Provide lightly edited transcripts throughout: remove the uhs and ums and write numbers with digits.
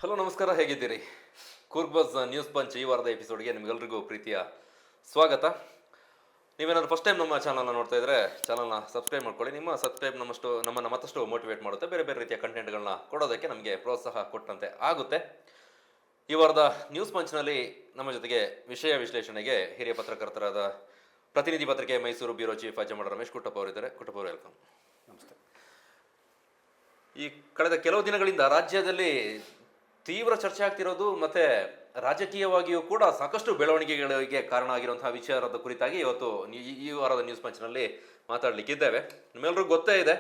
Hello ನಮಸ್ಕಾರ, ಹೇಗಿದ್ದೀರಿ? Coorg bus news punch ಈ ವಾರದ ಎಪಿಸೋಡ್ಗೆ ನಿಮಗೆಲ್ಲರಿಗೂ ಪ್ರೀತಿಯ ಸ್ವಾಗತ. ನೀವೇನಾದ್ರು ಫಸ್ಟ್ ಟೈಮ್ ನಮ್ಮ ಚಾನಲ್ನ ನೋಡ್ತಾ ಇದ್ರೆ ಚಾನಲ್ನ ಸಬ್ಸ್ಕ್ರೈಬ್ ಮಾಡ್ಕೊಳ್ಳಿ. ನಿಮ್ಮ ಸಬ್ಸ್ಕ್ರೈಬ್ ನಮ್ಮನ್ನು ಮತ್ತಷ್ಟು ಮೋಟಿವೇಟ್ ಮಾಡುತ್ತೆ, ಬೇರೆ ಬೇರೆ ರೀತಿಯ ಕಂಟೆಂಟ್ಗಳನ್ನ ಕೊಡೋದಕ್ಕೆ ನಮಗೆ ಪ್ರೋತ್ಸಾಹ ಕೊಟ್ಟಂತೆ ಆಗುತ್ತೆ. ಈ ವಾರದ ನ್ಯೂಸ್ ಪಂಚ್ನಲ್ಲಿ ನಮ್ಮ ಜೊತೆಗೆ ವಿಷಯ ವಿಶ್ಲೇಷಣೆಗೆ ಹಿರಿಯ ಪತ್ರಕರ್ತರಾದ ಪ್ರತಿನಿಧಿ ಪತ್ರಿಕೆ ಮೈಸೂರು ಬ್ಯೂರೋ ಚೀಫ್ ಅಜಮಡ ರಮೇಶ್ ಕುಟ್ಟಪ್ಪ ಅವರಿದ್ದಾರೆ. ಕುಟ್ಟಪ್ಪ ಅವರು ವೆಲ್ಕಮ್. ನಮಸ್ತೆ. ಈ ಕಳೆದ ಕೆಲವು ದಿನಗಳಿಂದ ರಾಜ್ಯದಲ್ಲಿ ತೀವ್ರ ಚರ್ಚೆ ಆಗ್ತಿರೋದು ಮತ್ತೆ ರಾಜಕೀಯವಾಗಿಯೂ ಕೂಡ ಸಾಕಷ್ಟು ಬೆಳವಣಿಗೆಗಳಿಗೆ ಕಾರಣ ಆಗಿರುವಂತಹ ವಿಚಾರದ ಕುರಿತಾಗಿ ಇವತ್ತು ಈ ವಾರದ ನ್ಯೂಸ್ ಪಂಚ್ನಲ್ಲಿ ಮಾತಾಡಲಿಕ್ಕಿದ್ದೇವೆ. ನಿಮ್ಮೆಲ್ಲರಿಗೂ ಗೊತ್ತೇ ಇದೆ,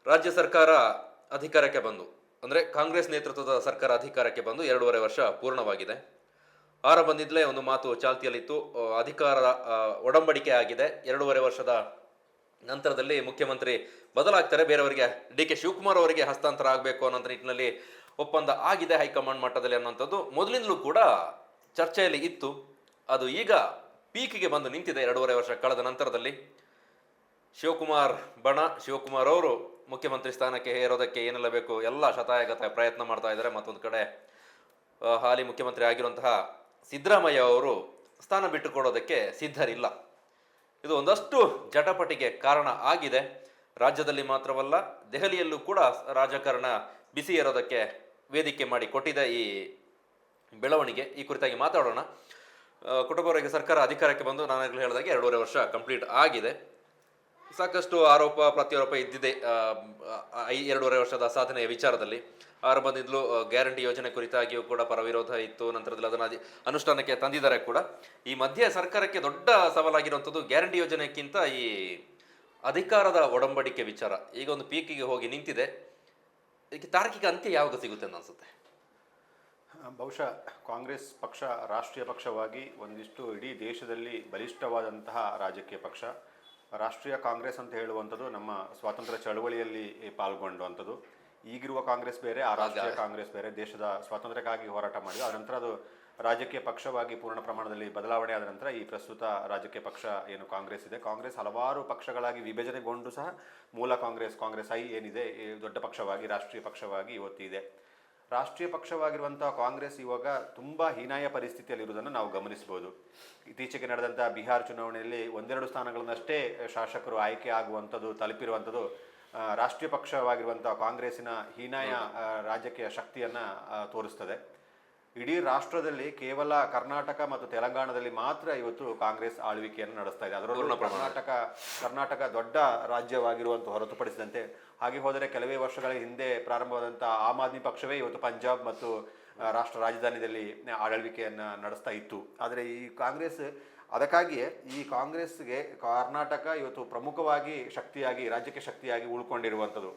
ರಾಜ್ಯ ಸರ್ಕಾರ ಅಧಿಕಾರಕ್ಕೆ ಬಂದು ಅಂದರೆ ಕಾಂಗ್ರೆಸ್ ನೇತೃತ್ವದ ಸರ್ಕಾರ ಅಧಿಕಾರಕ್ಕೆ ಬಂದು 2.5 ವರ್ಷ ಪೂರ್ಣವಾಗಿದೆ. ಆರಂಭದಿಂದಲೇ ಒಂದು ಮಾತು ಚಾಲ್ತಿಯಲ್ಲಿತ್ತು, ಅಧಿಕಾರ ಒಡಂಬಡಿಕೆ ಆಗಿದೆ, 2.5 ವರ್ಷದ ನಂತರದಲ್ಲಿ ಮುಖ್ಯಮಂತ್ರಿ ಬದಲಾಗ್ತಾರೆ, ಬೇರೆಯವರಿಗೆ ಡಿ.ಕೆ. ಶಿವಕುಮಾರ್ ಅವರಿಗೆ ಹಸ್ತಾಂತರ ಆಗಬೇಕು ಅನ್ನೋ ನಿಟ್ಟಿನಲ್ಲಿ ಒಪ್ಪಂದ ಆಗಿದೆ ಹೈಕಮಾಂಡ್ ಮಟ್ಟದಲ್ಲಿ ಅನ್ನೋಂಥದ್ದು ಮೊದಲಿಂದಲೂ ಕೂಡ ಚರ್ಚೆಯಲ್ಲಿ ಇತ್ತು. ಅದು ಈಗ ಪೀಕಿಗೆ ಬಂದು ನಿಂತಿದೆ 2.5 ವರ್ಷ ಕಳೆದ ನಂತರದಲ್ಲಿ. ಶಿವಕುಮಾರ್ ಅವರು ಮುಖ್ಯಮಂತ್ರಿ ಸ್ಥಾನಕ್ಕೆ ಏರೋದಕ್ಕೆ ಏನೆಲ್ಲ ಬೇಕು ಎಲ್ಲ ಶತಾಯಗತಾಯ ಪ್ರಯತ್ನ ಮಾಡ್ತಾ ಇದ್ದಾರೆ. ಮತ್ತೊಂದು ಕಡೆ ಹಾಲಿ ಮುಖ್ಯಮಂತ್ರಿ ಆಗಿರುವಂತಹ ಸಿದ್ದರಾಮಯ್ಯ ಅವರು ಸ್ಥಾನ ಬಿಟ್ಟುಕೊಡೋದಕ್ಕೆ ಸಿದ್ಧರಿಲ್ಲ. ಇದು ಒಂದಷ್ಟು ಜಟಪಟಿಗೆ ಕಾರಣ ಆಗಿದೆ. ರಾಜ್ಯದಲ್ಲಿ ಮಾತ್ರವಲ್ಲ, ದೆಹಲಿಯಲ್ಲೂ ಕೂಡ ರಾಜಕಾರಣ ಬಿಸಿ ಏರೋದಕ್ಕೆ ವೇದಿಕೆ ಮಾಡಿ ಕೊಟ್ಟಿದೆ ಈ ಬೆಳವಣಿಗೆ. ಈ ಕುರಿತಾಗಿ ಮಾತಾಡೋಣ. ಕುಟುಂಬವರಿಗೆ ಸರ್ಕಾರ ಅಧಿಕಾರಕ್ಕೆ ಬಂದು ನಾನಾಗಲೂ ಹೇಳಿದಾಗೆ 2.5 ವರ್ಷ ಕಂಪ್ಲೀಟ್ ಆಗಿದೆ. ಸಾಕಷ್ಟು ಆರೋಪ ಪ್ರತ್ಯಾರೋಪ ಇದ್ದಿದೆ 2.5 ವರ್ಷದ ಸಾಧನೆಯ ವಿಚಾರದಲ್ಲಿ. ಆರಂಭದಿಂದಲೂ ಗ್ಯಾರಂಟಿ ಯೋಜನೆ ಕುರಿತಾಗಿಯೂ ಕೂಡ ಪರವಿರೋಧ ಇತ್ತು, ನಂತರದಲ್ಲಿ ಅದನ್ನು ಅನುಷ್ಠಾನಕ್ಕೆ ತಂದಿದ್ದಾರೆ ಕೂಡ. ಈ ಮಧ್ಯೆ ಸರ್ಕಾರಕ್ಕೆ ದೊಡ್ಡ ಸವಾಲಾಗಿರುವಂಥದ್ದು ಗ್ಯಾರಂಟಿ ಯೋಜನೆಗಿಂತ ಈ ಅಧಿಕಾರದ ಒಡಂಬಡಿಕೆ ವಿಚಾರ. ಈಗ ಒಂದು ಪೀಕಿಗೆ ಹೋಗಿ ನಿಂತಿದೆ. ಇದಕ್ಕೆ ತಾರ್ಕಿಕ ಅಂತ್ಯ ಯಾವಾಗ ಸಿಗುತ್ತೆ ಅಂತ ಅನ್ಸುತ್ತೆ? ಬಹುಶಃ ಕಾಂಗ್ರೆಸ್ ಪಕ್ಷ ರಾಷ್ಟ್ರೀಯ ಪಕ್ಷವಾಗಿ ಒಂದಿಷ್ಟು ಇಡೀ ದೇಶದಲ್ಲಿ ಬಲಿಷ್ಠವಾದಂತಹ ರಾಜಕೀಯ ಪಕ್ಷ. ರಾಷ್ಟ್ರೀಯ ಕಾಂಗ್ರೆಸ್ ಅಂತ ಹೇಳುವಂಥದ್ದು ನಮ್ಮ ಸ್ವಾತಂತ್ರ್ಯ ಚಳವಳಿಯಲ್ಲಿ ಪಾಲ್ಗೊಂಡುವಂಥದ್ದು. ಈಗಿರುವ ಕಾಂಗ್ರೆಸ್ ಬೇರೆ, ಆ ರಾಷ್ಟ್ರೀಯ ಕಾಂಗ್ರೆಸ್ ಬೇರೆ. ದೇಶದ ಸ್ವಾತಂತ್ರ್ಯಕ್ಕಾಗಿ ಹೋರಾಟ ಮಾಡಿ ಆ ನಂತರ ಅದು ರಾಜಕೀಯ ಪಕ್ಷವಾಗಿ ಪೂರ್ಣ ಪ್ರಮಾಣದಲ್ಲಿ ಬದಲಾವಣೆ ಆದ ನಂತರ ಈ ಪ್ರಸ್ತುತ ರಾಜಕೀಯ ಪಕ್ಷ ಏನು ಕಾಂಗ್ರೆಸ್ ಇದೆ, ಕಾಂಗ್ರೆಸ್ ಹಲವಾರು ಪಕ್ಷಗಳಾಗಿ ವಿಭಜನೆಗೊಂಡು ಸಹ ಮೂಲ ಕಾಂಗ್ರೆಸ್ ಐ ಏನಿದೆ ದೊಡ್ಡ ಪಕ್ಷವಾಗಿ ರಾಷ್ಟ್ರೀಯ ಪಕ್ಷವಾಗಿ ಇವತ್ತಿದೆ. ರಾಷ್ಟ್ರೀಯ ಪಕ್ಷವಾಗಿರುವಂಥ ಕಾಂಗ್ರೆಸ್ ಇವಾಗ ತುಂಬ ಹೀನಾಯ ಪರಿಸ್ಥಿತಿಯಲ್ಲಿರುವುದನ್ನು ನಾವು ಗಮನಿಸಬಹುದು. ಇತ್ತೀಚೆಗೆ ನಡೆದಂಥ ಬಿಹಾರ್ ಚುನಾವಣೆಯಲ್ಲಿ 1-2 ಸ್ಥಾನಗಳನ್ನಷ್ಟೇ ಶಾಸಕರು ಆಯ್ಕೆ ಆಗುವಂಥದ್ದು ತಲುಪಿರುವಂಥದ್ದು ರಾಷ್ಟ್ರೀಯ ಪಕ್ಷವಾಗಿರುವಂಥ ಕಾಂಗ್ರೆಸ್ಸಿನ ಹೀನಾಯ ರಾಜಕೀಯ ಶಕ್ತಿಯನ್ನು ತೋರಿಸ್ತದೆ. ಇಡೀ ರಾಷ್ಟ್ರದಲ್ಲಿ ಕೇವಲ ಕರ್ನಾಟಕ ಮತ್ತು ತೆಲಂಗಾಣದಲ್ಲಿ ಮಾತ್ರ ಇವತ್ತು ಕಾಂಗ್ರೆಸ್ ಆಳ್ವಿಕೆಯನ್ನು ನಡೆಸ್ತಾ ಇದೆ. ಅದರಲ್ಲೂ ಕರ್ನಾಟಕ ದೊಡ್ಡ ರಾಜ್ಯವಾಗಿರುವಂಥ ಹೊರತುಪಡಿಸಿದಂತೆ ಹಾಗೆ ಹೋದರೆ ಕೆಲವೇ ವರ್ಷಗಳ ಹಿಂದೆ ಪ್ರಾರಂಭವಾದಂಥ ಆಮ್ ಆದ್ಮಿ ಪಕ್ಷವೇ ಇವತ್ತು ಪಂಜಾಬ್ ಮತ್ತು ರಾಷ್ಟ್ರ ರಾಜಧಾನಿಯಲ್ಲಿ ಆಳ್ವಿಕೆಯನ್ನು ನಡೆಸ್ತಾ ಇತ್ತು. ಆದರೆ ಈ ಕಾಂಗ್ರೆಸ್ ಅದಕ್ಕಾಗಿಯೇ ಈ ಕಾಂಗ್ರೆಸ್ಗೆ ಕರ್ನಾಟಕ ಇವತ್ತು ಪ್ರಮುಖವಾಗಿ ಶಕ್ತಿಯಾಗಿ ರಾಜ್ಯಕ್ಕೆ ಶಕ್ತಿಯಾಗಿ ಉಳ್ಕೊಂಡಿರುವಂಥದ್ದು.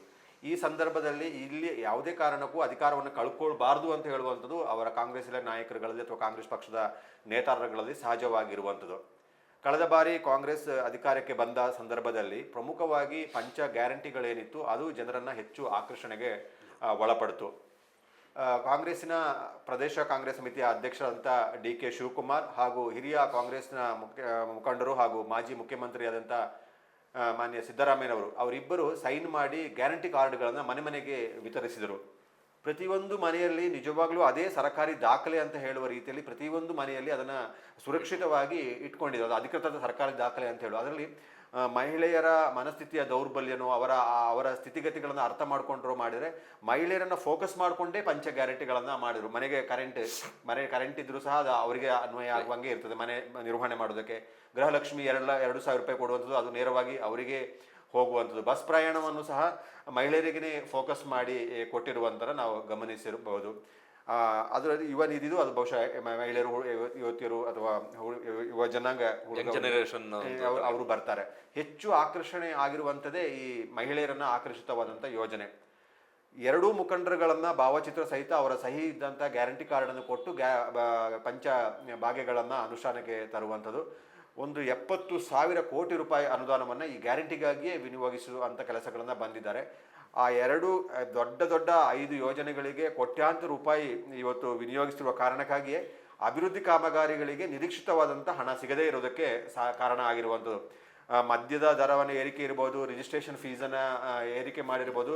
ಈ ಸಂದರ್ಭದಲ್ಲಿ ಇಲ್ಲಿ ಯಾವುದೇ ಕಾರಣಕ್ಕೂ ಅಧಿಕಾರವನ್ನು ಕಳ್ಕೊಳ್ಬಾರ್ದು ಅಂತ ಹೇಳುವಂಥದ್ದು ಅವರ ಕಾಂಗ್ರೆಸ್ಸಿನ ನಾಯಕರುಗಳಲ್ಲಿ ಅಥವಾ ಕಾಂಗ್ರೆಸ್ ಪಕ್ಷದ ನೇತಾರಗಳಲ್ಲಿ ಸಹಜವಾಗಿರುವಂಥದ್ದು. ಕಳೆದ ಬಾರಿ ಕಾಂಗ್ರೆಸ್ ಅಧಿಕಾರಕ್ಕೆ ಬಂದ ಸಂದರ್ಭದಲ್ಲಿ ಪ್ರಮುಖವಾಗಿ ಪಂಚ ಗ್ಯಾರಂಟಿಗಳೇನಿತ್ತು ಅದು ಜನರನ್ನು ಹೆಚ್ಚು ಆಕರ್ಷಣೆಗೆ ಒಳಪಡಿತು. ಕಾಂಗ್ರೆಸ್ಸಿನ ಪ್ರದೇಶ ಕಾಂಗ್ರೆಸ್ ಸಮಿತಿಯ ಅಧ್ಯಕ್ಷರಾದಂಥ ಡಿ.ಕೆ. ಶಿವಕುಮಾರ್ ಹಾಗೂ ಹಿರಿಯ ಕಾಂಗ್ರೆಸ್ನ ಮುಖಂಡರು ಹಾಗೂ ಮಾಜಿ ಮುಖ್ಯಮಂತ್ರಿಯಾದಂಥ ಮಾನ್ಯ ಸಿದ್ದರಾಮಯ್ಯನವರು ಅವರಿಬ್ಬರು ಸೈನ್ ಮಾಡಿ ಗ್ಯಾರಂಟಿ ಕಾರ್ಡ್ಗಳನ್ನು ಮನೆ ಮನೆಗೆ ವಿತರಿಸಿದರು. ಪ್ರತಿಯೊಂದು ಮನೆಯಲ್ಲಿ ನಿಜವಾಗ್ಲೂ ಅದೇ ಸರ್ಕಾರಿ ದಾಖಲೆ ಅಂತ ಹೇಳುವ ರೀತಿಯಲ್ಲಿ ಪ್ರತಿಯೊಂದು ಮನೆಯಲ್ಲಿ ಅದನ್ನು ಸುರಕ್ಷಿತವಾಗಿ ಇಟ್ಕೊಂಡಿದ್ದಾರೆ. ಅದು ಅಧಿಕೃತ ಸರ್ಕಾರಿ ದಾಖಲೆ ಅಂತ ಹೇಳುವ ಅದರಲ್ಲಿ ಮಹಿಳೆಯರ ಮನಸ್ಥಿತಿಯ ದೌರ್ಬಲ್ಯನೋ ಅವರ ಸ್ಥಿತಿಗತಿಗಳನ್ನು ಅರ್ಥ ಮಾಡ್ಕೊಂಡ್ರು ಮಾಡಿದರೆ ಮಹಿಳೆಯರನ್ನು ಫೋಕಸ್ ಮಾಡಿಕೊಂಡೇ ಪಂಚ ಗ್ಯಾರಂಟಿಗಳನ್ನು ಮಾಡಿದರು. ಮನೆಗೆ ಕರೆಂಟ್ ಇದ್ರೂ ಸಹ ಅದು ಅವರಿಗೆ ಅನ್ವಯ ಆಗುವಂಗೆ ಇರ್ತದೆ. ಮನೆ ನಿರ್ವಹಣೆ ಮಾಡೋದಕ್ಕೆ ಗೃಹಲಕ್ಷ್ಮಿ 2,000 ರೂಪಾಯಿ ಕೊಡುವಂಥದ್ದು ಅದು ನೇರವಾಗಿ ಅವರಿಗೆ ಹೋಗುವಂಥದ್ದು. ಬಸ್ ಪ್ರಯಾಣವನ್ನು ಸಹ ಮಹಿಳೆಯರಿಗೇ ಫೋಕಸ್ ಮಾಡಿ ಕೊಟ್ಟಿರುವಂಥರ ನಾವು ಗಮನಿಸಿರಬಹುದು. ಅದರಲ್ಲಿ ಯುವ ನಿಧಿದು ಅದು ಬಹುಶಃ ಮಹಿಳೆಯರು ಯುವತಿಯರು ಅಥವಾ ಯುವ ಜನಾಂಗ ಅವರು ಬರ್ತಾರೆ. ಹೆಚ್ಚು ಆಕರ್ಷಣೆ ಆಗಿರುವಂಥದ್ದೇ ಈ ಮಹಿಳೆಯರನ್ನ ಆಕರ್ಷಿತವಾದಂಥ ಯೋಜನೆ. ಎರಡೂ ಮುಖಂಡರುಗಳನ್ನ ಭಾವಚಿತ್ರ ಸಹಿತ ಅವರ ಸಹಿ ಇದ್ದಂಥ ಗ್ಯಾರಂಟಿ ಕಾರ್ಡನ್ನು ಕೊಟ್ಟು ಪಂಚ ಭಾಗ್ಯಗಳನ್ನು ಅನುಷ್ಠಾನಕ್ಕೆ ತರುವಂಥದ್ದು. ಒಂದು 70,000 ಕೋಟಿ ರೂಪಾಯಿ ಅನುದಾನವನ್ನು ಈ ಗ್ಯಾರಂಟಿಗಾಗಿಯೇ ವಿನಿಯೋಗಿಸುವಂಥ ಕೆಲಸಗಳನ್ನು ಬಂದಿದ್ದಾರೆ. ಆ ದೊಡ್ಡ 5 ಯೋಜನೆಗಳಿಗೆ ಕೋಟ್ಯಾಂತರ ರೂಪಾಯಿ ಇವತ್ತು ವಿನಿಯೋಗಿಸಿರುವ ಕಾರಣಕ್ಕಾಗಿಯೇ ಅಭಿವೃದ್ಧಿ ಕಾಮಗಾರಿಗಳಿಗೆ ನಿರೀಕ್ಷಿತವಾದಂಥ ಹಣ ಸಿಗದೇ ಇರೋದಕ್ಕೆ ಕಾರಣ ಆಗಿರುವಂಥದ್ದು. ಮದ್ಯದ ದರವನ್ನು ಏರಿಕೆ ಇರ್ಬೋದು, ರಿಜಿಸ್ಟ್ರೇಷನ್ ಫೀಸನ್ನು ಏರಿಕೆ ಮಾಡಿರ್ಬೋದು.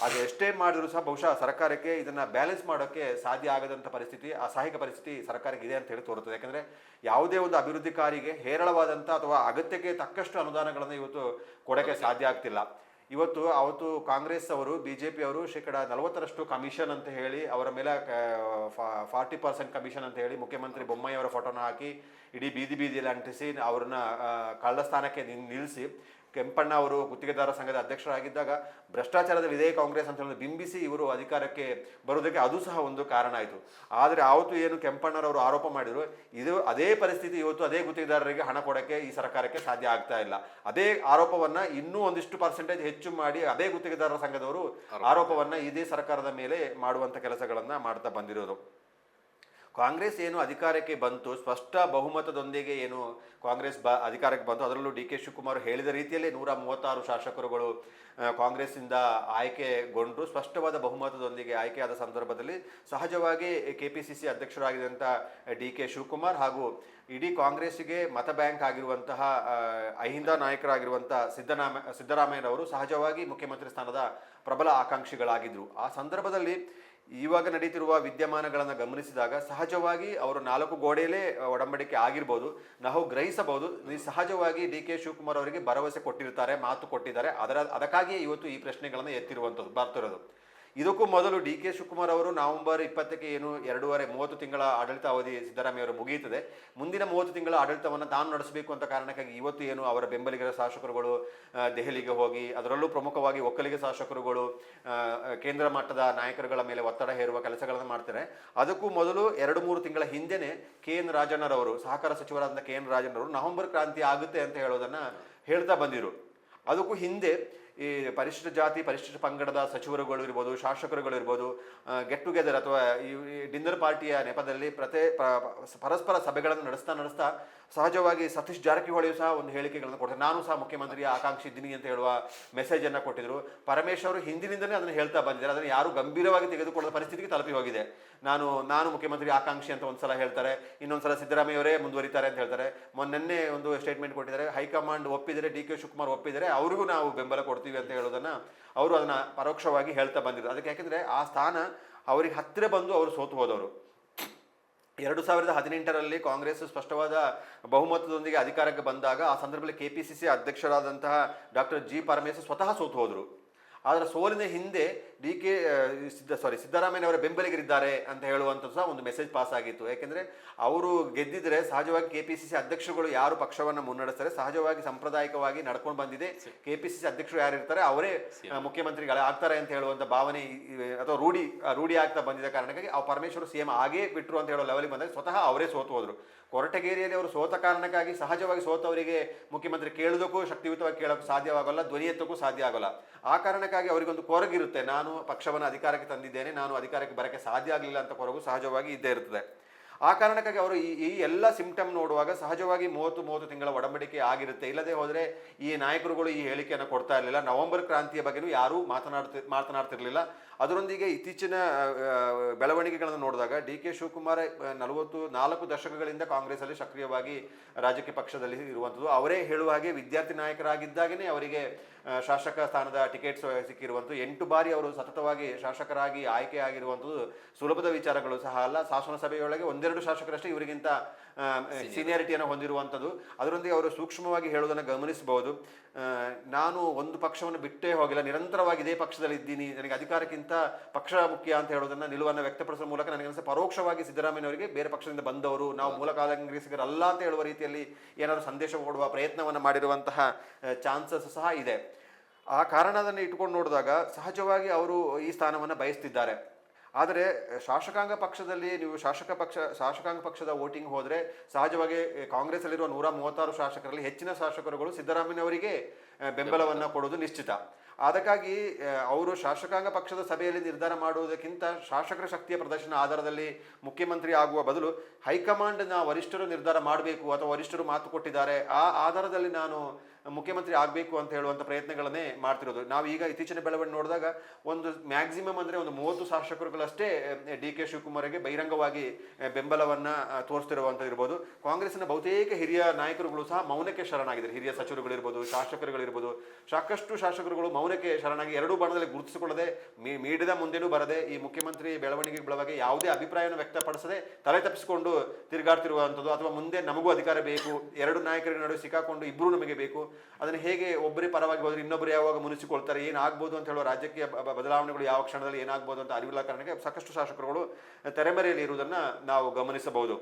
ಅದು ಎಷ್ಟೇ ಮಾಡಿದ್ರು ಸಹ ಬಹುಶಃ ಸರ್ಕಾರಕ್ಕೆ ಇದನ್ನು ಬ್ಯಾಲೆನ್ಸ್ ಮಾಡೋಕ್ಕೆ ಸಾಧ್ಯ ಆಗದಂಥ ಪರಿಸ್ಥಿತಿ, ಅಸಹಾಯಕ ಪರಿಸ್ಥಿತಿ ಸರ್ಕಾರಕ್ಕೆ ಇದೆ ಅಂತ ಹೇಳಿ ತೋರುತ್ತದೆ. ಯಾಕಂದರೆ ಯಾವುದೇ ಒಂದು ಅಭಿವೃದ್ಧಿ ಕಾರ್ಯಕ್ಕೆ ಹೇರಳವಾದಂಥ ಅಥವಾ ಅಗತ್ಯಕ್ಕೆ ತಕ್ಕಷ್ಟು ಅನುದಾನಗಳನ್ನು ಇವತ್ತು ಕೊಡೋಕ್ಕೆ ಸಾಧ್ಯ ಆಗ್ತಿಲ್ಲ. ಅವತ್ತು ಕಾಂಗ್ರೆಸ್ ಅವರು, BJP ಅವರು 40% ಕಮಿಷನ್ ಅಂತ ಹೇಳಿ ಅವರ ಮೇಲೆ 40% ಕಮಿಷನ್ ಅಂತ ಹೇಳಿ ಮುಖ್ಯಮಂತ್ರಿ ಬೊಮ್ಮಾಯಿ ಅವರ ಫೋಟೋನ ಹಾಕಿ ಇಡೀ ಬೀದಿಯಲ್ಲಿ ಅಂಟಿಸಿ ಅವ್ರನ್ನ ಕಳ್ಳ ಸ್ಥಾನಕ್ಕೆ ನಿಲ್ಲಿಸಿ, ಕೆಂಪಣ್ಣ ಅವರು ಗುತ್ತಿಗೆದಾರ ಸಂಘದ ಅಧ್ಯಕ್ಷರಾಗಿದ್ದಾಗ ಭ್ರಷ್ಟಾಚಾರದಲ್ಲಿ ಇದೇ ಕಾಂಗ್ರೆಸ್ ಅಂತ ಹೇಳೋದು ಬಿಂಬಿಸಿ ಇವರು ಅಧಿಕಾರಕ್ಕೆ ಬರೋದಕ್ಕೆ ಅದು ಸಹ ಒಂದು ಕಾರಣ ಆಯಿತು. ಆದರೆ ಆವತ್ತು ಏನು ಕೆಂಪಣ್ಣರವರು ಆರೋಪ ಮಾಡಿದ್ರು, ಅದೇ ಪರಿಸ್ಥಿತಿ ಇವತ್ತು ಅದೇ ಗುತ್ತಿಗೆದಾರರಿಗೆ ಹಣ ಕೊಡೋಕ್ಕೆ ಈ ಸರ್ಕಾರಕ್ಕೆ ಸಾಧ್ಯ ಆಗ್ತಾ ಇಲ್ಲ. ಅದೇ ಆರೋಪವನ್ನು ಇನ್ನೂ ಒಂದಿಷ್ಟು ಪರ್ಸೆಂಟೇಜ್ ಹೆಚ್ಚು ಮಾಡಿ ಅದೇ ಗುತ್ತಿಗೆದಾರರ ಸಂಘದವರು ಆರೋಪವನ್ನು ಇದೇ ಸರ್ಕಾರದ ಮೇಲೆ ಮಾಡುವಂಥ ಕೆಲಸಗಳನ್ನು ಮಾಡ್ತಾ ಬಂದಿರೋದು. ಕಾಂಗ್ರೆಸ್ ಏನು ಅಧಿಕಾರಕ್ಕೆ ಬಂತು, ಸ್ಪಷ್ಟ ಬಹುಮತದೊಂದಿಗೆ ಏನು ಕಾಂಗ್ರೆಸ್ ಅಧಿಕಾರಕ್ಕೆ ಬಂತು, ಅದರಲ್ಲೂ DK ಶಿವಕುಮಾರ್ ಹೇಳಿದ ರೀತಿಯಲ್ಲೇ 136 ಶಾಸಕರುಗಳು ಕಾಂಗ್ರೆಸ್ಸಿಂದ ಆಯ್ಕೆಗೊಂಡು ಸ್ಪಷ್ಟವಾದ ಬಹುಮತದೊಂದಿಗೆ ಆಯ್ಕೆಯಾದ ಸಂದರ್ಭದಲ್ಲಿ ಸಹಜವಾಗಿ KPCC ಅಧ್ಯಕ್ಷರಾಗಿದ್ದಂಥ DK ಶಿವಕುಮಾರ್ ಹಾಗೂ ಇಡೀ ಕಾಂಗ್ರೆಸ್ಸಿಗೆ ಮತ ಬ್ಯಾಂಕ್ ಆಗಿರುವಂತಹ ಅಹಿಂದ ನಾಯಕರಾಗಿರುವಂಥ ಸಿದ್ದರಾಮಯ್ಯನವರು ಸಹಜವಾಗಿ ಮುಖ್ಯಮಂತ್ರಿ ಸ್ಥಾನದ ಪ್ರಬಲ ಆಕಾಂಕ್ಷಿಗಳಾಗಿದ್ದರು. ಆ ಸಂದರ್ಭದಲ್ಲಿ ಇವಾಗ ನಡೀತಿರುವ ವಿದ್ಯಮಾನಗಳನ್ನು ಗಮನಿಸಿದಾಗ ಸಹಜವಾಗಿ ಅವರು 4 ಗೋಡೆಯಲ್ಲೇ ಒಡಂಬಡಿಕೆ ಆಗಿರ್ಬೋದು, ನಾವು ಗ್ರಹಿಸಬಹುದು. ಸಹಜವಾಗಿ DK ಶಿವಕುಮಾರ್ ಅವರಿಗೆ ಭರವಸೆ ಕೊಟ್ಟಿರ್ತಾರೆ, ಮಾತು ಕೊಟ್ಟಿದ್ದಾರೆ. ಅದಕ್ಕಾಗಿಯೇ ಇವತ್ತು ಈ ಪ್ರಶ್ನೆಗಳನ್ನು ಬರ್ತಿರೋದು. ಇದಕ್ಕೂ ಮೊದಲು DK ಶಿವಕುಮಾರ್ ಅವರು ನವೆಂಬರ್ 20ಕ್ಕೆ ಏನು 30 ತಿಂಗಳ ಆಡಳಿತ ಅವಧಿ ಸಿದ್ದರಾಮಯ್ಯ ಅವರು ಮುಗಿಯುತ್ತದೆ. ಮುಂದಿನ 30 ತಿಂಗಳ ಆಡಳಿತವನ್ನು ತಾನು ನಡೆಸಬೇಕು ಅಂತ ಕಾರಣಕ್ಕಾಗಿ ಇವತ್ತು ಏನು ಅವರ ಬೆಂಬಲಿಗರ ಶಾಸಕರುಗಳು ದೆಹಲಿಗೆ ಹೋಗಿ, ಅದರಲ್ಲೂ ಪ್ರಮುಖವಾಗಿ ಒಕ್ಕಲಿಗ ಶಾಸಕರುಗಳು ಕೇಂದ್ರ ಮಟ್ಟದ ನಾಯಕರುಗಳ ಮೇಲೆ ಒತ್ತಡ ಹೇರುವ ಕೆಲಸಗಳನ್ನು ಮಾಡ್ತಾರೆ. ಅದಕ್ಕೂ ಮೊದಲು 2-3 ತಿಂಗಳ ಹಿಂದೆನೆ KN ರಾಜಣ್ಣರವರು, ಸಹಕಾರ ಸಚಿವರಾದಂಥ KN ರಾಜಣ್ಣರವರು ನವೆಂಬರ್ ಕ್ರಾಂತಿ ಆಗುತ್ತೆ ಅಂತ ಹೇಳೋದನ್ನು ಹೇಳ್ತಾ ಬಂದಿರು. ಅದಕ್ಕೂ ಹಿಂದೆ ಈ ಪರಿಶಿಷ್ಟ ಜಾತಿ ಪರಿಶಿಷ್ಟ ಪಂಗಡದ ಸಚಿವರುಗಳು ಇರ್ಬೋದು, ಶಾಸಕರುಗಳು ಇರ್ಬೋದು, ಗೆಟ್ ಟುಗೆದರ್ ಅಥವಾ ಈ ಡಿನ್ನರ್ ಪಾರ್ಟಿಯ ನೆಪದಲ್ಲಿ ಪರಸ್ಪರ ಸಭೆಗಳನ್ನು ನಡೆಸ್ತಾ ಸಹಜವಾಗಿ ಸತೀಶ್ ಜಾರಕಿಹೊಳಿಯು ಸಹ ಒಂದು ಹೇಳಿಕೆಗಳನ್ನು ಕೊಡ್ತಾರೆ. ನಾನು ಸಹ ಮುಖ್ಯಮಂತ್ರಿಯ ಆಕಾಂಕ್ಷಿ ಇದ್ದೀನಿ ಅಂತ ಹೇಳುವ ಮೆಸೇಜನ್ನು ಕೊಟ್ಟಿದ್ರು. ಪರಮೇಶ್ವರ್ ಹಿಂದಿನಿಂದಲೇ ಅದನ್ನು ಹೇಳ್ತಾ ಬಂದಿದ್ದಾರೆ. ಅದನ್ನು ಯಾರು ಗಂಭೀರವಾಗಿ ತೆಗೆದುಕೊಳ್ಳುವ ಪರಿಸ್ಥಿತಿಗೆ ತಲುಪಿ ಹೋಗಿದೆ. ನಾನು ಮುಖ್ಯಮಂತ್ರಿ ಆಕಾಂಕ್ಷಿ ಅಂತ ಒಂದ್ಸಲ ಹೇಳ್ತಾರೆ, ಇನ್ನೊಂದ್ಸಲ ಸಿದ್ದರಾಮಯ್ಯವರೇ ಮುಂದುವರಿತಾರೆ ಅಂತ ಹೇಳ್ತಾರೆ. ಮೊನ್ನೆ ಒಂದು ಸ್ಟೇಟ್ಮೆಂಟ್ ಕೊಟ್ಟಿದ್ದಾರೆ, ಹೈಕಮಾಂಡ್ ಒಪ್ಪಿದರೆ, DK ಶಿವಕುಮಾರ್ ಒಪ್ಪಿದರೆ ಅವರಿಗೂ ನಾವು ಬೆಂಬಲ ಕೊಡ್ತೀವಿ ಅಂತ ಹೇಳೋದನ್ನು ಅವರು ಅದನ್ನು ಪರೋಕ್ಷವಾಗಿ ಹೇಳ್ತಾ ಬಂದಿದ್ರು. ಅದಕ್ಕೆ ಯಾಕೆಂದರೆ ಆ ಸ್ಥಾನ ಅವರಿಗೆ ಹತ್ತಿರ ಬಂದು ಅವರು ಸೋತು ಹೋದವರು. 2018ರಲ್ಲಿ ಕಾಂಗ್ರೆಸ್ ಸ್ಪಷ್ಟವಾದ ಬಹುಮತದೊಂದಿಗೆ ಅಧಿಕಾರಕ್ಕೆ ಬಂದಾಗ ಆ ಸಂದರ್ಭದಲ್ಲಿ KPCC ಅಧ್ಯಕ್ಷರಾದಂತಹ ಡಾಕ್ಟರ್ G. ಪರಮೇಶ್ವರ್ ಸ್ವತಃ ಸೋತು ಹೋದರು. ಆದರೆ ಸೋಲಿನ ಹಿಂದೆ ಸಿದ್ದರಾಮಯ್ಯನವರ ಬೆಂಬಲಿಗರಿದ್ದಾರೆ ಅಂತ ಹೇಳುವಂಥದ್ದು ಸಹ ಒಂದು ಮೆಸೇಜ್ ಪಾಸ್ ಆಗಿತ್ತು. ಯಾಕೆಂದರೆ ಅವರು ಗೆದ್ದಿದ್ರೆ ಸಹಜವಾಗಿ KPCC ಅಧ್ಯಕ್ಷರುಗಳು ಯಾರು ಪಕ್ಷವನ್ನು ಮುನ್ನಡೆಸ್ತಾರೆ, ಸಹಜವಾಗಿ ಸಾಂಪ್ರದಾಯಿಕವಾಗಿ ನಡ್ಕೊಂಡು ಬಂದಿದೆ. KPCC ಅಧ್ಯಕ್ಷರು ಯಾರಿರ್ತಾರೆ ಅವರೇ ಮುಖ್ಯಮಂತ್ರಿಗಳಾಗ್ತಾರೆ ಅಂತ ಹೇಳುವಂಥ ಭಾವನೆ ಅಥವಾ ರೂಢಿ ಆಗ್ತಾ ಬಂದಿದ್ದ ಕಾರಣಕ್ಕಾಗಿ ಪರಮೇಶ್ವರ್ CM ಆಗೇ ಬಿಟ್ಟರು ಅಂತ ಹೇಳೋ ಲೆವೆಲ್ಗೆ ಬಂದಾಗ ಸ್ವತಃ ಅವರೇ ಸೋತು ಹೋದರು. ಕೊರಟಗೆರೆಯಲ್ಲಿ ಅವರು ಸೋತ ಕಾರಣಕ್ಕಾಗಿ ಸಹಜವಾಗಿ ಸೋತವರಿಗೆ ಮುಖ್ಯಮಂತ್ರಿ ಕೇಳೋದಕ್ಕೂ ಶಕ್ತಿಯುತವಾಗಿ ಕೇಳೋಕ್ಕೂ ಸಾಧ್ಯವಾಗಲ್ಲ, ಧ್ವನಿ ಎತ್ತಕ್ಕೂ ಸಾಧ್ಯ ಆಗೋಲ್ಲ. ಆ ಕಾರಣಕ್ಕಾಗಿ ಅವರಿಗೊಂದು ಕೊರಗಿರುತ್ತೆ, ನಾನು ಪಕ್ಷವನ್ನು ಅಧಿಕಾರಕ್ಕೆ ತಂದಿದ್ದೇನೆ, ನಾನು ಅಧಿಕಾರಕ್ಕೆ ಬರೋಕ್ಕೆ ಸಾಧ್ಯ ಆಗಲಿಲ್ಲ ಅಂತ ಕೊರಗು ಸಹಜವಾಗಿ ಇದ್ದೇ ಇರ್ತದೆ. ಆ ಕಾರಣಕ್ಕಾಗಿ ಅವರು ಈ ಎಲ್ಲ ಸಿಂಪ್ಟಮ್ ನೋಡುವಾಗ ಸಹಜವಾಗಿ 30 ತಿಂಗಳ ಒಡಂಬಡಿಕೆ ಆಗಿರುತ್ತೆ. ಇಲ್ಲದೆ ಹೋದರೆ ಈ ನಾಯಕರುಗಳು ಈ ಹೇಳಿಕೆಯನ್ನು ಕೊಡ್ತಾ ಇರಲಿಲ್ಲ. ನವೆಂಬರ್ ಕ್ರಾಂತಿಯ ಬಗ್ಗೆಯೂ ಯಾರೂ ಮಾತನಾಡ್ತಿರ್ಲಿಲ್ಲ. ಅದರೊಂದಿಗೆ ಇತ್ತೀಚಿನ ಬೆಳವಣಿಗೆಗಳನ್ನು ನೋಡಿದಾಗ DK ಶಿವಕುಮಾರ್ 44 ದಶಕಗಳಿಂದ ಕಾಂಗ್ರೆಸ್ಸಲ್ಲಿ ಸಕ್ರಿಯವಾಗಿ ರಾಜಕೀಯ ಪಕ್ಷದಲ್ಲಿ ಇರುವಂಥದ್ದು. ಅವರೇ ಹೇಳುವ ಹಾಗೆ ವಿದ್ಯಾರ್ಥಿ ನಾಯಕರಾಗಿದ್ದಾಗೇ ಅವರಿಗೆ ಶಾಸಕ ಸ್ಥಾನದ ಟಿಕೆಟ್ ಸಿಕ್ಕಿರುವಂಥದ್ದು. 8 ಬಾರಿ ಅವರು ಸತತವಾಗಿ ಶಾಸಕರಾಗಿ ಆಯ್ಕೆ ಆಗಿರುವಂಥದ್ದು ಸುಲಭದ ವಿಚಾರಗಳು ಸಹ ಅಲ್ಲ. ಶಾಸನ ಸಭೆಯೊಳಗೆ 1-2 ಶಾಸಕರಷ್ಟೇ ಇವರಿಗಿಂತ ಸೀನಿಯಾರಿಟಿಯನ್ನು ಹೊಂದಿರುವಂಥದ್ದು. ಅದರೊಂದಿಗೆ ಅವರು ಸೂಕ್ಷ್ಮವಾಗಿ ಹೇಳೋದನ್ನು ಗಮನಿಸಬಹುದು. ನಾನು ಒಂದು ಪಕ್ಷವನ್ನು ಬಿಟ್ಟೇ ಹೋಗಿಲ್ಲ, ನಿರಂತರವಾಗಿ ಇದೇ ಪಕ್ಷದಲ್ಲಿ ಇದ್ದೀನಿ, ನನಗೆ ಅಧಿಕಾರಕ್ಕಿಂತ ಪಕ್ಷ ಮುಖ್ಯ ಅಂತ ಹೇಳೋದನ್ನು ನಿಲುವನ್ನು ವ್ಯಕ್ತಪಡಿಸುವ ಮೂಲಕ ನನಗೆ ಪರೋಕ್ಷವಾಗಿ ಸಿದ್ದರಾಮಯ್ಯನವರಿಗೆ ಬೇರೆ ಪಕ್ಷದಿಂದ ಬಂದವರು, ನಾವು ಮೂಲ ಕಾಂಗ್ರೆಸ್ಸಿಗರಲ್ಲ ಅಂತ ಹೇಳುವ ರೀತಿಯಲ್ಲಿ ಏನಾದರೂ ಸಂದೇಶ ಕೊಡುವ ಪ್ರಯತ್ನವನ್ನು ಮಾಡಿರುವಂತಹ ಚಾನ್ಸಸ್ ಸಹ ಇದೆ. ಆ ಕಾರಣವನ್ನು ಇಟ್ಕೊಂಡು ನೋಡಿದಾಗ ಸಹಜವಾಗಿ ಅವರು ಈ ಸ್ಥಾನವನ್ನು ಬಯಸ್ತಿದ್ದಾರೆ. ಆದರೆ ಶಾಸಕಾಂಗ ಪಕ್ಷದಲ್ಲಿ ನೀವು ಶಾಸಕಾಂಗ ಪಕ್ಷದ ವೋಟಿಂಗ್ ಹೋದರೆ ಸಹಜವಾಗಿ ಕಾಂಗ್ರೆಸ್ಸಲ್ಲಿರುವ 136 ಶಾಸಕರಲ್ಲಿ ಹೆಚ್ಚಿನ ಶಾಸಕರುಗಳು ಸಿದ್ದರಾಮಯ್ಯನವರಿಗೆ ಬೆಂಬಲವನ್ನು ಕೊಡೋದು ನಿಶ್ಚಿತ. ಅದಕ್ಕಾಗಿ ಅವರು ಶಾಸಕಾಂಗ ಪಕ್ಷದ ಸಭೆಯಲ್ಲಿ ನಿರ್ಧಾರ ಮಾಡುವುದಕ್ಕಿಂತ ಶಾಸಕರ ಶಕ್ತಿಯ ಪ್ರದರ್ಶನ ಆಧಾರದಲ್ಲಿ ಮುಖ್ಯಮಂತ್ರಿ ಆಗುವ ಬದಲು ಹೈಕಮಾಂಡ್ನ ವರಿಷ್ಠರು ನಿರ್ಧಾರ ಮಾಡಬೇಕು ಅಥವಾ ವರಿಷ್ಠರು ಮಾತು ಕೊಟ್ಟಿದ್ದಾರೆ, ಆ ಆಧಾರದಲ್ಲಿ ನಾನು ಮುಖ್ಯಮಂತ್ರಿ ಆಗಬೇಕು ಅಂತ ಹೇಳುವಂಥ ಪ್ರಯತ್ನಗಳನ್ನೇ ಮಾಡ್ತಿರೋದು. ನಾವು ಈಗ ಇತ್ತೀಚಿನ ಬೆಳವಣಿಗೆ ನೋಡಿದಾಗ ಒಂದು ಮ್ಯಾಕ್ಸಿಮಮ್ ಅಂದರೆ ಒಂದು 30 ಶಾಸಕರುಗಳಷ್ಟೇ ಡಿ ಕೆ ಶಿವಕುಮಾರ್ಗೆ ಬಹಿರಂಗವಾಗಿ ಬೆಂಬಲವನ್ನು ತೋರಿಸ್ತಿರುವಂಥದ್ದು ಇರ್ಬೋದು. ಕಾಂಗ್ರೆಸ್ನ ಬಹುತೇಕ ಹಿರಿಯ ನಾಯಕರುಗಳು ಸಹ ಮೌನಕ್ಕೆ ಶರಣಾಗಿದ್ದಾರೆ. ಹಿರಿಯ ಸಚಿವರುಗಳಿರ್ಬೋದು, ಶಾಸಕರುಗಳಿರ್ಬೋದು, ಸಾಕಷ್ಟು ಶಾಸಕರುಗಳು ಮೌನಕ್ಕೆ ಶರಣಾಗಿ ಎರಡೂ ಬಣದಲ್ಲಿ ಗುರುತಿಸಿಕೊಳ್ಳದೆ ಮೀಡಿಯಾದ ಮುಂದೆನೂ ಬರದೆ ಈ ಮುಖ್ಯಮಂತ್ರಿ ಬೆಳವಣಿಗೆಗಳ ಬಗ್ಗೆ ಯಾವುದೇ ಅಭಿಪ್ರಾಯವನ್ನು ವ್ಯಕ್ತಪಡಿಸದೆ ತಲೆ ತಪ್ಪಿಸಿಕೊಂಡು ತಿರುಗಾಡ್ತಿರುವಂಥದ್ದು, ಅಥವಾ ಮುಂದೆ ನಮಗೂ ಅಧಿಕಾರ ಬೇಕು, ಎರಡು ನಾಯಕರ ನಡುವೆ ಸಿಕ್ಕಾಕೊಂಡು ಇಬ್ಬರು ನಮಗೆ ಬೇಕು, ಅದನ್ನು ಹೇಗೆ ಒಬ್ಬರೇ ಪರವಾಗಿ ಹೋದ್ರೆ ಇನ್ನೊಬ್ಬರು ಯಾವಾಗ ಮುನಿಸಿಕೊಳ್ತಾರೆ, ಏನಾಗ್ಬೋದು ಅಂತ ಹೇಳುವ ರಾಜಕೀಯ ಬದಲಾವಣೆಗಳು ಯಾವ ಕ್ಷಣದಲ್ಲಿ ಏನಾಗ್ಬೋದು ಅಂತ ಅರಿವಿಲ್ಲ ಕಾರಣಕ್ಕೆ ಸಾಕಷ್ಟು ಶಾಸಕರುಗಳು ತೆರೆಮರೆಯಲ್ಲಿ ಇರುವುದನ್ನು ನಾವು ಗಮನಿಸಬಹುದು.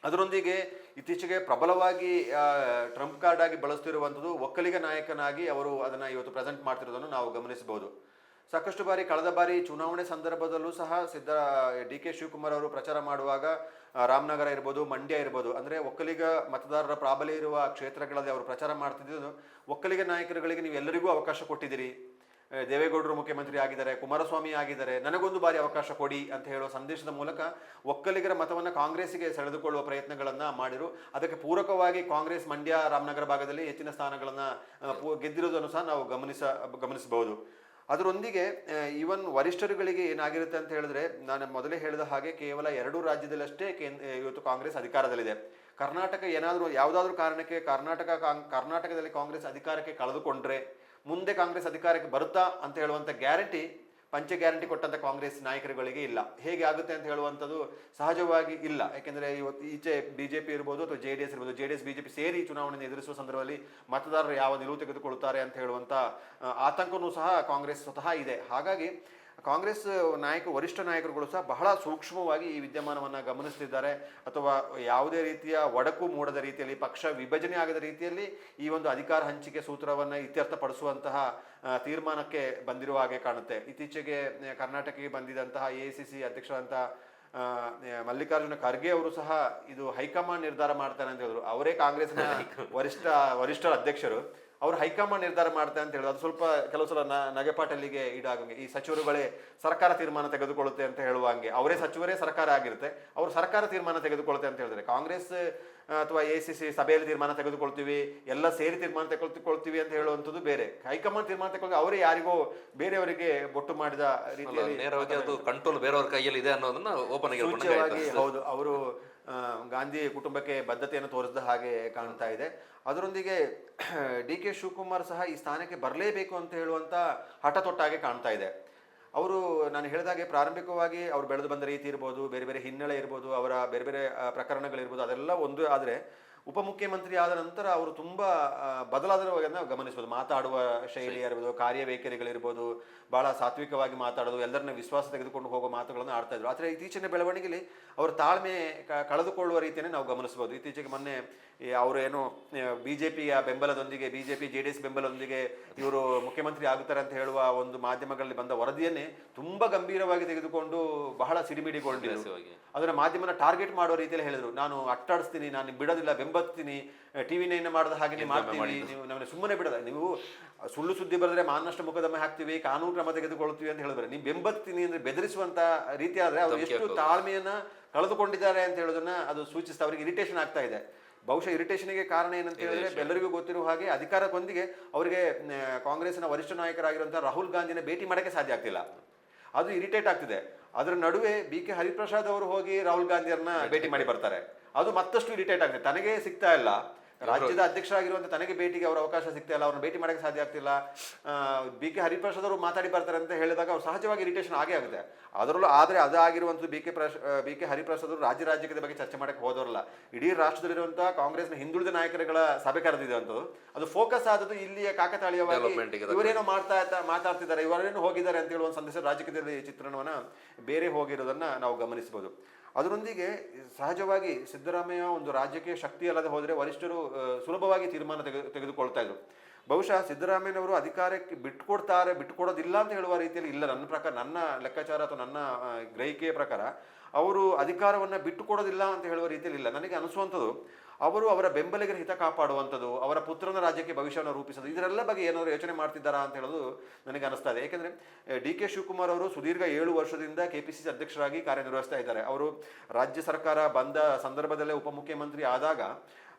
ಅದರೊಂದಿಗೆ ಇತ್ತೀಚೆಗೆ ಪ್ರಬಲವಾಗಿ ಟ್ರಂಪ್ ಕಾರ್ಡ್ ಆಗಿ ಬಳಸ್ತಿರುವಂಥದ್ದು ಒಕ್ಕಲಿಗ ನಾಯಕನಾಗಿ ಅವರು ಅದನ್ನು ಇವತ್ತು ಪ್ರೆಸೆಂಟ್ ಮಾಡ್ತಿರೋದನ್ನು ನಾವು ಗಮನಿಸಬಹುದು. ಸಾಕಷ್ಟು ಬಾರಿ ಕಳೆದ ಬಾರಿ ಚುನಾವಣೆ ಸಂದರ್ಭದಲ್ಲೂ ಸಹ ಡಿ ಕೆ ಶಿವಕುಮಾರ್ ಅವರು ಪ್ರಚಾರ ಮಾಡುವಾಗ ರಾಮನಗರ ಇರ್ಬೋದು, ಮಂಡ್ಯ ಇರ್ಬೋದು, ಅಂದರೆ ಒಕ್ಕಲಿಗ ಮತದಾರರ ಪ್ರಾಬಲ್ಯ ಇರುವ ಕ್ಷೇತ್ರಗಳಲ್ಲಿ ಅವರು ಪ್ರಚಾರ ಮಾಡ್ತಿದ್ದು, ಒಕ್ಕಲಿಗ ನಾಯಕರುಗಳಿಗೆ ನೀವು ಎಲ್ಲರಿಗೂ ಅವಕಾಶ ಕೊಟ್ಟಿದ್ದೀರಿ, ದೇವೇಗೌಡರು ಮುಖ್ಯಮಂತ್ರಿ ಆಗಿದ್ದಾರೆ, ಕುಮಾರಸ್ವಾಮಿ ಆಗಿದ್ದಾರೆ, ನನಗೊಂದು ಬಾರಿ ಅವಕಾಶ ಕೊಡಿ ಅಂತ ಹೇಳುವ ಸಂದೇಶದ ಮೂಲಕ ಒಕ್ಕಲಿಗರ ಮತವನ್ನು ಕಾಂಗ್ರೆಸ್ಸಿಗೆ ಸೆಳೆದುಕೊಳ್ಳುವ ಪ್ರಯತ್ನಗಳನ್ನು ಮಾಡಿರು. ಅದಕ್ಕೆ ಪೂರಕವಾಗಿ ಕಾಂಗ್ರೆಸ್ ಮಂಡ್ಯ, ರಾಮನಗರ ಭಾಗದಲ್ಲಿ ಹೆಚ್ಚಿನ ಸ್ಥಾನಗಳನ್ನು ಗೆದ್ದಿರೋದನ್ನು ಸಹ ನಾವು ಗಮನಿಸಬಹುದು. ಅದರೊಂದಿಗೆ ಈವನ್ ವರಿಷ್ಠರುಗಳಿಗೆ ಏನಾಗಿರುತ್ತೆ ಅಂತ ಹೇಳಿದ್ರೆ, ನಾನು ಮೊದಲೇ ಹೇಳಿದ ಹಾಗೆ ಕೇವಲ 2 ರಾಜ್ಯದಲ್ಲಷ್ಟೇ ಇವತ್ತು ಕಾಂಗ್ರೆಸ್ ಅಧಿಕಾರದಲ್ಲಿದೆ. ಕರ್ನಾಟಕ ಯಾವುದಾದ್ರೂ ಕಾರಣಕ್ಕೆ ಕರ್ನಾಟಕದಲ್ಲಿ ಕಾಂಗ್ರೆಸ್ ಅಧಿಕಾರಕ್ಕೆ ಕಳೆದುಕೊಂಡ್ರೆ ಮುಂದೆ ಕಾಂಗ್ರೆಸ್ ಅಧಿಕಾರಕ್ಕೆ ಬರುತ್ತಾ ಅಂತ ಹೇಳುವಂಥ ಗ್ಯಾರಂಟಿ, ಪಂಚ ಗ್ಯಾರಂಟಿ ಕೊಟ್ಟಂಥ ಕಾಂಗ್ರೆಸ್ ನಾಯಕರುಗಳಿಗೆ ಇಲ್ಲ. ಹೇಗೆ ಆಗುತ್ತೆ ಅಂತ ಹೇಳುವಂಥದ್ದು ಸಹಜವಾಗಿ ಇಲ್ಲ. ಯಾಕೆಂದರೆ ಇವತ್ತು ಈಚೆ BJP ಇರ್ಬೋದು ಅಥವಾ JDS ಇರ್ಬೋದು, JDS BJP ಸೇರಿ ಚುನಾವಣೆಯನ್ನು ಎದುರಿಸುವ ಸಂದರ್ಭದಲ್ಲಿ ಮತದಾರರು ಯಾವ ನಿಲುವು ತೆಗೆದುಕೊಳ್ಳುತ್ತಾರೆ ಅಂತ ಹೇಳುವಂಥ ಆತಂಕನೂ ಸಹ ಕಾಂಗ್ರೆಸ್ ಸ್ವತಃ ಇದೆ. ಹಾಗಾಗಿ ಕಾಂಗ್ರೆಸ್ ವರಿಷ್ಠ ನಾಯಕರುಗಳು ಸಹ ಬಹಳ ಸೂಕ್ಷ್ಮವಾಗಿ ಈ ವಿದ್ಯಮಾನವನ್ನು ಗಮನಿಸ್ತಿದ್ದಾರೆ. ಅಥವಾ ಯಾವುದೇ ರೀತಿಯ ಒಡಕು ಮೂಡದ ರೀತಿಯಲ್ಲಿ, ಪಕ್ಷ ವಿಭಜನೆ ಆಗದ ರೀತಿಯಲ್ಲಿ ಈ ಒಂದು ಅಧಿಕಾರ ಹಂಚಿಕೆ ಸೂತ್ರವನ್ನು ಇತ್ಯರ್ಥಪಡಿಸುವಂತಹ ತೀರ್ಮಾನಕ್ಕೆ ಬಂದಿರುವ ಹಾಗೆ ಕಾಣುತ್ತೆ. ಇತ್ತೀಚೆಗೆ ಕರ್ನಾಟಕಕ್ಕೆ ಬಂದಿದ್ದಂತಹ AICC ಅಧ್ಯಕ್ಷರಾದಂತಹ ಮಲ್ಲಿಕಾರ್ಜುನ ಖರ್ಗೆ ಅವರು ಸಹ ಇದು ಹೈಕಮಾಂಡ್ ನಿರ್ಧಾರ ಮಾಡ್ತಾರೆ ಅಂತ ಹೇಳಿದ್ರು. ಅವರೇ ಕಾಂಗ್ರೆಸ್ನ ವರಿಷ್ಠರ ಅಧ್ಯಕ್ಷರು, ಅವರು ಹೈಕಮಾಂಡ್ ನಿರ್ಧಾರ ಮಾಡ್ತಾರೆ ಅಂತ ಹೇಳಿದ್ರು. ಅದು ಸ್ವಲ್ಪ ಕೆಲವು ಸಲ ನಗೆಪಾಟಲ್ಲಿಗೆ ಈಡಾಗಂಗೆ, ಈ ಸಚಿವರುಗಳೇ ಸರ್ಕಾರ ತೀರ್ಮಾನ ತೆಗೆದುಕೊಳ್ಳುತ್ತೆ ಅಂತ ಹೇಳುವಂಗೆ, ಅವರೇ ಸಚಿವರೇ ಸರ್ಕಾರ ಆಗಿರುತ್ತೆ, ಅವರು ಸರ್ಕಾರ ತೀರ್ಮಾನ ತೆಗೆದುಕೊಳ್ಳುತ್ತೆ ಅಂತ ಹೇಳಿದ್ರೆ, ಕಾಂಗ್ರೆಸ್ ಅಥವಾ AICC ಸಭೆಯಲ್ಲಿ ತೀರ್ಮಾನ ತೆಗೆದುಕೊಳ್ತೀವಿ, ಎಲ್ಲ ಸೇರಿ ತೀರ್ಮಾನ ತೆಗೆದುಕೊಳ್ತೀವಿ ಅಂತ ಹೇಳುವಂಥದ್ದು ಬೇರೆ. ಹೈಕಮಾಂಡ್ ತೀರ್ಮಾನ ತೆಗೆದುಕೊಳ್ಳಿ ಅವರೇ ಯಾರಿಗೋ ಬೇರೆಯವರಿಗೆ ಬೊಟ್ಟು ಮಾಡಿದ ರೀತಿಯಲ್ಲಿ ನೇರವಾಗಿ ಅದು ಕಂಟ್ರೋಲ್ ಬೇರೆಯವ್ರ ಕೈಯಲ್ಲಿ ಇದೆ ಅನ್ನೋದನ್ನ ಓಪನ್ ಆಗಿ ಹೌದು, ಅವರು ಗಾಂಧಿ ಕುಟುಂಬಕ್ಕೆ ಬದ್ಧತೆಯನ್ನು ತೋರಿಸಿದ ಹಾಗೆ ಕಾಣ್ತಾ ಇದೆ. ಅದರೊಂದಿಗೆ ಡಿ ಕೆ ಶಿವಕುಮಾರ್ ಸಹ ಈ ಸ್ಥಾನಕ್ಕೆ ಬರಲೇಬೇಕು ಅಂತ ಹೇಳುವಂಥ ಹಠ ತೊಟ್ಟಾಗೆ ಕಾಣ್ತಾ ಇದೆ. ಅವರು ನಾನು ಹೇಳಿದಾಗೆ ಪ್ರಾರಂಭಿಕವಾಗಿ ಅವರು ಬೆಳೆದು ಬಂದ ರೀತಿ ಇರ್ಬೋದು, ಬೇರೆ ಬೇರೆ ಹಿನ್ನೆಲೆ ಇರ್ಬೋದು, ಅವರ ಬೇರೆ ಬೇರೆ ಪ್ರಕರಣಗಳಿರ್ಬೋದು, ಅದೆಲ್ಲ ಒಂದು. ಆದರೆ ಉಪಮುಖ್ಯಮಂತ್ರಿ ಆದ ನಂತರ ಅವರು ತುಂಬ ಬದಲಾದನ್ನು ನಾವು ಗಮನಿಸ್ಬೋದು. ಮಾತಾಡುವ ಶೈಲಿ ಇರ್ಬೋದು, ಕಾರ್ಯವೈಖರಿಗಳಿರ್ಬೋದು, ಭಾಳ ಸಾತ್ವಿಕವಾಗಿ ಮಾತಾಡೋದು, ಎಲ್ಲರನ್ನ ವಿಶ್ವಾಸ ತೆಗೆದುಕೊಂಡು ಹೋಗೋ ಮಾತುಗಳನ್ನು ಆಡ್ತಾ ಇದ್ರು. ಆದರೆ ಇತ್ತೀಚಿನ ಬೆಳವಣಿಗೆಯಲ್ಲಿ ಅವರ ತಾಳ್ಮೆ ಕಳೆದುಕೊಳ್ಳುವ ರೀತಿಯನ್ನೇ ನಾವು ಗಮನಿಸ್ಬೋದು. ಇತ್ತೀಚೆಗೆ ಮೊನ್ನೆ ಅವರು ಏನು BJPಯ ಬೆಂಬಲದೊಂದಿಗೆ, BJP JDS ಬೆಂಬಲದೊಂದಿಗೆ ಇವರು ಮುಖ್ಯಮಂತ್ರಿ ಆಗುತ್ತಾರೆ ಅಂತ ಹೇಳುವ ಒಂದು ಮಾಧ್ಯಮಗಳಲ್ಲಿ ಬಂದ ವರದಿಯನ್ನೇ ತುಂಬ ಗಂಭೀರವಾಗಿ ತೆಗೆದುಕೊಂಡು ಬಹಳ ಸಿಡಿಮಿಡಿಗೊಂಡಿದ್ರು. ಅದನ್ನು ಮಾಧ್ಯಮನ ಟಾರ್ಗೆಟ್ ಮಾಡುವ ರೀತಿಯಲ್ಲಿ ಹೇಳಿದ್ರು, ನಾನು ಅಟ್ಟಾಡಿಸ್ತೀನಿ, ನಾನು ಬಿಡೋದಿಲ್ಲ, ಬೆಂಬತ್ತೀನಿ, TV9 ಮಾಡಿದ ಹಾಗೆ ಮಾಡ್ತೀವಿ, ನೀವು ನಮ್ಮನ್ನು ಸುಮ್ಮನೆ ಬಿಡೋದ, ನೀವು ಸುಳ್ಳು ಸುದ್ದಿ ಬರೆದ್ರೆ ಮಾನನಷ್ಟ ಮೊಕದ್ದಮೆ ಹಾಕ್ತೀವಿ, ಕಾನೂನು ಕ್ರಮ ತೆಗೆದುಕೊಳ್ತೀವಿ ಅಂತ ಹೇಳಿದ್ರೆ, ನೀವು ಬೆಂಬತ್ತೀನಿ ಅಂದ್ರೆ ಬೆದರಿಸುವಂತ ರೀತಿ ಆದ್ರೆ ಅವರು ಎಷ್ಟು ತಾಳ್ಮೆಯನ್ನ ಕಳೆದುಕೊಂಡಿದ್ದಾರೆ ಅಂತ ಹೇಳೋದನ್ನ ಅದು ಸೂಚಿಸ್ತಾ ಅವರಿಗೆ ಇರಿಟೇಷನ್ ಆಗ್ತಾ ಇದೆ. ಬಹುಶಃ ಇರಿಟೇಷನ್ಗೆ ಕಾರಣ ಏನಂತ ಹೇಳಿದ್ರೆ, ಎಲ್ಲರಿಗೂ ಗೊತ್ತಿರುವ ಹಾಗೆ ಅಧಿಕಾರಕ್ಕೊಂದಿಗೆ ಅವರಿಗೆ ಕಾಂಗ್ರೆಸ್ನ ವರಿಷ್ಠ ನಾಯಕರಾಗಿರುವಂತಹ ರಾಹುಲ್ ಗಾಂಧಿನ ಭೇಟಿ ಮಾಡೋಕ್ಕೆ ಸಾಧ್ಯ ಆಗ್ತಿಲ್ಲ. ಅದು ಇರಿಟೇಟ್ ಆಗ್ತಿದೆ. ಅದರ ನಡುವೆ BK ಹರಿಪ್ರಸಾದ್ ಅವರು ಹೋಗಿ ರಾಹುಲ್ ಗಾಂಧಿಯನ್ನ ಭೇಟಿ ಮಾಡಿ ಬರ್ತಾರೆ. ಅದು ಮತ್ತಷ್ಟು ಇರಿಟೇಟ್ ಆಗ್ತದೆ. ತನಗೆ ಸಿಗ್ತಾ ಇಲ್ಲ, ರಾಜ್ಯದ ಅಧ್ಯಕ್ಷರಾಗಿರುವಂಥ ತನಗೆ ಭೇಟಿಗೆ ಅವರ ಅವಕಾಶ ಸಿಗ್ತಾ ಇಲ್ಲ, ಅವ್ರನ್ನ ಭೇಟಿ ಮಾಡೋಕ್ಕೆ ಸಾಧ್ಯ ಆಗ್ತಿಲ್ಲ. BK ಹರಿಪ್ರಸಾದ್ ಅವರು ಮಾತಾಡಿ ಬರ್ತಾರೆ ಅಂತ ಹೇಳಿದಾಗ ಅವ್ರು ಸಹಜವಾಗಿ ಇರಿಟೇಷನ್ ಆಗೇ ಆಗುತ್ತೆ. ಅದರಲ್ಲೂ ಆದರೆ ಅದಾಗಿರುವಂಥದ್ದು BK ಹರಿಪ್ರಸಾದ್ ಅವರು ರಾಜ್ಯದ ಬಗ್ಗೆ ಚರ್ಚೆ ಮಾಡೋಕ್ಕೆ ಹೋದವರಲ್ಲ. ಇಡೀ ರಾಷ್ಟ್ರದಲ್ಲಿರುವಂಥ ಕಾಂಗ್ರೆಸ್ನ ಹಿಂದುಳಿದ ನಾಯಕರುಗಳ ಸಭೆ ಕರೆದಿರುವಂಥದ್ದು. ಅದು ಫೋಕಸ್ ಆದದ್ದು ಇಲ್ಲಿಯ ಕಾಕತಾಳೀಯವಾಗಿ ಇವರೇನೋ ಮಾತಾಡ್ತಿದ್ದಾರೆ, ಇವರೇನೋ ಹೋಗಿದ್ದಾರೆ ಅಂತ ಹೇಳುವ ಸಂದೇಶ ರಾಜಕೀಯದಲ್ಲಿ ಚಿತ್ರಣವನ್ನು ಬೇರೆ ಹೋಗಿರೋದನ್ನು ನಾವು ಗಮನಿಸಬಹುದು. ಅದರೊಂದಿಗೆ ಸಹಜವಾಗಿ ಸಿದ್ದರಾಮಯ್ಯ ಒಂದು ರಾಜಕೀಯ ಶಕ್ತಿ ಅಲ್ಲದೆ ಹೋದರೆ ವರಿಷ್ಠರು ಸುಲಭವಾಗಿ ತೀರ್ಮಾನ ತೆಗೆದುಕೊಳ್ತಾ ಇದ್ರು. ಬಹುಶಃ ಸಿದ್ದರಾಮಯ್ಯನವರು ಅಧಿಕಾರಕ್ಕೆ ಬಿಟ್ಟುಕೊಡೋದಿಲ್ಲ ಅಂತ ಹೇಳುವ ರೀತಿಯಲ್ಲಿ ಇಲ್ಲ. ನನ್ನ ಪ್ರಕಾರ, ನನ್ನ ಲೆಕ್ಕಾಚಾರ ಅಥವಾ ನನ್ನ ಗ್ರಹಿಕೆಯ ಪ್ರಕಾರ ಅವರು ಅಧಿಕಾರವನ್ನು ಬಿಟ್ಟುಕೊಡೋದಿಲ್ಲ ಅಂತ ಹೇಳುವ ರೀತಿಯಲ್ಲಿ ಇಲ್ಲ. ನನಗೆ ಅನಿಸುವಂಥದ್ದು ಅವರು ಅವರ ಬೆಂಬಲಿಗರ ಹಿತ ಕಾಪಾಡುವಂಥದ್ದು, ಅವರ ಪುತ್ರನ ರಾಜ್ಯಕ್ಕೆ ಭವಿಷ್ಯವನ್ನು ರೂಪಿಸೋದು, ಇದರೆಲ್ಲ ಬಗ್ಗೆ ಏನಾದರೂ ಯೋಚನೆ ಮಾಡ್ತಿದ್ದಾರಾ ಅಂತ ಹೇಳೋದು ನನಗೆ ಅನಿಸ್ತಾ ಇದೆ. ಏಕೆಂದರೆ DK ಶಿವಕುಮಾರ್ ಅವರು ಸುದೀರ್ಘ 7 ವರ್ಷದಿಂದ KPCC ಅಧ್ಯಕ್ಷರಾಗಿ ಕಾರ್ಯನಿರ್ವಹಿಸ್ತಾ ಇದ್ದಾರೆ. ಅವರು ರಾಜ್ಯ ಸರ್ಕಾರ ಬಂದ ಸಂದರ್ಭದಲ್ಲೇ ಉಪಮುಖ್ಯಮಂತ್ರಿ ಆದಾಗ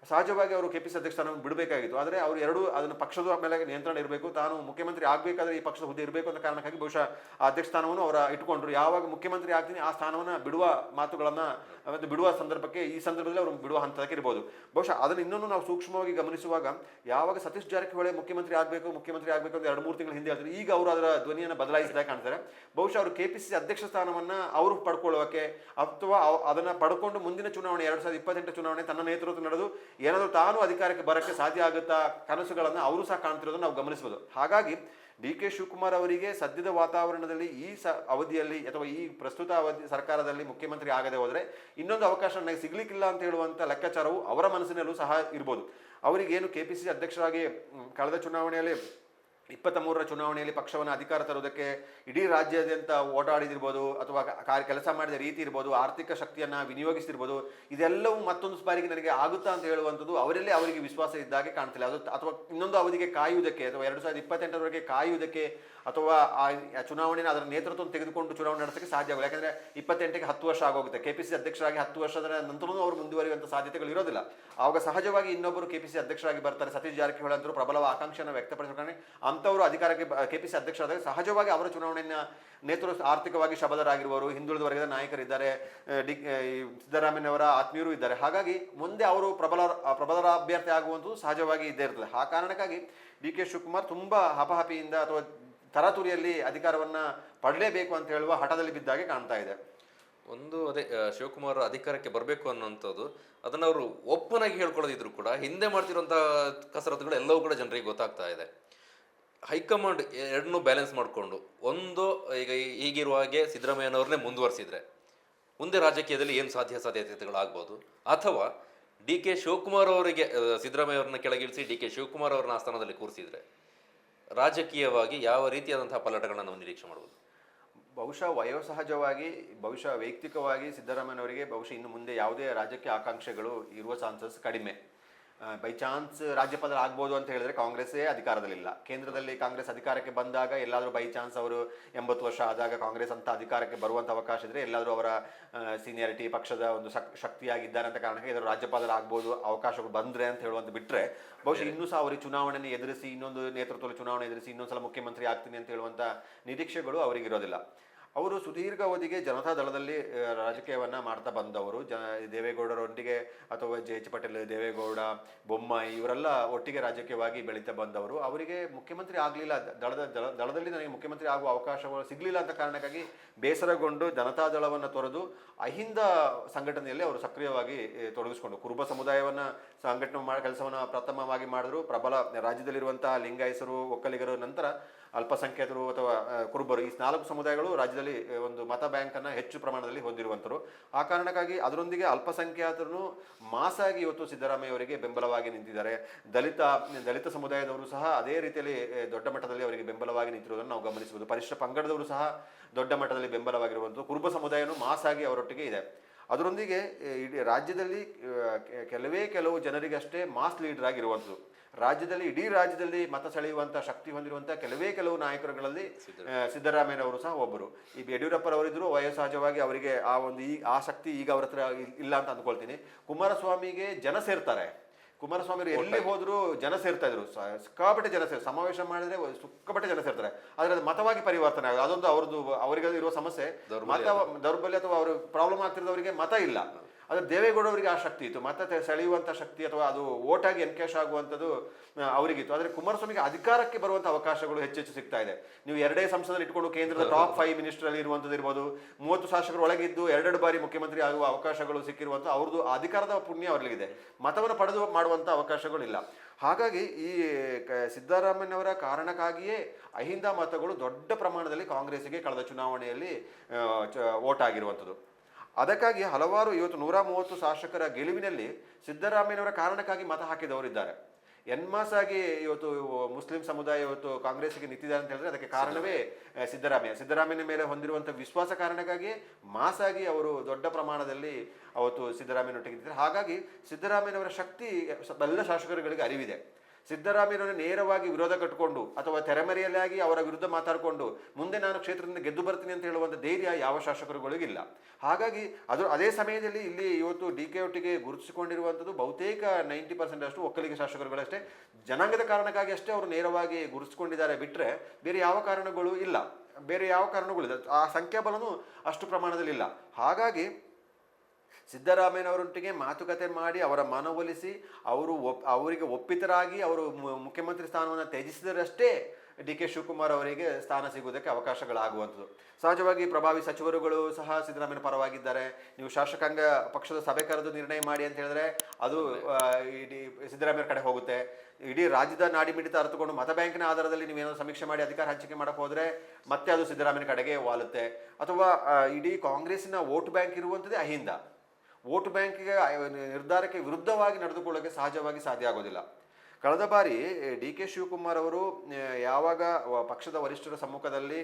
ಸಹಜವಾಗಿ ಅವರು ಕೆಪಿಸಿ ಅಧ್ಯಕ್ಷ ಸ್ಥಾನವನ್ನು ಬಿಡಬೇಕಾಗಿತ್ತು. ಆದರೆ ಅವರು ಎರಡೂ ಅದನ್ನು ಪಕ್ಷದ ಮೇಲೆ ನಿಯಂತ್ರಣ ಇರಬೇಕು, ತಾನು ಮುಖ್ಯಮಂತ್ರಿ ಆಗಬೇಕಾದ್ರೆ ಈ ಪಕ್ಷದ ಹುದ್ದೆ ಇರಬೇಕು ಅಂತ ಕಾರಣಕ್ಕಾಗಿ ಬಹುಶಃ ಆ ಅಧ್ಯಕ್ಷ ಸ್ಥಾನವನ್ನು ಅವರ ಇಟ್ಕೊಂಡ್ರು. ಯಾವಾಗ ಮುಖ್ಯಮಂತ್ರಿ ಆಗ್ತೀನಿ ಆ ಸ್ಥಾನವನ್ನು ಬಿಡುವ ಮಾತುಗಳನ್ನು ಮತ್ತು ಬಿಡುವ ಸಂದರ್ಭಕ್ಕೆ ಈ ಸಂದರ್ಭದಲ್ಲಿ ಅವರು ಬಿಡುವ ಹಂತಕ್ಕೆ ಇರ್ಬೋದು. ಬಹುಶಃ ಅದನ್ನು ಇನ್ನೊಂದು ನಾವು ಸೂಕ್ಷ್ಮವಾಗಿ ಗಮನಿಸುವಾಗ ಯಾವಾಗ ಸತೀಶ್ ಜಾರಕಿಹೊಳಿ ಮುಖ್ಯಮಂತ್ರಿ ಆಗಬೇಕು ಅಂತ 2-3 ತಿಂಗಳ ಹಿಂದೆ ಹೇಳ್ತಾರೆ, ಈಗ ಅವರು ಅದರ ಧ್ವನಿಯನ್ನು ಬದಲಾಯಿಸಿದಾಗ ಕಾಣ್ತಾರೆ. ಬಹುಶಃ ಅವರು ಕೆಪಿಸಿಸಿ ಅಧ್ಯಕ್ಷ ಸ್ಥಾನವನ್ನು ಅವರು ಪಡ್ಕೊಳ್ಳೋಕೆ ಅಥವಾ ಅದನ್ನು ಪಡ್ಕೊಂಡು ಮುಂದಿನ ಚುನಾವಣೆ 2028 ಚುನಾವಣೆ ತನ್ನ ನೇತೃತ್ವ ನಡೆದು ಏನಾದರೂ ತಾನು ಅಧಿಕಾರಕ್ಕೆ ಬರಕ್ಕೆ ಸಾಧ್ಯ ಆಗುತ್ತಾ ಕನಸುಗಳನ್ನು ಅವರು ಸಹ ಕಾಣ್ತಿರೋದನ್ನು ನಾವು ಗಮನಿಸಬಹುದು. ಹಾಗಾಗಿ ಡಿ ಕೆ ಶಿವಕುಮಾರ್ ಅವರಿಗೆ ಸದ್ಯದ ವಾತಾವರಣದಲ್ಲಿ ಈ ಅವಧಿಯಲ್ಲಿ ಅಥವಾ ಈ ಪ್ರಸ್ತುತ ಸರ್ಕಾರದಲ್ಲಿ ಮುಖ್ಯಮಂತ್ರಿ ಆಗದೆ ಹೋದರೆ ಇನ್ನೊಂದು ಅವಕಾಶ ನನಗೆ ಸಿಗ್ಲಿಕ್ಕಿಲ್ಲ ಅಂತ ಹೇಳುವಂಥ ಲೆಕ್ಕಾಚಾರವು ಅವರ ಮನಸ್ಸಿನಲ್ಲೂ ಸಹ ಇರ್ಬೋದು. ಅವರಿಗೇನು ಕೆಪಿಸಿಸಿ ಅಧ್ಯಕ್ಷರಾಗಿ ಕಳೆದ ಚುನಾವಣೆಯಲ್ಲಿ 23ರ ಚುನಾವಣೆಯಲ್ಲಿ ಪಕ್ಷವನ್ನು ಅಧಿಕಾರ ತರುವುದಕ್ಕೆ ಇಡೀ ರಾಜ್ಯಾದ್ಯಂತ ಓಡಾಡಿದಿರ್ಬೋದು, ಅಥವಾ ಕೆಲಸ ಮಾಡಿದ ರೀತಿ ಇರ್ಬೋದು, ಆರ್ಥಿಕ ಶಕ್ತಿಯನ್ನು ವಿನಿಯೋಗಿಸಿರ್ಬೋದು, ಇದೆಲ್ಲವೂ ಮತ್ತೊಂದು ಬಾರಿಗೆ ನನಗೆ ಆಗುತ್ತಾ ಅಂತ ಹೇಳುವಂಥದ್ದು ಅವರಲ್ಲೇ ಅವರಿಗೆ ವಿಶ್ವಾಸ ಇದ್ದಾಗೆ ಕಾಣ್ತಿಲ್ಲ. ಅದು ಅಥವಾ ಇನ್ನೊಂದು ಅವಧಿಗೆ ಕಾಯುವುದಕ್ಕೆ ಅಥವಾ 2028ರವರೆಗೆ ಕಾಯುವುದಕ್ಕೆ ಅಥವಾ ಆ ಚುನಾವಣೆನ ಅದರ ನೇತೃತ್ವವನ್ನು ತೆಗೆದುಕೊಂಡು ಚುನಾವಣೆ ನಡೆಸೋಕ್ಕೆ ಸಾಧ್ಯ ಆಗೋಲ್ಲ. ಯಾಕಂದರೆ 28ಕ್ಕೆ 10 ವರ್ಷ ಆಗೋಗುತ್ತೆ. ಕೆಪಿಸಿ ಅಧ್ಯಕ್ಷರಾಗಿ 10 ವರ್ಷದ ನಂತರವೂ ಅವರು ಮುಂದುವರಿಯುವಂಥ ಸಾಧ್ಯತೆಗಳು ಇರೋದಿಲ್ಲ. ಆವಾಗ ಸಹಜವಾಗಿ ಇನ್ನೊಬ್ಬರು ಕೆಪಿಸಿ ಅಧ್ಯಕ್ಷರಾಗಿ ಬರ್ತಾರೆ. ಸತೀಶ್ ಜಾರಕಿಹೊಳಿ ಅಂತರೂ ಪ್ರಬಲ ಆಕಾಂಕ್ಷೆಯನ್ನು ವ್ಯಕ್ತಪಡಿಸಿಕೊಂಡು ಅಂಥವರು ಅಧಿಕಾರಕ್ಕೆ ಕೆಪಿಸಿ ಅಧ್ಯಕ್ಷರಾದಾಗ ಸಹಜವಾಗಿ ಅವರ ಚುನಾವಣೆಯನ್ನು ನೇತೃತ್ವ ಆರ್ಥಿಕವಾಗಿ ಶಬದರಾಗಿರುವವರು, ಹಿಂದುಳಿದ ವರ್ಗದ ನಾಯಕರಿದ್ದಾರೆ, ಸಿದ್ದರಾಮಯ್ಯವರ ಆತ್ಮೀಯರು ಇದ್ದಾರೆ. ಹಾಗಾಗಿ ಮುಂದೆ ಅವರು ಪ್ರಬಲ ಅಭ್ಯರ್ಥಿ ಆಗುವಂಥದ್ದು ಸಹಜವಾಗಿ ಇದ್ದೇ ಇರ್ತದೆ. ಆ ಕಾರಣಕ್ಕಾಗಿ ಡಿ ಕೆ ಶಿವಕುಮಾರ್ ತುಂಬ ಹಪಹಪಿಯಿಂದ ಅಥವಾ ತರಾತುರಿಯಲ್ಲಿ ಅಧಿಕಾರವನ್ನು ಪಡಲೇಬೇಕು ಅಂತ ಹೇಳುವ ಹಠದಲ್ಲಿ ಬಿದ್ದಾಗೆ ಕಾಣ್ತಾ ಇದೆ. ಒಂದು ಅದೇ ಶಿವಕುಮಾರ್ ಅಧಿಕಾರಕ್ಕೆ ಬರಬೇಕು ಅನ್ನೋಂಥದ್ದು ಅದನ್ನು ಅವರು ಓಪನ್ ಆಗಿ ಹೇಳ್ಕೊಳ್ಳೋದಿದ್ರು ಕೂಡ ಹಿಂದೆ ಮಾಡ್ತಿರುವಂಥ ಕಸರತ್ತುಗಳು ಎಲ್ಲವೂ ಕೂಡ ಜನರಿಗೆ ಗೊತ್ತಾಗ್ತಾ ಇದೆ. ಹೈಕಮಾಂಡ್ ಎರಡನ್ನೂ ಬ್ಯಾಲೆನ್ಸ್ ಮಾಡಿಕೊಂಡು ಒಂದು ಈಗ ಈಗಿರುವ ಹಾಗೆ ಸಿದ್ದರಾಮಯ್ಯನವ್ರನ್ನೇ ಮುಂದುವರಿಸಿದ್ರೆ ಮುಂದೆ ರಾಜಕೀಯದಲ್ಲಿ ಏನು ಸಾಧ್ಯತೆಗಳಾಗ್ಬೋದು, ಅಥವಾ ಡಿ ಕೆ ಶಿವಕುಮಾರ್ ಅವರಿಗೆ ಸಿದ್ದರಾಮಯ್ಯ ಅವ್ರನ್ನ ಕೆಳಗಿಳಿಸಿ ಡಿ ಕೆ ಶಿವಕುಮಾರ್ ಅವ್ರನ್ನ ಆ ಸ್ಥಾನದಲ್ಲಿ ಕೂರಿಸಿದ್ರೆ ರಾಜಕೀಯವಾಗಿ ಯಾವ ರೀತಿಯಾದಂತಹ ಪಲ್ಲಟಗಳನ್ನ ನಾವು ನಿರೀಕ್ಷೆ ಮಾಡ್ಬೋದು? ಬಹುಶಃ ವಯೋಸಹಜವಾಗಿ, ಬಹುಶಃ ವೈಯಕ್ತಿಕವಾಗಿ ಸಿದ್ದರಾಮಯ್ಯನವರಿಗೆ ಬಹುಶಃ ಇನ್ನು ಮುಂದೆ ಯಾವುದೇ ರಾಜಕೀಯ ಆಕಾಂಕ್ಷೆಗಳು ಇರುವ ಚಾನ್ಸಸ್ ಕಡಿಮೆ. ಬೈ ಚಾನ್ಸ್ ರಾಜ್ಯಪಾಲ ಆಗ್ಬೋದು ಅಂತ ಹೇಳಿದ್ರೆ ಕಾಂಗ್ರೆಸ್ಸೇ ಅಧಿಕಾರದಲ್ಲಿಲ್ಲ. ಕೇಂದ್ರದಲ್ಲಿ ಕಾಂಗ್ರೆಸ್ ಅಧಿಕಾರಕ್ಕೆ ಬಂದಾಗ ಎಲ್ಲಾದರೂ ಬೈ ಚಾನ್ಸ್ ಅವರು 80 ವರ್ಷ ಆದಾಗ ಕಾಂಗ್ರೆಸ್ ಅಂತ ಅಧಿಕಾರಕ್ಕೆ ಬರುವಂಥ ಅವಕಾಶ ಇದ್ದರೆ ಎಲ್ಲಾದರೂ ಅವರ ಸೀನಿಯಾರಿಟಿ ಪಕ್ಷದ ಒಂದು ಶಕ್ತಿಯಾಗಿದ್ದಾರೆ ಅಂತ ಕಾರಣಕ್ಕೆ ಇದರ ರಾಜ್ಯಪಾಲರು ಆಗ್ಬೋದು ಅವಕಾಶಗಳು ಬಂದರೆ ಅಂತ ಹೇಳುವಂತ ಬಿಟ್ಟರೆ ಬಹುಶಃ ಇನ್ನೂ ಸಹ ಅವರಿಗೆ ಚುನಾವಣೆಯನ್ನು ಎದುರಿಸಿ ಇನ್ನೊಂದು ನೇತೃತ್ವದಲ್ಲಿ ಚುನಾವಣೆ ಎದುರಿಸಿ ಇನ್ನೊಂದ್ಸಲ ಮುಖ್ಯಮಂತ್ರಿ ಆಗ್ತೀನಿ ಅಂತ ಹೇಳುವಂಥ ನಿರೀಕ್ಷೆಗಳು ಅವರಿಗಿರೋದಿಲ್ಲ. ಅವರು ಸುದೀರ್ಘ ಅವಧಿಗೆ ಜನತಾ ದಳದಲ್ಲಿ ರಾಜಕೀಯವನ್ನು ಮಾಡ್ತಾ ಬಂದವರು. ದೇವೇಗೌಡರೊಂದಿಗೆ ಅಥವಾ JH ಪಟೇಲ್, ದೇವೇಗೌಡ, ಬೊಮ್ಮಾಯಿ ಇವರೆಲ್ಲ ಒಟ್ಟಿಗೆ ರಾಜಕೀಯವಾಗಿ ಬೆಳೀತಾ ಬಂದವರು. ಅವರಿಗೆ ಮುಖ್ಯಮಂತ್ರಿ ಆಗಲಿಲ್ಲ, ದಳದಲ್ಲಿ ನನಗೆ ಮುಖ್ಯಮಂತ್ರಿ ಆಗುವ ಅವಕಾಶಗಳು ಸಿಗಲಿಲ್ಲ ಅಂತ ಕಾರಣಕ್ಕಾಗಿ ಬೇಸರಗೊಂಡು ಜನತಾ ದಳವನ್ನು ತೊರೆದು ಅಹಿಂದ ಸಂಘಟನೆಯಲ್ಲಿ ಅವರು ಸಕ್ರಿಯವಾಗಿ ತೊಡಗಿಸಿಕೊಂಡು ಕುರುಬ ಸಮುದಾಯವನ್ನು ಸಂಘಟನೆ ಕೆಲಸವನ್ನು ಪ್ರಥಮವಾಗಿ ಮಾಡಿದ್ರು. ಪ್ರಬಲ ರಾಜ್ಯದಲ್ಲಿರುವಂತಹ ಲಿಂಗಾಯತರು, ಒಕ್ಕಲಿಗರು, ನಂತರ ಅಲ್ಪಸಂಖ್ಯಾತರು ಅಥವಾ ಕುರುಬರು, ಈ 4 ಸಮುದಾಯಗಳು ರಾಜ್ಯದಲ್ಲಿ ಒಂದು ಮತ ಬ್ಯಾಂಕನ್ನು ಹೆಚ್ಚು ಪ್ರಮಾಣದಲ್ಲಿ ಹೊಂದಿರುವಂಥರು. ಆ ಕಾರಣಕ್ಕಾಗಿ ಅದರೊಂದಿಗೆ ಅಲ್ಪಸಂಖ್ಯಾತರು ಮಾಸಾಗಿ ಇವತ್ತು ಸಿದ್ದರಾಮಯ್ಯ ಅವರಿಗೆ ಬೆಂಬಲವಾಗಿ ನಿಂತಿದ್ದಾರೆ. ದಲಿತ ಸಮುದಾಯದವರು ಸಹ ಅದೇ ರೀತಿಯಲ್ಲಿ ದೊಡ್ಡ ಮಟ್ಟದಲ್ಲಿ ಅವರಿಗೆ ಬೆಂಬಲವಾಗಿ ನಿಂತಿರುವುದನ್ನು ನಾವು ಗಮನಿಸಬಹುದು. ಪರಿಶಿಷ್ಟ ಪಂಗಡದವರು ಸಹ ದೊಡ್ಡ ಮಟ್ಟದಲ್ಲಿ ಬೆಂಬಲವಾಗಿರುವಂಥದ್ದು. ಕುರುಬ ಸಮುದಾಯನೂ ಮಾಸಾಗಿ ಅವರೊಟ್ಟಿಗೆ ಇದೆ. ಅದರೊಂದಿಗೆ ಇಡೀ ರಾಜ್ಯದಲ್ಲಿ ಕೆಲವು ಜನರಿಗಷ್ಟೇ ಮಾಸ್ ಲೀಡರ್ ಆಗಿರುವಂಥದ್ದು. ರಾಜ್ಯದಲ್ಲಿ ಇಡೀ ರಾಜ್ಯದಲ್ಲಿ ಮತ ಸೆಳೆಯುವಂಥ ಶಕ್ತಿ ಹೊಂದಿರುವಂಥ ಕೆಲವು ನಾಯಕರುಗಳಲ್ಲಿ ಸಿದ್ದರಾಮಯ್ಯನವರು ಸಹ ಒಬ್ಬರು. ಈ ಯಡಿಯೂರಪ್ಪರವರಿದ್ರು ವಯೋಸಹಜವಾಗಿ ಅವರಿಗೆ ಆ ಶಕ್ತಿ ಈಗ ಅವ್ರ ಹತ್ರ ಇಲ್ಲ ಅಂತ ಅಂದ್ಕೊಳ್ತೀನಿ. ಕುಮಾರಸ್ವಾಮಿಗೆ ಜನ ಸೇರ್ತಾರೆ. ಕುಮಾರಸ್ವಾಮಿ ಎಲ್ಲಿ ಹೋದ್ರು ಜನ ಸೇರ್ತಾ ಇದ್ರು, ಸಿಕ್ಕಾಪಟ್ಟೆ ಜನ ಸಮಾವೇಶ ಮಾಡಿದ್ರೆ ಸಿಕ್ಕಾಪಟ್ಟೆ ಜನ ಸೇರ್ತಾರೆ. ಆದರೆ ಅದು ಮತವಾಗಿ ಪರಿವರ್ತನೆ ಆಗೋದು ಅದೊಂದು ಅವರಿಗೆ ಇರುವ ಸಮಸ್ಯೆ. ದೌರ್ಬಲ್ಯ ಅಥವಾ ಅವರು ಪ್ರಾಬ್ಲಮ್ ಆಗ್ತಿರೋದವರಿಗೆ ಮತ ಇಲ್ಲ. ಆದರೆ ದೇವೇಗೌಡವರಿಗೆ ಆ ಶಕ್ತಿ ಇತ್ತು, ಮತ ಸೆಳೆಯುವಂಥ ಶಕ್ತಿ ಅಥವಾ ಅದು ಓಟಾಗಿ ಎನ್ಕ್ಯಾಶ್ ಆಗುವಂಥದ್ದು ಅವರಿಗಿತ್ತು. ಆದರೆ ಕುಮಾರಸ್ವಾಮಿಗೆ ಅಧಿಕಾರಕ್ಕೆ ಬರುವಂಥ ಅವಕಾಶಗಳು ಹೆಚ್ಚೆಚ್ಚು ಸಿಗ್ತಾ ಇದೆ. ನೀವು 2 ಸಂಸದಲ್ಲಿ ಇಟ್ಕೊಂಡು ಕೇಂದ್ರದ ಟಾಪ್ 5 ಮಿನಿಸ್ಟರ್ ಇರುವಂಥದ್ದು ಇರ್ಬೋದು, 30 ಶಾಸಕರು ಒಳಗಿದ್ದು 2 ಬಾರಿ ಮುಖ್ಯಮಂತ್ರಿ ಆಗುವ ಅವಕಾಶಗಳು ಸಿಕ್ಕಿರುವಂಥ ಅವ್ರದ್ದು ಅಧಿಕಾರದ ಪುಣ್ಯ ಅವರಿಗಿದೆ. ಮತವನ್ನು ಪಡೆದು ಮಾಡುವಂಥ ಅವಕಾಶಗಳಿಲ್ಲ. ಹಾಗಾಗಿ ಈ ಸಿದ್ದರಾಮಯ್ಯನವರ ಕಾರಣಕ್ಕಾಗಿಯೇ ಅಹಿಂದ ಮತಗಳು ದೊಡ್ಡ ಪ್ರಮಾಣದಲ್ಲಿ ಕಾಂಗ್ರೆಸ್ಸಿಗೆ ಕಳೆದ ಚುನಾವಣೆಯಲ್ಲಿ ವೋಟ್ ಆಗಿರುವಂಥದ್ದು. ಅದಕ್ಕಾಗಿ ಹಲವಾರು ಇವತ್ತು 130 ಶಾಸಕರ ಗೆಲುವಿನಲ್ಲಿ ಸಿದ್ದರಾಮಯ್ಯನವರ ಕಾರಣಕ್ಕಾಗಿ ಮತ ಹಾಕಿದವರಿದ್ದಾರೆ. ಎನ್ಮಾಸಾಗಿ ಇವತ್ತು ಮುಸ್ಲಿಂ ಸಮುದಾಯ ಇವತ್ತು ಕಾಂಗ್ರೆಸ್ಗೆ ನಿಂತಿದ್ದಾರೆ ಅಂತ ಹೇಳಿದ್ರೆ ಅದಕ್ಕೆ ಕಾರಣವೇ ಸಿದ್ದರಾಮಯ್ಯನ ಮೇಲೆ ಹೊಂದಿರುವಂಥ ವಿಶ್ವಾಸ ಕಾರಣಕ್ಕಾಗಿ ಮಾಸಾಗಿ ಅವರು ದೊಡ್ಡ ಪ್ರಮಾಣದಲ್ಲಿ ಅವತ್ತು ಸಿದ್ದರಾಮಯ್ಯನೊಟ್ಟಿಗೆ ನಿಂತಿದ್ದಾರೆ. ಹಾಗಾಗಿ ಸಿದ್ದರಾಮಯ್ಯನವರ ಶಕ್ತಿ ಎಲ್ಲ ಶಾಸಕರುಗಳಿಗೆ ಅರಿವಿದೆ. ಸಿದ್ದರಾಮಯ್ಯನನ್ನು ನೇರವಾಗಿ ವಿರೋಧ ಕಟ್ಟಿಕೊಂಡು ಅಥವಾ ತೆರೆಮರೆಯಲ್ಲಾಗಿ ಅವರ ವಿರುದ್ಧ ಮಾತಾಡಿಕೊಂಡು ಮುಂದೆ ನಾನು ಕ್ಷೇತ್ರದಿಂದ ಗೆದ್ದು ಬರ್ತೀನಿ ಅಂತ ಹೇಳುವಂಥ ಧೈರ್ಯ ಯಾವ ಶಾಸಕರುಗಳಿಗಿಲ್ಲ. ಹಾಗಾಗಿ ಅದೇ ಸಮಯದಲ್ಲಿ ಇಲ್ಲಿ ಇವತ್ತು DK ಒಟ್ಟಿಗೆ ಗುರುತಿಸಿಕೊಂಡಿರುವಂಥದ್ದು ಬಹುತೇಕ 90% ಅಷ್ಟು ಒಕ್ಕಲಿಗ ಶಾಸಕರುಗಳಷ್ಟೇ. ಜನಾಂಗದ ಕಾರಣಕ್ಕಾಗಿ ಅಷ್ಟೇ ಅವರು ನೇರವಾಗಿ ಗುರುತಿಸಿಕೊಂಡಿದ್ದಾರೆ ಬಿಟ್ಟರೆ ಬೇರೆ ಯಾವ ಕಾರಣಗಳು ಇಲ್ಲ, ಆ ಸಂಖ್ಯಾಬಲನೂ ಅಷ್ಟು ಪ್ರಮಾಣದಲ್ಲಿ ಇಲ್ಲ. ಹಾಗಾಗಿ ಸಿದ್ದರಾಮಯ್ಯನವರೊಟ್ಟಿಗೆ ಮಾತುಕತೆ ಮಾಡಿ ಅವರ ಮನವೊಲಿಸಿ ಅವರಿಗೆ ಒಪ್ಪಿತರಾಗಿ ಅವರು ಮುಖ್ಯಮಂತ್ರಿ ಸ್ಥಾನವನ್ನು ತ್ಯಜಿಸಿದರಷ್ಟೇ DK ಶಿವಕುಮಾರ್ ಅವರಿಗೆ ಸ್ಥಾನ ಸಿಗುವುದಕ್ಕೆ ಅವಕಾಶಗಳಾಗುವಂಥದ್ದು. ಸಹಜವಾಗಿ ಪ್ರಭಾವಿ ಸಚಿವರುಗಳು ಸಹ ಸಿದ್ದರಾಮಯ್ಯ ಪರವಾಗಿದ್ದಾರೆ. ನೀವು ಶಾಸಕಾಂಗ ಪಕ್ಷದ ಸಭೆ ಕರೆದು ನಿರ್ಣಯ ಮಾಡಿ ಅಂತ ಹೇಳಿದ್ರೆ ಅದು ಇಡೀ ಸಿದ್ದರಾಮಯ್ಯ ಕಡೆ ಹೋಗುತ್ತೆ. ಇಡೀ ರಾಜ್ಯದ ನಾಡಿ ಮಿಡಿತ ಅರ್ಥಕೊಂಡು ಮತ ಬ್ಯಾಂಕಿನ ಆಧಾರದಲ್ಲಿ ನೀವೇನೋ ಸಮೀಕ್ಷೆ ಮಾಡಿ ಅಧಿಕಾರ ಹಂಚಿಕೆ ಮಾಡಕ್ಕೆ ಹೋದ್ರೆ ಮತ್ತೆ ಅದು ಸಿದ್ದರಾಮಯ್ಯನ ಕಡೆಗೆ ವಾಲುತ್ತೆ. ಅಥವಾ ಇಡೀ ಕಾಂಗ್ರೆಸ್ಸಿನ ವೋಟ್ ಬ್ಯಾಂಕ್ ಇರುವಂಥದ್ದೇ ಅಹಿಂದ. ವೋಟ್ ಬ್ಯಾಂಕಿಗೆ ನಿರ್ಧಾರಕ್ಕೆ ವಿರುದ್ಧವಾಗಿ ನಡೆದುಕೊಳ್ಳೋಕೆ ಸಹಜವಾಗಿ ಸಾಧ್ಯ ಆಗೋದಿಲ್ಲ. ಕಳೆದ ಬಾರಿ DK ಶಿವಕುಮಾರ್ ಅವರು ಯಾವಾಗ ಪಕ್ಷದ ವರಿಷ್ಠರ ಸಮ್ಮುಖದಲ್ಲಿ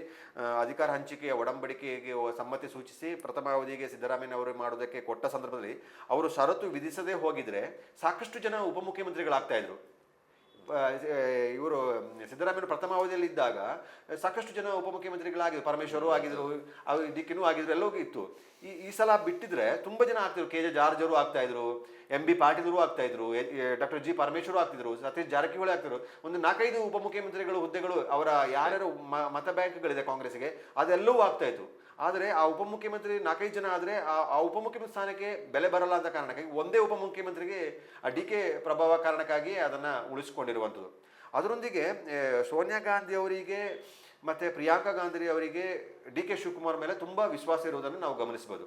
ಅಧಿಕಾರ ಹಂಚಿಕೆಯ ಒಡಂಬಡಿಕೆಗೆ ಸಮ್ಮತಿ ಸೂಚಿಸಿ ಪ್ರಥಮ ಅವಧಿಗೆ ಸಿದ್ದರಾಮಯ್ಯನವರು ಮಾಡೋದಕ್ಕೆ ಕೊಟ್ಟ ಸಂದರ್ಭದಲ್ಲಿ ಅವರು ಷರತ್ತು ವಿಧಿಸದೇ ಹೋಗಿದ್ರೆ ಸಾಕಷ್ಟು ಜನ ಉಪಮುಖ್ಯಮಂತ್ರಿಗಳಾಗ್ತಾ ಇದ್ರು. ಇವರು ಸಿದ್ದರಾಮಯ್ಯ ಪ್ರಥಮ ಅವಧಿಯಲ್ಲಿ ಇದ್ದಾಗ ಸಾಕಷ್ಟು ಜನ ಉಪಮುಖ್ಯಮಂತ್ರಿಗಳಾಗಿದ್ರು. ಪರಮೇಶ್ವರು ಆಗಿದ್ರು, DKನೂ ಆಗಿದ್ರು, ಎಲ್ಲವೂ ಇತ್ತು. ಈ ಸಲ ಬಿಟ್ಟಿದ್ರೆ ತುಂಬ ಜನ ಆಗ್ತಿದ್ರು. KJ ಜಾರ್ಜ್ ಅವರು ಆಗ್ತಾ ಇದ್ರು, MB ಪಾಟೀಲರು ಆಗ್ತಾ ಇದ್ರು, ಡಾಕ್ಟರ್ G ಪರಮೇಶ್ವರು ಆಗ್ತಿದ್ರು, ಸತೀಶ್ ಜಾರಕಿಹೊಳಿ ಆಗ್ತಿದ್ರು. ಒಂದು 4-5 ಉಪಮುಖ್ಯಮಂತ್ರಿಗಳು ಹುದ್ದೆಗಳು ಅವರ ಯಾರ್ಯಾರು ಮತ ಬ್ಯಾಂಕ್ಗಳಿದೆ ಕಾಂಗ್ರೆಸ್ಗೆ ಅದೆಲ್ಲವೂ ಆಗ್ತಾ ಇತ್ತು. ಆದರೆ ಆ ಉಪಮುಖ್ಯಮಂತ್ರಿ 4-5 ಜನ ಆದರೆ ಆ ಉಪಮುಖ್ಯಮಂತ್ರಿ ಸ್ಥಾನಕ್ಕೆ ಬೆಲೆ ಬರಲ್ಲ ಅಂತ ಕಾರಣಕ್ಕಾಗಿ ಒಂದೇ ಉಪಮುಖ್ಯಮಂತ್ರಿಗೆ ಆ DK ಪ್ರಭಾವ ಕಾರಣಕ್ಕಾಗಿ ಅದನ್ನು ಉಳಿಸಿಕೊಂಡಿರುವಂಥದ್ದು. ಅದರೊಂದಿಗೆ ಸೋನಿಯಾ ಗಾಂಧಿ ಅವರಿಗೆ ಮತ್ತು ಪ್ರಿಯಾಂಕಾ ಗಾಂಧಿ ಅವರಿಗೆ DK ಶಿವಕುಮಾರ್ ಮೇಲೆ ತುಂಬ ವಿಶ್ವಾಸ ಇರುವುದನ್ನು ನಾವು ಗಮನಿಸಬಹುದು.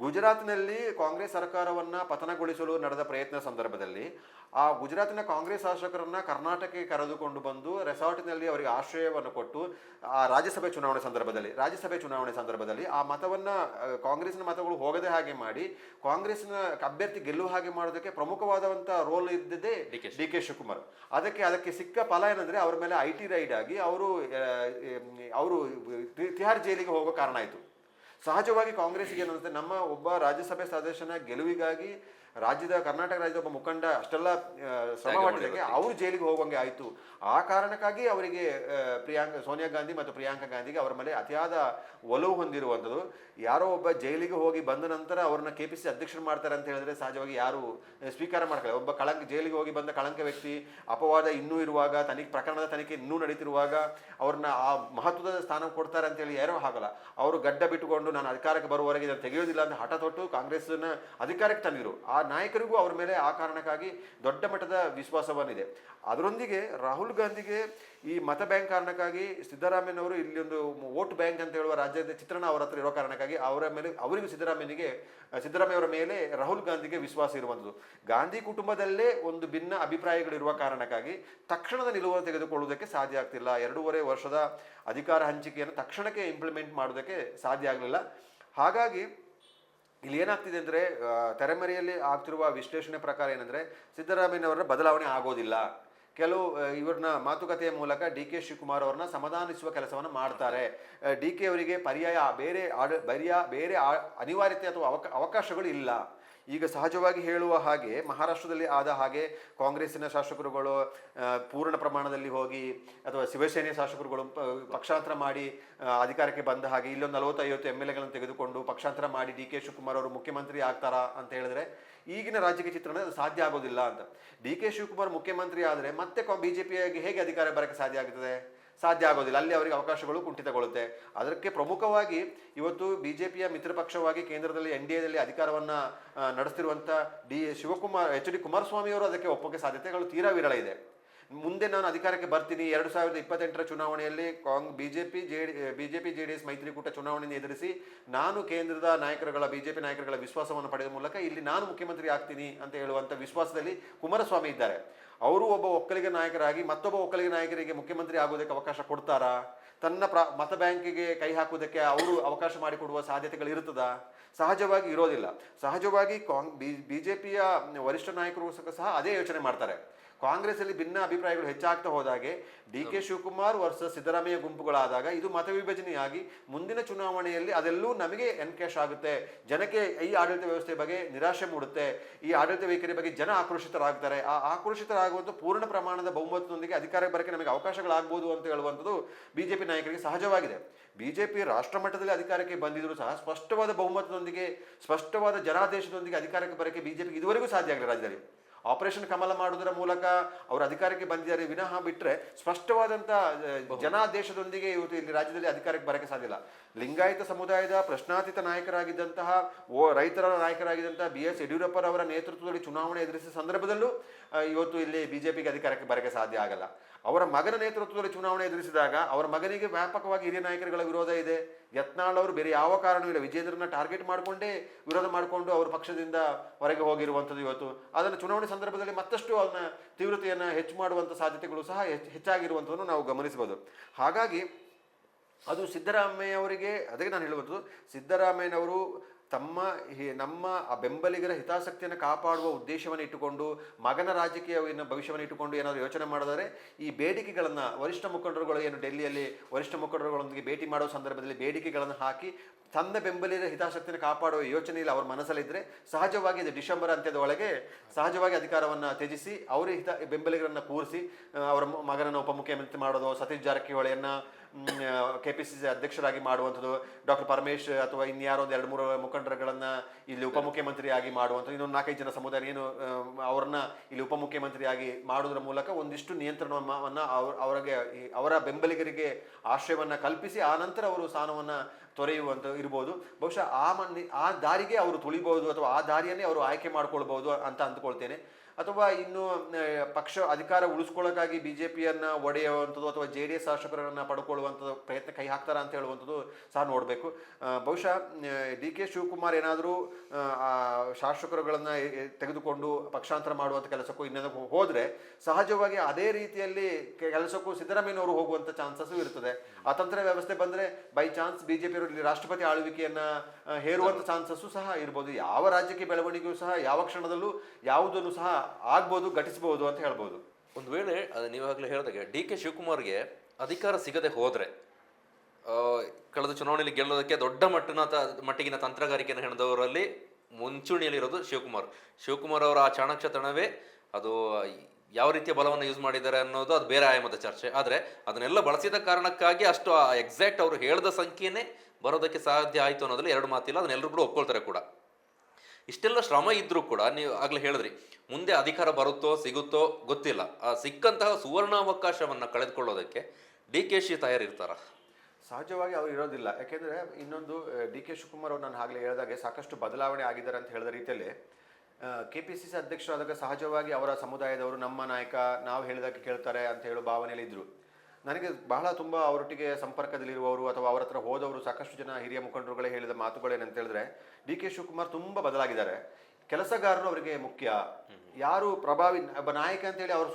ಗುಜರಾತ್ನಲ್ಲಿ ಕಾಂಗ್ರೆಸ್ ಸರ್ಕಾರವನ್ನು ಪತನಗೊಳಿಸಲು ನಡೆದ ಪ್ರಯತ್ನ ಸಂದರ್ಭದಲ್ಲಿ ಆ ಗುಜರಾತಿನ ಕಾಂಗ್ರೆಸ್ ಶಾಸಕರನ್ನು ಕರ್ನಾಟಕಕ್ಕೆ ಕರೆದುಕೊಂಡು ಬಂದು ರೆಸಾರ್ಟ್ನಲ್ಲಿ ಅವರಿಗೆ ಆಶ್ರಯವನ್ನು ಕೊಟ್ಟು ಆ ರಾಜ್ಯಸಭೆ ಚುನಾವಣೆ ಸಂದರ್ಭದಲ್ಲಿ ಆ ಮತವನ್ನು ಕಾಂಗ್ರೆಸ್ನ ಮತಗಳು ಹೋಗದೆ ಹಾಗೆ ಮಾಡಿ ಕಾಂಗ್ರೆಸ್ನ ಅಭ್ಯರ್ಥಿ ಗೆಲ್ಲುವ ಹಾಗೆ ಮಾಡೋದಕ್ಕೆ ಪ್ರಮುಖವಾದಂಥ ರೋಲ್ ಇದ್ದಿದ್ದೇ DK ಶಿವಕುಮಾರ್. ಅದಕ್ಕೆ ಸಿಕ್ಕ ಫಲ ಏನಂದರೆ ಅವರ ಮೇಲೆ IT ರೈಡ್ ಆಗಿ ಅವರು ತಿಹಾರ್ ಜೈಲಿಗೆ ಹೋಗೋ ಕಾರಣ ಆಯಿತು. ಸಹಜವಾಗಿ ಕಾಂಗ್ರೆಸ್ಗೆ ಏನಂತೆ ನಮ್ಮ ಒಬ್ಬ ರಾಜ್ಯಸಭೆ ಸದಸ್ಯನ ಗೆಲುವಿಗಾಗಿ ಕರ್ನಾಟಕ ರಾಜ್ಯದ ಒಬ್ಬ ಮುಖಂಡ ಅಷ್ಟೆಲ್ಲ ಶ್ರಮ ಪಟ್ಟಿದ್ದಕ್ಕೆ ಅವರು ಜೈಲಿಗೆ ಹೋಗುವಂಗೆ ಆಯಿತು. ಆ ಕಾರಣಕ್ಕಾಗಿ ಅವರಿಗೆ ಸೋನಿಯಾ ಗಾಂಧಿ ಮತ್ತು ಪ್ರಿಯಾಂಕಾ ಗಾಂಧಿಗೆ ಅವರ ಮೇಲೆ ಅತಿಯಾದ ಒಲವು ಹೊಂದಿರುವಂಥದ್ದು. ಯಾರೋ ಒಬ್ಬ ಜೈಲಿಗೆ ಹೋಗಿ ಬಂದ ನಂತರ ಅವ್ರನ್ನ KPCC ಅಧ್ಯಕ್ಷರು ಮಾಡ್ತಾರೆ ಅಂತ ಹೇಳಿದ್ರೆ ಸಹಜವಾಗಿ ಯಾರು ಸ್ವೀಕಾರ ಮಾಡ್ಕೊಳ್ಳಿ. ಒಬ್ಬ ಜೈಲಿಗೆ ಹೋಗಿ ಬಂದ ಕಳಂಕ ವ್ಯಕ್ತಿ ಅಪವಾದ ಇನ್ನೂ ಇರುವಾಗ ಪ್ರಕರಣದ ತನಿಖೆ ಇನ್ನೂ ನಡೀತಿರುವಾಗ ಅವ್ರನ್ನ ಆ ಮಹತ್ವದ ಸ್ಥಾನ ಕೊಡ್ತಾರೆ ಅಂತೇಳಿ ಯಾರೋ ಆಗಲ್ಲ. ಅವರು ಗಡ್ಡ ಬಿಟ್ಟುಕೊಂಡು ನಾನು ಅಧಿಕಾರಕ್ಕೆ ಬರುವವರೆಗೆ ಇದನ್ನು ತೆಗೆಯೋದಿಲ್ಲ ಅಂತ ಹಠ ತೊಟ್ಟು ಕಾಂಗ್ರೆಸ್ನ ಅಧಿಕಾರಕ್ಕೆ ತಂದಿರು. ಆ ನಾಯಕರಿಗೂ ಅವ್ರ ಮೇಲೆ ಆ ಕಾರಣಕ್ಕಾಗಿ ದೊಡ್ಡ ಮಟ್ಟದ ವಿಶ್ವಾಸವನ್ನಿದೆ. ಅದರೊಂದಿಗೆ ರಾಹುಲ್ ಗಾಂಧಿಗೆ ಈ ಮತ ಬ್ಯಾಂಕ್ ಕಾರಣಕ್ಕಾಗಿ ಸಿದ್ದರಾಮಯ್ಯನವರು ಇಲ್ಲಿ ಒಂದು ವೋಟ್ ಬ್ಯಾಂಕ್ ಅಂತ ಹೇಳುವ ರಾಜ್ಯದ ಚಿತ್ರಣ ಅವರ ಹತ್ರ ಇರೋ ಕಾರಣಕ್ಕಾಗಿ ಅವರಿಗೂ ಸಿದ್ದರಾಮಯ್ಯ ಅವರ ಮೇಲೆ ರಾಹುಲ್ ಗಾಂಧಿಗೆ ವಿಶ್ವಾಸ ಇರುವಂಥದ್ದು. ಗಾಂಧಿ ಕುಟುಂಬದಲ್ಲೇ ಒಂದು ಭಿನ್ನ ಅಭಿಪ್ರಾಯಗಳಿರುವ ಕಾರಣಕ್ಕಾಗಿ ತಕ್ಷಣದ ನಿಲುವನ್ನು ತೆಗೆದುಕೊಳ್ಳುವುದಕ್ಕೆ ಸಾಧ್ಯ ಆಗ್ತಿಲ್ಲ. 2.5 ವರ್ಷದ ಅಧಿಕಾರ ಹಂಚಿಕೆಯನ್ನು ತಕ್ಷಣಕ್ಕೆ ಇಂಪ್ಲಿಮೆಂಟ್ ಮಾಡೋದಕ್ಕೆ ಸಾಧ್ಯ ಆಗಲಿಲ್ಲ. ಹಾಗಾಗಿ ಇಲ್ಲಿ ಏನಾಗ್ತಿದೆ ಅಂದರೆ ತೆರೆಮರೆಯಲ್ಲಿ ಆಗ್ತಿರುವ ವಿಶ್ಲೇಷಣೆ ಪ್ರಕಾರ ಏನಂದರೆ ಸಿದ್ದರಾಮಯ್ಯನವರ ಬದಲಾವಣೆ ಆಗೋದಿಲ್ಲ. ಇವ್ರನ್ನ ಮಾತುಕತೆಯ ಮೂಲಕ DK ಶಿವಕುಮಾರ್ ಅವ್ರನ್ನ ಸಮಾಧಾನಿಸುವ ಕೆಲಸವನ್ನು ಮಾಡ್ತಾರೆ. DK ಅವರಿಗೆ ಬೇರೆ ಅನಿವಾರ್ಯತೆ ಅಥವಾ ಅವಕಾಶಗಳು ಇಲ್ಲ. ಈಗ ಸಹಜವಾಗಿ ಹೇಳುವ ಹಾಗೆ ಮಹಾರಾಷ್ಟ್ರದಲ್ಲಿ ಆದ ಹಾಗೆ ಕಾಂಗ್ರೆಸ್ಸಿನ ಶಾಸಕರುಗಳು ಪೂರ್ಣ ಪ್ರಮಾಣದಲ್ಲಿ ಹೋಗಿ ಅಥವಾ ಶಿವಸೇನೆ ಶಾಸಕರುಗಳು ಪಕ್ಷಾಂತರ ಮಾಡಿ ಅಧಿಕಾರಕ್ಕೆ ಬಂದ ಹಾಗೆ ಇಲ್ಲೊಂದು 40-50 MLAಗಳನ್ನು ತೆಗೆದುಕೊಂಡು ಪಕ್ಷಾಂತರ ಮಾಡಿ DK ಶಿವಕುಮಾರ್ ಅವರು ಮುಖ್ಯಮಂತ್ರಿ ಆಗ್ತಾರಾ ಅಂತ ಹೇಳಿದ್ರೆ ಈಗಿನ ರಾಜಕೀಯ ಚಿತ್ರಣ ಸಾಧ್ಯ ಆಗೋದಿಲ್ಲ ಅಂತ. DK ಶಿವಕುಮಾರ್ ಮುಖ್ಯಮಂತ್ರಿ ಆದರೆ ಮತ್ತೆ BJPಗೆ ಹೇಗೆ ಅಧಿಕಾರ ಬರೋಕ್ಕೆ ಸಾಧ್ಯ ಆಗುತ್ತದೆ? ಸಾಧ್ಯ ಆಗೋದಿಲ್ಲ. ಅಲ್ಲಿ ಅವರಿಗೆ ಅವಕಾಶಗಳು ಕುಂಠಿತಗೊಳ್ಳುತ್ತೆ. ಅದಕ್ಕೆ ಪ್ರಮುಖವಾಗಿ ಇವತ್ತು BJPಯ ಮಿತ್ರ ಪಕ್ಷವಾಗಿ ಕೇಂದ್ರದಲ್ಲಿ NDAದಲ್ಲಿ ಅಧಿಕಾರವನ್ನು ನಡೆಸ್ತಿರುವಂಥ HD ಕುಮಾರಸ್ವಾಮಿ ಅವರು ಅದಕ್ಕೆ ಒಪ್ಪೋಕೆ ಸಾಧ್ಯತೆಗಳು ತೀರಾ ವಿರಳ ಇದೆ. ಮುಂದೆ ನಾನು ಅಧಿಕಾರಕ್ಕೆ ಬರ್ತೀನಿ 2028ರ ಚುನಾವಣೆಯಲ್ಲಿ ಬಿಜೆಪಿ JDS ಮೈತ್ರಿಕೂಟ ಚುನಾವಣೆಯನ್ನು ಎದುರಿಸಿ ನಾನು ಕೇಂದ್ರದ BJP ನಾಯಕರುಗಳ ವಿಶ್ವಾಸವನ್ನು ಪಡೆದ ಮೂಲಕ ಇಲ್ಲಿ ನಾನು ಮುಖ್ಯಮಂತ್ರಿ ಆಗ್ತೀನಿ ಅಂತ ಹೇಳುವಂಥ ವಿಶ್ವಾಸದಲ್ಲಿ ಕುಮಾರಸ್ವಾಮಿ ಇದ್ದಾರೆ. ಅವರು ಒಬ್ಬ ಒಕ್ಕಲಿಗ ನಾಯಕರಾಗಿ ಮತ್ತೊಬ್ಬ ಒಕ್ಕಲಿಗ ನಾಯಕರಿಗೆ ಮುಖ್ಯಮಂತ್ರಿ ಆಗೋದಕ್ಕೆ ಅವಕಾಶ ಕೊಡ್ತಾರಾ? ತನ್ನ ಮತ ಬ್ಯಾಂಕಿಗೆ ಕೈ ಹಾಕುವುದಕ್ಕೆ ಅವರು ಅವಕಾಶ ಮಾಡಿಕೊಡುವ ಸಾಧ್ಯತೆಗಳು ಇರುತ್ತದಾ? ಸಹಜವಾಗಿ ಇರೋದಿಲ್ಲ. ಸಹಜವಾಗಿ BJPಯ ವರಿಷ್ಠ ನಾಯಕರು ಸಹ ಅದೇ ಯೋಚನೆ ಮಾಡ್ತಾರೆ. ಕಾಂಗ್ರೆಸ್ಸಲ್ಲಿ ಭಿನ್ನ ಅಭಿಪ್ರಾಯಗಳು ಹೆಚ್ಚಾಗ್ತಾ ಹೋದಾಗೆ D K Shivakumar versus Siddaramaiah ಗುಂಪುಗಳಾದಾಗ ಇದು ಮತ ವಿಭಜನೆಯಾಗಿ ಮುಂದಿನ ಚುನಾವಣೆಯಲ್ಲಿ ಅದೆಲ್ಲೂ ನಮಗೆ ಎನ್ಕ್ಯಾಶ್ ಆಗುತ್ತೆ. ಜನಕ್ಕೆ ಈ ಆಡಳಿತ ವ್ಯವಸ್ಥೆ ಬಗ್ಗೆ ನಿರಾಶೆ ಮೂಡುತ್ತೆ, ಈ ಆಡಳಿತ ವೈಖರಿ ಬಗ್ಗೆ ಜನ ಆಕ್ರೋಶಿತರಾಗ್ತಾರೆ. ಆ ಆಕ್ರೋಶಿತರಾಗುವಂಥ ಪೂರ್ಣ ಪ್ರಮಾಣದ ಬಹುಮತದೊಂದಿಗೆ ಅಧಿಕಾರಕ್ಕೆ ಬರಕ್ಕೆ ನಮಗೆ ಅವಕಾಶಗಳಾಗ್ಬೋದು ಅಂತ ಹೇಳುವಂಥದ್ದು ಬಿಜೆಪಿ ನಾಯಕರಿಗೆ ಸಹಜವಾಗಿದೆ. ಬಿಜೆಪಿ ರಾಷ್ಟ್ರ ಮಟ್ಟದಲ್ಲಿ ಅಧಿಕಾರಕ್ಕೆ ಬಂದಿದ್ರು ಸಹ ಸ್ಪಷ್ಟವಾದ ಬಹುಮತದೊಂದಿಗೆ, ಸ್ಪಷ್ಟವಾದ ಜನಾದೇಶದೊಂದಿಗೆ ಅಧಿಕಾರಕ್ಕೆ ಬರಕ್ಕೆ ಬಿಜೆಪಿಗೆ ಇದುವರೆಗೂ ಸಾಧ್ಯ ಆಗಲಿಲ್ಲ. ರಾಜ್ಯದಲ್ಲಿ ಆಪರೇಷನ್ ಕಮಲ ಮಾಡುವುದರ ಮೂಲಕ ಅವರು ಅಧಿಕಾರಕ್ಕೆ ಬಂದಿದ್ದಾರೆ ವಿನಃ ಬಿಟ್ಟರೆ ಸ್ಪಷ್ಟವಾದಂಥ ಜನಾದೇಶದೊಂದಿಗೆ ಇವತ್ತು ಇಲ್ಲಿ ರಾಜ್ಯದಲ್ಲಿ ಅಧಿಕಾರಕ್ಕೆ ಬರಕ್ಕೆ ಸಾಧ್ಯ ಇಲ್ಲ. ಲಿಂಗಾಯತ ಸಮುದಾಯದ ಪ್ರಶ್ನಾತೀತ ನಾಯಕರಾಗಿದ್ದಂತಹ ರೈತರ ನಾಯಕರಾಗಿದ್ದಂತಹ BS ಯಡಿಯೂರಪ್ಪರವರ ನೇತೃತ್ವದಲ್ಲಿ ಚುನಾವಣೆ ಎದುರಿಸಿದ ಸಂದರ್ಭದಲ್ಲೂ ಇವತ್ತು ಇಲ್ಲಿ ಬಿಜೆಪಿಗೆ ಅಧಿಕಾರಕ್ಕೆ ಬರಕ್ಕೆ ಸಾಧ್ಯ ಆಗಲ್ಲ. ಅವರ ಮಗನ ನೇತೃತ್ವದಲ್ಲಿ ಚುನಾವಣೆ ಎದುರಿಸಿದಾಗ ಅವರ ಮಗನಿಗೆ ವ್ಯಾಪಕವಾಗಿ ಹಿರಿಯ ನಾಯಕರುಗಳ ವಿರೋಧ ಇದೆ. ಯತ್ನಾಳ್ ಅವರು ಬೇರೆ ಯಾವ ಕಾರಣವಿಲ್ಲ, ವಿಜೇಂದ್ರನ ಟಾರ್ಗೆಟ್ ಮಾಡಿಕೊಂಡೇ ವಿರೋಧ ಮಾಡಿಕೊಂಡು ಅವರು ಪಕ್ಷದಿಂದ ಹೊರಗೆ ಹೋಗಿರುವಂಥದ್ದು. ಇವತ್ತು ಅದನ್ನು ಚುನಾವಣೆ ಸಂದರ್ಭದಲ್ಲಿ ಮತ್ತಷ್ಟು ಅದನ್ನ ತೀವ್ರತೆಯನ್ನು ಹೆಚ್ಚು ಮಾಡುವಂಥ ಸಾಧ್ಯತೆಗಳು ಸಹ ಹೆಚ್ಚಾಗಿರುವಂಥದ್ದನ್ನು ನಾವು ಗಮನಿಸಬಹುದು. ಹಾಗಾಗಿ ಅದು ಸಿದ್ದರಾಮಯ್ಯ ಅವರಿಗೆ, ಅದಕ್ಕೆ ನಾನು ಹೇಳುವಂಥದ್ದು, ಸಿದ್ದರಾಮಯ್ಯನವರು ನಮ್ಮ ಬೆಂಬಲಿಗರ ಹಿತಾಸಕ್ತಿಯನ್ನು ಕಾಪಾಡುವ ಉದ್ದೇಶವನ್ನು ಇಟ್ಟುಕೊಂಡು, ಮಗನ ರಾಜಕೀಯ ಭವಿಷ್ಯವನ್ನು ಇಟ್ಟುಕೊಂಡು ಏನಾದರೂ ಯೋಚನೆ ಮಾಡಿದರೆ ಈ ಬೇಡಿಕೆಗಳನ್ನು ವರಿಷ್ಠ ಮುಖಂಡರುಗಳು ಏನು ಡೆಲ್ಲಿಯಲ್ಲಿ ವರಿಷ್ಠ ಮುಖಂಡರುಗಳೊಂದಿಗೆ ಭೇಟಿ ಮಾಡುವ ಸಂದರ್ಭದಲ್ಲಿ ಬೇಡಿಕೆಗಳನ್ನು ಹಾಕಿ ತನ್ನ ಬೆಂಬಲಿಗರ ಹಿತಾಸಕ್ತಿಯನ್ನು ಕಾಪಾಡುವ ಯೋಚನೆಯಲ್ಲಿ ಅವ್ರ ಮನಸ್ಸಲ್ಲಿದ್ದರೆ ಸಹಜವಾಗಿ ಇದು ಡಿಸೆಂಬರ್ ಅಂತ್ಯದ ಒಳಗೆ ಸಹಜವಾಗಿ ಅಧಿಕಾರವನ್ನು ತ್ಯಜಿಸಿ ಅವರೇ ಬೆಂಬಲಿಗರನ್ನು ಕೂರಿಸಿ ಅವರ ಮಗನನ್ನು ಉಪಮುಖ್ಯಮಂತ್ರಿ ಮಾಡೋದು, ಸತೀಶ್ ಜಾರಕಿಹೊಳಿಯನ್ನು KPCC ಅಧ್ಯಕ್ಷರಾಗಿ ಮಾಡುವಂಥದ್ದು, ಡಾಕ್ಟರ್ ಪರಮೇಶ್ ಅಥವಾ ಇನ್ಯಾರೋ ಒಂದು 2-3 ಮುಖಂಡರುಗಳನ್ನು ಇಲ್ಲಿ ಉಪಮುಖ್ಯಮಂತ್ರಿಯಾಗಿ ಮಾಡುವಂಥದ್ದು, ಇನ್ನೊಂದು 4-5 ಜನ ಸಮುದಾಯ ಏನು ಅವ್ರನ್ನ ಇಲ್ಲಿ ಉಪಮುಖ್ಯಮಂತ್ರಿಯಾಗಿ ಮಾಡೋದ್ರ ಮೂಲಕ ಒಂದಿಷ್ಟು ನಿಯಂತ್ರಣವನ್ನು ಅವರ ಬೆಂಬಲಿಗರಿಗೆ ಆಶ್ರಯವನ್ನು ಕಲ್ಪಿಸಿ ಆ ನಂತರ ಅವರು ಸ್ಥಾನವನ್ನು ತೊರೆಯುವಂಥ ಇರ್ಬೋದು. ಬಹುಶಃ ಆ ದಾರಿಗೆ ಅವರು ತುಳಿಬಹುದು ಅಥವಾ ಆ ದಾರಿಯನ್ನೇ ಅವರು ಆಯ್ಕೆ ಮಾಡ್ಕೊಳ್ಬಹುದು ಅಂತ ಅಂದ್ಕೊಳ್ತೇನೆ. ಅಥವಾ ಇನ್ನು ಪಕ್ಷ ಅಧಿಕಾರ ಉಳಿಸ್ಕೊಳ್ಳೋಕ್ಕಾಗಿ ಬಿಜೆಪಿಯನ್ನು ಒಡೆಯುವಂಥದ್ದು ಅಥವಾ JDS ಶಾಸಕರನ್ನು ಪಡ್ಕೊಳ್ಳುವಂಥದ್ದು ಪ್ರಯತ್ನ ಕೈ ಹಾಕ್ತಾರ ಅಂತ ಹೇಳುವಂಥದ್ದು ಸಹ ನೋಡಬೇಕು. ಬಹುಶಃ DK ಶಿವಕುಮಾರ್ ಏನಾದರೂ ಶಾಸಕರುಗಳನ್ನು ತೆಗೆದುಕೊಂಡು ಪಕ್ಷಾಂತರ ಮಾಡುವಂಥ ಕೆಲಸಕ್ಕೂ ಇನ್ನೊಂದು ಹೋದರೆ ಸಹಜವಾಗಿ ಅದೇ ರೀತಿಯಲ್ಲಿ ಕೆಲಸಕ್ಕೂ ಸಿದ್ದರಾಮಯ್ಯನವರು ಹೋಗುವಂಥ ಚಾನ್ಸಸ್ಸು ಇರ್ತದೆ. ಅತಂತ್ರ ವ್ಯವಸ್ಥೆ ಬಂದರೆ ಬೈ ಚಾನ್ಸ್ ಬಿಜೆಪಿಯವರು ರಾಷ್ಟ್ರಪತಿ ಆಳ್ವಿಕೆಯನ್ನು ಹೇರುವಂಥ ಚಾನ್ಸಸ್ಸು ಸಹ ಇರ್ಬೋದು. ಯಾವ ರಾಜ್ಯಕ್ಕೆ ಬೆಳವಣಿಗೆಯೂ ಸಹ ಯಾವ ಕ್ಷಣದಲ್ಲೂ ಯಾವುದನ್ನು ಸಹ ಆಗ್ಬೋದು, ಘಟಿಸಬಹುದು ಅಂತ ಹೇಳ್ಬೋದು. ಒಂದು ವೇಳೆ ನೀವಾಗಲೇ ಹೇಳಿದಾಗೆ DK ಶಿವಕುಮಾರ್ಗೆ ಅಧಿಕಾರ ಸಿಗದೆ ಹೋದರೆ ಕಳೆದ ಚುನಾವಣೆಯಲ್ಲಿ ಗೆಲ್ಲೋದಕ್ಕೆ ದೊಡ್ಡ ಮಟ್ಟಿಗಿನ ತಂತ್ರಗಾರಿಕೆಯನ್ನು ಹೆಣೆದವರಲ್ಲಿ ಮುಂಚೂಣಿಯಲ್ಲಿರೋದು ಶಿವಕುಮಾರ್ ಅವರ ಆ ಚಾಣಾಕ್ಷತನವೇ ಅದು ಯಾವ ರೀತಿಯ ಬಲವನ್ನು ಯೂಸ್ ಮಾಡಿದ್ದಾರೆ ಅನ್ನೋದು ಅದು ಬೇರೆ ಆಯಾಮದ ಚರ್ಚೆ. ಆದರೆ ಅದನ್ನೆಲ್ಲ ಬಳಸಿದ ಕಾರಣಕ್ಕಾಗಿ ಅಷ್ಟು ಎಕ್ಸಾಕ್ಟ್ ಅವರು ಹೇಳಿದ ಸಂಖ್ಯೆನೇ ಬರೋದಕ್ಕೆ ಸಾಧ್ಯ ಆಯಿತು ಅನ್ನೋದ್ರಲ್ಲಿ ಎರಡು ಮಾತಿಲ್ಲ, ಅದನ್ನೆಲ್ಲರೂ ಕೂಡ ಒಪ್ಕೊಳ್ತಾರೆ ಕೂಡ. ಇಷ್ಟೆಲ್ಲ ಶ್ರಮ ಇದ್ರೂ ಕೂಡ ನೀವು ಆಗಲೇ ಹೇಳಿದ್ರಿ, ಮುಂದೆ ಅಧಿಕಾರ ಬರುತ್ತೋ ಸಿಗುತ್ತೋ ಗೊತ್ತಿಲ್ಲ, ಆ ಸಿಕ್ಕಂತಹ ಸುವರ್ಣಾವಕಾಶವನ್ನು ಕಳೆದುಕೊಳ್ಳೋದಕ್ಕೆ DKಶಿ ತಯಾರಿರ್ತಾರ? ಸಹಜವಾಗಿ ಅವರು ಇರೋದಿಲ್ಲ. ಯಾಕೆಂದರೆ ಇನ್ನೊಂದು DK ಶಿವಕುಮಾರ್ ಅವರು ನಾನು ಆಗಲೇ ಹೇಳಿದಾಗೆ ಸಾಕಷ್ಟು ಬದಲಾವಣೆ ಆಗಿದ್ದಾರೆ ಅಂತ ಹೇಳಿದ ರೀತಿಯಲ್ಲಿ KPCC ಅಧ್ಯಕ್ಷರಾದಾಗ ಸಹಜವಾಗಿ ಅವರ ಸಮುದಾಯದವರು ನಮ್ಮ ನಾಯಕ ನಾವು ಹೇಳಿದಾಗ ಕೇಳ್ತಾರೆ ಅಂತ ಹೇಳೋ ಭಾವನೆಯಲ್ಲಿ ಇದ್ದರು. ನನಗೆ ಬಹಳ ತುಂಬ ಅವರೊಟ್ಟಿಗೆ ಸಂಪರ್ಕದಲ್ಲಿರುವವರು ಅಥವಾ ಅವರ ಹತ್ರ ಹೋದವರು ಸಾಕಷ್ಟು ಜನ ಹಿರಿಯ ಮುಖಂಡರುಗಳೇ ಹೇಳಿದ ಮಾತುಗಳೇನಂತ ಹೇಳಿದ್ರೆ, DK ಶಿವಕುಮಾರ್ ತುಂಬ ಬದಲಾಗಿದ್ದಾರೆ. ಕೆಲಸಗಾರರು ಅವರಿಗೆ ಮುಖ್ಯ, ಯಾರು ಪ್ರಭಾವಿ ಒಬ್ಬ ನಾಯಕ ಅಂತೇಳಿ ಅವರ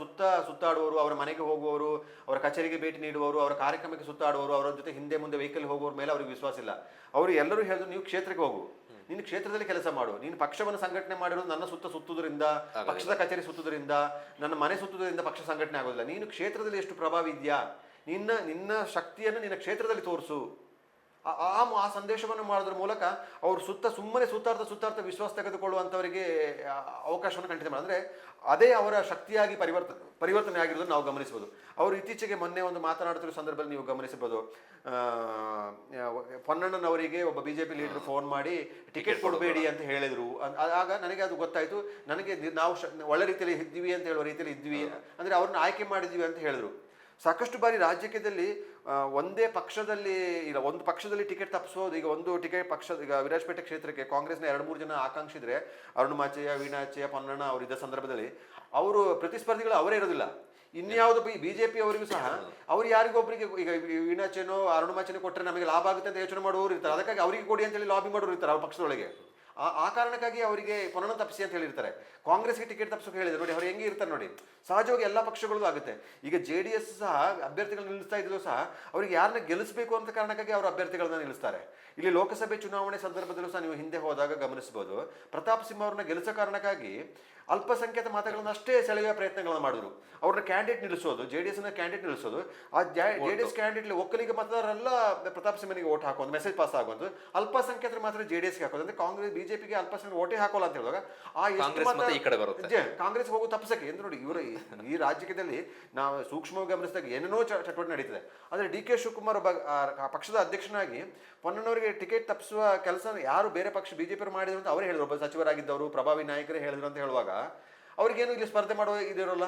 ಸುತ್ತಾಡುವವರು, ಅವರ ಮನೆಗೆ ಹೋಗುವವರು, ಅವರ ಕಚೇರಿಗೆ ಭೇಟಿ ನೀಡುವವರು, ಅವರ ಕಾರ್ಯಕ್ರಮಕ್ಕೆ ಸುತ್ತಾಡುವವರು, ಅವರ ಜೊತೆ ಹಿಂದೆ ಮುಂದೆ ವೆಹಿಕಲ್ ಹೋಗುವವ್ರ ಮೇಲೆ ಅವ್ರಿಗೆ ವಿಶ್ವಾಸ ಇಲ್ಲ. ಅವರು ಎಲ್ಲರೂ ಹೇಳಿದ್ರು, ನೀವು ಕ್ಷೇತ್ರಕ್ಕೆ ಹೋಗು, ನೀನು ಕ್ಷೇತ್ರದಲ್ಲಿ ಕೆಲಸ ಮಾಡು, ನೀನು ಪಕ್ಷವನ್ನು ಸಂಘಟನೆ ಮಾಡಿರೋದು ನನ್ನ ಸುತ್ತುವುದರಿಂದ, ಪಕ್ಷದ ಕಚೇರಿ ಸುತ್ತುವುದರಿಂದ, ನನ್ನ ಮನೆ ಸುತ್ತುವುದರಿಂದ ಪಕ್ಷ ಸಂಘಟನೆ ಆಗೋದಿಲ್ಲ. ನೀನು ಕ್ಷೇತ್ರದಲ್ಲಿ ಎಷ್ಟು ಪ್ರಭಾವಿ ಇದೆಯಾ, ನಿನ್ನ ಶಕ್ತಿಯನ್ನು ನಿನ್ನ ಕ್ಷೇತ್ರದಲ್ಲಿ ತೋರಿಸು. ಆ ಸಂದೇಶವನ್ನು ಮಾಡೋದ್ರ ಮೂಲಕ ಅವರು ಸುಮ್ಮನೆ ಸುತ್ತಾಡ್ತಾ ವಿಶ್ವಾಸ ತೆಗೆದುಕೊಳ್ಳುವಂಥವರಿಗೆ ಅವಕಾಶವನ್ನು ಖಂಡಿತ ಮಾಡಿ, ಅಂದರೆ ಅದೇ ಅವರ ಶಕ್ತಿಯಾಗಿ ಪರಿವರ್ತನೆ ಆಗಿರೋದನ್ನು ನಾವು ಗಮನಿಸ್ಬೋದು. ಅವರು ಇತ್ತೀಚೆಗೆ ಮೊನ್ನೆ ಒಂದು ಮಾತನಾಡ್ತಿರೋ ಸಂದರ್ಭದಲ್ಲಿ ನೀವು ಗಮನಿಸಬಹುದು, ಪೊನ್ನಣ್ಣನವರಿಗೆ ಒಬ್ಬ BJP ಲೀಡರ್ ಫೋನ್ ಮಾಡಿ ಟಿಕೆಟ್ ಕೊಡಬೇಡಿ ಅಂತ ಹೇಳಿದರು. ಆಗ ನನಗೆ ಅದು ಗೊತ್ತಾಯಿತು, ನನಗೆ ನಾವು ಒಳ್ಳೆ ರೀತಿಯಲ್ಲಿ ಇದ್ವಿ ಅಂತ ಹೇಳುವ ರೀತಿಯಲ್ಲಿ ಇದ್ವಿ, ಅಂದರೆ ಅವ್ರನ್ನ ಆಯ್ಕೆ ಮಾಡಿದ್ವಿ ಅಂತ ಹೇಳಿದ್ರು. ಸಾಕಷ್ಟು ಬಾರಿ ರಾಜಕೀಯದಲ್ಲಿ ಒಂದೇ ಪಕ್ಷದಲ್ಲಿ ಇಲ್ಲ, ಒಂದು ಪಕ್ಷದಲ್ಲಿ ಟಿಕೆಟ್ ತಪ್ಪಿಸೋದು. ಈಗ ಒಂದು ಟಿಕೆಟ್ ಈಗ ವಿರಾಜಪೇಟೆ ಕ್ಷೇತ್ರಕ್ಕೆ ಕಾಂಗ್ರೆಸ್ನ 2-3 ಜನ ಆಕಾಂಕ್ಷಿ ಇದ್ರೆ, ಅರುಣಮಾಚಯ್ಯ, ವೀಣಾಚಯ್ಯ, ಪೊನ್ನಣ್ಣ ಅವರಿದ್ದ ಸಂದರ್ಭದಲ್ಲಿ ಅವರು ಪ್ರತಿಸ್ಪರ್ಧಿಗಳು ಅವರೇ ಇರೋದಿಲ್ಲ. ಇನ್ಯಾವುದು BJP ಅವರಿಗೂ ಸಹ ಅವ್ರು ಯಾರಿಗೊಬ್ಬರಿಗೆ ಈಗ ವೀಣಾಚೆನೋ ಅರುಣಮಾಚೆನೋ ಕೊಟ್ಟರೆ ನಮಗೆ ಲಾಭ ಆಗುತ್ತೆ ಅಂತ ಯೋಚನೆ ಮಾಡುವವರು ಇರ್ತಾರೆ. ಅದಕ್ಕಾಗಿ ಅವರಿಗೆ ಕೊಡಿ ಅಂತೇಳಿ ಲಾಬಿ ಮಾಡೋರು ಇರ್ತಾರೆ ಅವ್ರ ಪಕ್ಷದೊಳಗೆ. ಆ ಕಾರಣಕ್ಕಾಗಿ ಅವರಿಗೆ ಪುನಃ ತಪ್ಪಿಸಿ ಅಂತ ಹೇಳಿರ್ತಾರೆ. ಕಾಂಗ್ರೆಸ್ಗೆ ಟಿಕೆಟ್ ತಪ್ಪಿಸೋಕೆ ಹೇಳಿದ್ರು ನೋಡಿ, ಅವ್ರು ಹೆಂಗೆ ಇರ್ತಾರೆ ನೋಡಿ. ಸಹಜವಾಗಿ ಎಲ್ಲ ಪಕ್ಷಗಳಲ್ಲೂ ಆಗುತ್ತೆ. ಈಗ JDS ಸಹ ಅಭ್ಯರ್ಥಿಗಳನ್ನ ನಿಲ್ಲಿಸ್ತಾ ಇದ್ರು ಸಹ ಅವ್ರಿಗೆ ಯಾರನ್ನ ಗೆಲ್ಲಿಸಬೇಕು ಅಂತ ಕಾರಣಕ್ಕಾಗಿ ಅವರು ಅಭ್ಯರ್ಥಿಗಳನ್ನ ನಿಲ್ಲಿಸ್ತಾರೆ. ಇಲ್ಲಿ ಲೋಕಸಭೆ ಚುನಾವಣೆ ಸಂದರ್ಭದಲ್ಲೂ ಸಹ ನೀವು ಹಿಂದೆ ಹೋದಾಗ ಗಮನಿಸಬಹುದು, ಪ್ರತಾಪ್ ಸಿಂಹ ಅವ್ರನ್ನ ಗೆಲ್ಲಿಸೋ ಕಾರಣಕ್ಕಾಗಿ ಅಲ್ಪಸಂಖ್ಯಾತ ಮತಗಳನ್ನ ಅಷ್ಟೇ ಸೆಳೆಯುವ ಪ್ರಯತ್ನಗಳನ್ನ ಮಾಡಿದ್ರು. ಅವ್ರನ್ನ ಕ್ಯಾಂಡಿಡೇಟ್ ನಿಲ್ಲಿಸೋದು, JDS ನ ಕ್ಯಾಂಡಿಡೇಟ್ ನಿಲ್ಲಿಸೋದು, ಆ JDS ಕ್ಯಾಂಡಿಡೇಟ್ ಒಕ್ಕಲಿಗ ಮತದಾರರೆಲ್ಲ ಪ್ರತಾಪ್ ಸಿಂಹನಿಗೆ ಓಟ್ ಹಾಕೋದು, ಮೆಸೇಜ್ ಪಾಸ್ ಆಗೋದು, ಅಲ್ಪಸಂಖ್ಯಾತರು ಮಾತ್ರ JDSಗೆ ಹಾಕೋದು. ಅಂದ್ರೆ ಕಾಂಗ್ರೆಸ್ ಬಿಜೆಪಿಗೆ ಅಲ್ಪಸಂಖ್ಯಾತ ಓಟೇ ಹಾಕೋಲ್ಲ ಅಂತ ಹೇಳುವಾಗ ಆ ಎಷ್ಟು ಮತ ಕಾಂಗ್ರೆಸ್ ಹೋಗೋ ತಪ್ಪಿಸಕ್ಕೆ ಎಂದು ನೋಡಿ. ಇವರು ಈ ರಾಜಕೀಯದಲ್ಲಿ ನಾವು ಸೂಕ್ಷ್ಮವಾಗಿ ಗಮನಿಸಿದಾಗ ಏನೇನೋ ಚಟುವಟಿಕೆ ನಡೀತದೆ. ಆದರೆ DK ಶಿವಕುಮಾರ್ ಒಬ್ಬ ಪಕ್ಷದ ಅಧ್ಯಕ್ಷನಾಗಿ ಪೊನ್ನಣ್ಣವರಿಗೆ ಟಿಕೆಟ್ ತಪ್ಪಿಸುವ ಕೆಲಸ ಯಾರು ಬೇರೆ ಪಕ್ಷ ಬಿಜೆಪಿ ಮಾಡಿದ್ರು ಅಂತ ಅವರೇ ಹೇಳಿದ್ರು. ಒಬ್ಬ ಸಚಿವರಾಗಿದ್ದವರು, ಪ್ರಭಾವಿ ನಾಯಕರೇ ಹೇಳಿದ್ರು ಅಂತ ಹೇಳುವಾಗ ಅವ್ರಿಗೇನು ಇಲ್ಲಿ ಸ್ಪರ್ಧೆ ಮಾಡುವ ಇದಿರೋಲ್ಲ,